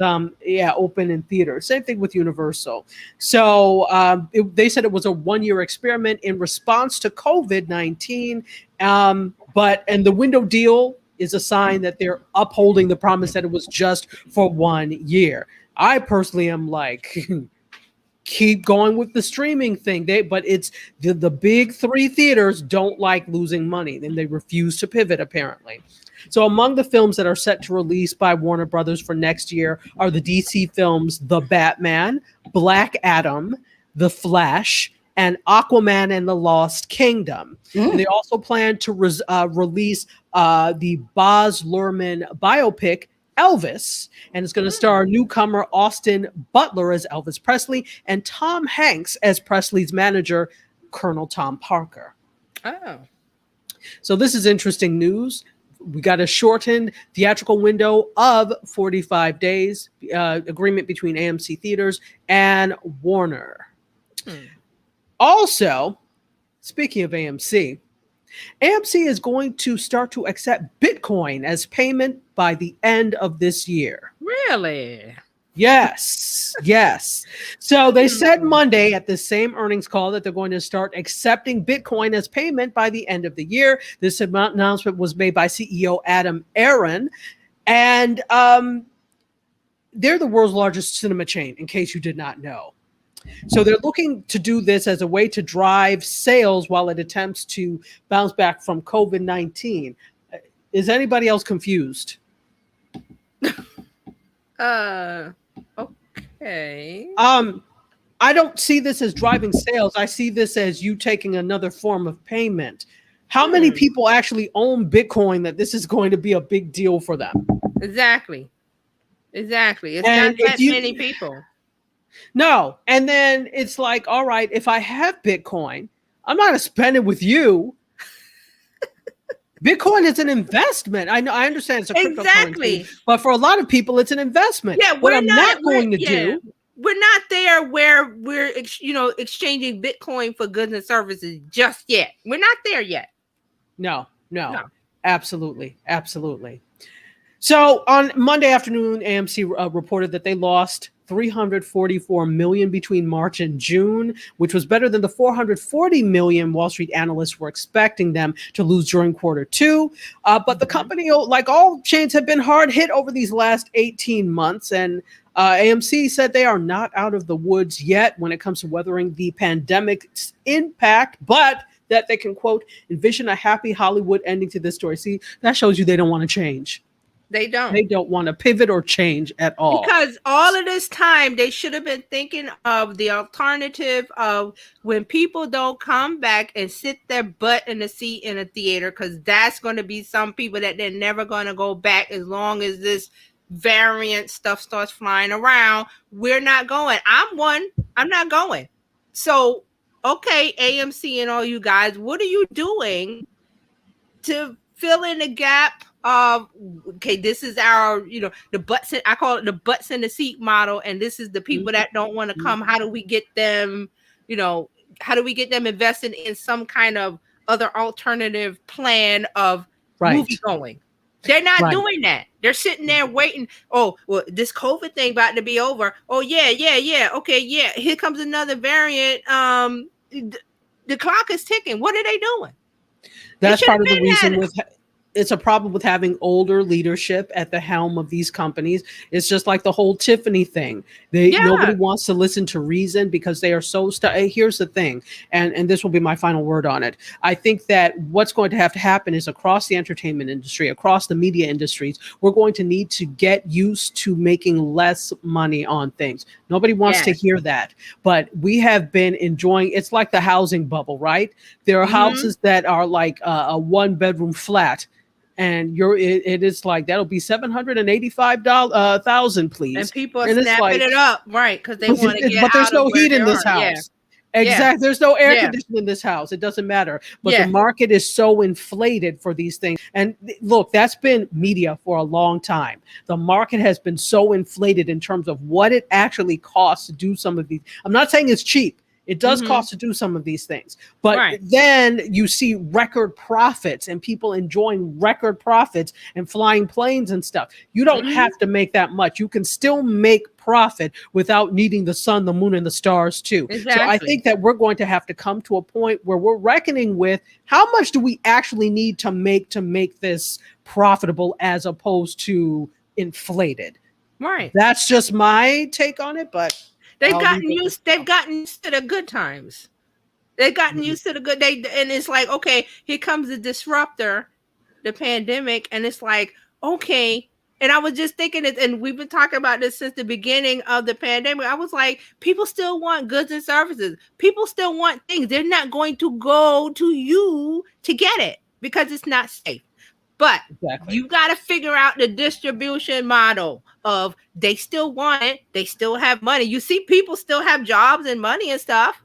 open in theaters. Same thing with Universal. So they said it was a one-year experiment in response to COVID-19, and the window deal is a sign that they're upholding the promise that it was just for 1 year. I personally am like, keep going with the streaming thing. But it's the big three theaters don't like losing money, and they refuse to pivot, apparently. So among the films that are set to release by Warner Brothers for next year are the DC films The Batman, Black Adam, The Flash, and Aquaman and the Lost Kingdom. And they also plan to release the Baz Luhrmann biopic, Elvis, and it's going to star newcomer Austin Butler as Elvis Presley and Tom Hanks as Presley's manager, Colonel Tom Parker. So this is interesting news. We got a shortened theatrical window of 45 days, agreement between AMC Theaters and Warner. Also, speaking of AMC is going to start to accept Bitcoin as payment by the end of this year. Really? Yes. So they said Monday at the same earnings call that they're going to start accepting Bitcoin as payment by the end of the year. This announcement was made by CEO Adam Aron. And they're the world's largest cinema chain, in case you did not know. So they're looking to do this as a way to drive sales while it attempts to bounce back from COVID-19. Is anybody else confused? Okay. I don't see this as driving sales. I see this as you taking another form of payment. How many people actually own Bitcoin that this is going to be a big deal for them? Exactly. It's And not that many people. No. And then it's like, all right, if I have Bitcoin, I'm not going to spend it with you. Bitcoin is an investment. I know, I understand it's a cryptocurrency, but for a lot of people, it's an investment. Yeah, what I'm not going to do. We're not there where we're exchanging Bitcoin for goods and services just yet. We're not there yet. No. Absolutely. So on Monday afternoon, AMC reported that they lost $344 million between March and June, which was better than the $440 million Wall Street analysts were expecting them to lose during quarter two. But the company, like all chains, have been hard hit over these last 18 months. And AMC said they are not out of the woods yet when it comes to weathering the pandemic's impact, but that they can, quote, envision a happy Hollywood ending to this story. See, that shows you they don't want to change. They don't want to pivot or change at all. Because all of this time, they should have been thinking of the alternative of when people don't come back and sit their butt in a seat in a theater, because that's going to be some people that they're never going to go back as long as this variant stuff starts flying around. We're not going. I'm not going. So, okay, AMC and all you guys, what are you doing to fill in the gap of, okay, this is our, the butts in, I call it the butts in the seat model, and this is the people that don't want to come. How do we get them, invested in some kind of other alternative plan of movie going? They're not doing that. They're sitting there waiting. Oh, well, this COVID thing about to be over. Oh, yeah. Okay, yeah. Here comes another variant. The clock is ticking. What are they doing? That's part of the reason it's a problem with having older leadership at the helm of these companies. It's just like the whole Tiffany thing. Nobody wants to listen to reason because they are so here's the thing, and this will be my final word on it. I think that what's going to have to happen is across the entertainment industry, across the media industries, we're going to need to get used to making less money on things. Nobody wants to hear that, but we have been enjoying, it's like the housing bubble, right? There are houses that are like a 1-bedroom flat, and it is like, that'll be $785,000, please. And people are snapping it up, right? Because they want to get but there's out no of heat in this are. house. Yeah. Exactly. There's no air conditioning in this house. It doesn't matter. But the market is so inflated for these things. And look, that's been media for a long time. The market has been so inflated in terms of what it actually costs to do some of these. I'm not saying it's cheap. It does cost to do some of these things, but then you see record profits and people enjoying record profits and flying planes and stuff. You don't have to make that much. You can still make profit without needing the sun, the moon, and the stars too. Exactly. So I think that we're going to have to come to a point where we're reckoning with how much do we actually need to make this profitable as opposed to inflated. Right. That's just my take on it, but They've gotten used to the good times. They've gotten used to the good day. And it's like, okay, here comes the disruptor, the pandemic. And it's like, okay. And I was just thinking it, and we've been talking about this since the beginning of the pandemic. I was like, people still want goods and services. People still want things. They're not going to go to you to get it because it's not safe. But you got to figure out the distribution model of they still want it. They still have money. You see, people still have jobs and money and stuff.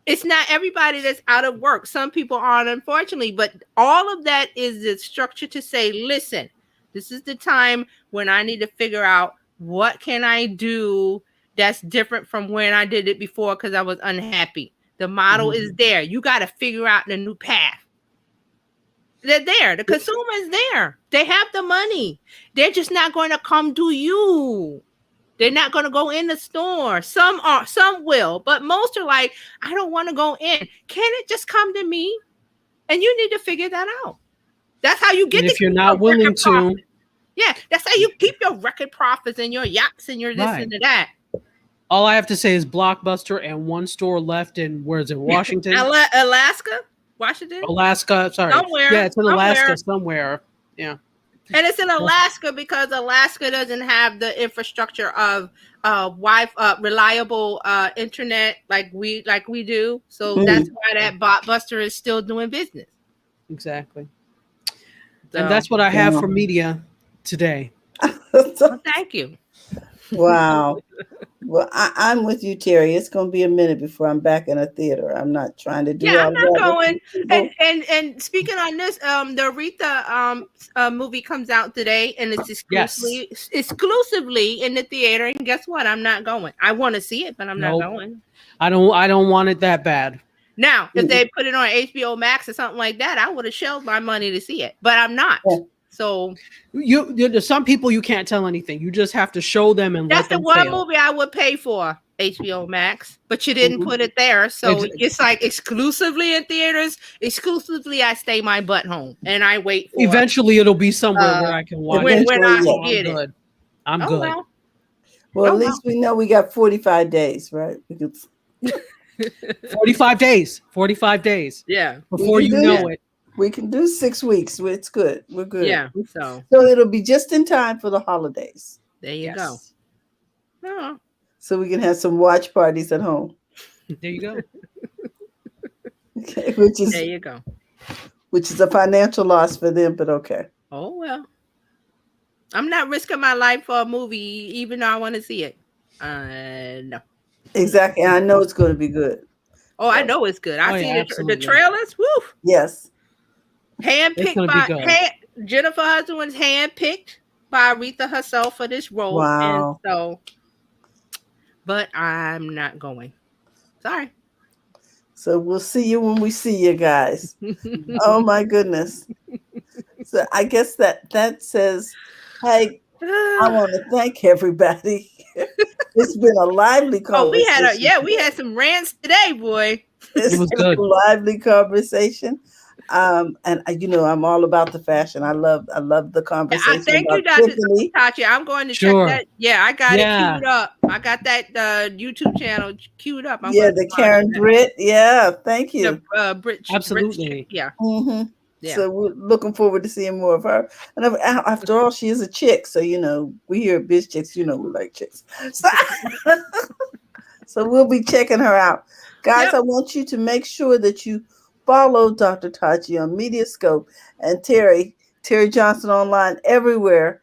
It's not everybody that's out of work. Some people aren't, unfortunately. But all of that is the structure to say, listen, this is the time when I need to figure out what can I do that's different from when I did it before because I was unhappy. The model is there. You got to figure out the new path. They're there. The consumer is there. They have the money. They're just not going to come to you. They're not going to go in the store. Some will, but most are like, I don't want to go in. Can it just come to me? And you need to figure that out. That's how you get. And if you're not willing to, that's how you keep your record profits and your yachts and your this and that. All I have to say is Blockbuster and one store left in Washington, Alaska. Sorry. Somewhere. Yeah, it's in Alaska somewhere. Yeah. And it's in Alaska because Alaska doesn't have the infrastructure of reliable internet like we do. So that's why that Blockbuster is still doing business. Exactly. So, And that's what I have for media today. well, thank you. Wow. Well, I'm with you, Terry. It's going to be a minute before I'm back in a theater. I'm not trying to do Yeah, all I'm not that with going. you people. And speaking on this, the Aretha movie comes out today, and it's exclusively in the theater. And guess what? I'm not going. I want to see it, but I'm not going. I don't want it that bad. Now, if they put it on HBO Max or something like that, I would have shelled my money to see it, but I'm not. Yeah. So some people you can't tell anything. You just have to show them and that's let them the one fail. movie I would pay for, HBO Max, but you didn't put it there. So it's like exclusively in theaters. Exclusively, I stay my butt home and I wait for. Eventually, it'll be somewhere where I can watch when it. I Yeah. can get it. I'm good. Well, at least we know we got 45 days, right? 45 days. 45 days. Yeah. Before you know it. We can do 6 weeks. It's good. We're good. Yeah. So it'll be just in time for the holidays. There you go. Oh. So we can have some watch parties at home. There you go. Okay, there you go. Which is a financial loss for them, but okay. Oh well. I'm not risking my life for a movie, even though I want to see it. No. Exactly. I know it's going to be good. Oh, I know it's good. I see the trailers. Woo. Yes. Handpicked by Jennifer Hudson was handpicked by Aretha herself for this role. Wow. And so, but I'm not going. Sorry. So we'll see you when we see you guys. Oh my goodness. So I guess that says, hey, I want to thank everybody. It's been a lively conversation. We had some rants today, boy. It was good. A lively conversation. And I'm all about the fashion. I love the conversation. Thank you, Dr. Tachi. I'm going to check that. Yeah, I got it queued up. I got that YouTube channel queued up. The Karen Britt. Yeah, thank you. Absolutely. Yeah. Mm-hmm. Yeah. So we're looking forward to seeing more of her. And after all, she is a chick. So, we here at BizChicks, we like chicks. So we'll be checking her out. Guys, I want you to make sure that you follow Dr. Tachi on Mediascope and Terry Johnson online everywhere.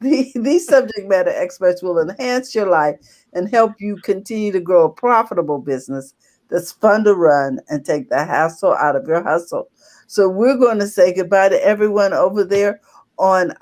These subject matter experts will enhance your life and help you continue to grow a profitable business that's fun to run and take the hassle out of your hustle. So we're going to say goodbye to everyone over there on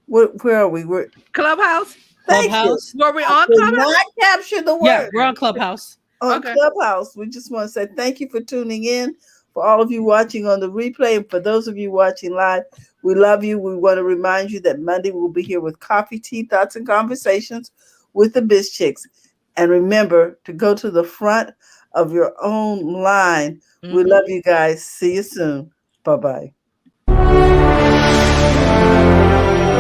where are we? We're Clubhouse. Clubhouse. Were we on Clubhouse? Not capture the word. Yeah, we're on Clubhouse. On Clubhouse. We just want to say thank you for tuning in. For all of you watching on the replay, and for those of you watching live, we love you. We want to remind you that Monday we'll be here with coffee, tea, thoughts, and conversations with the BizChicks. And remember to go to the front of your own line. We love you guys. See you soon. Bye-bye.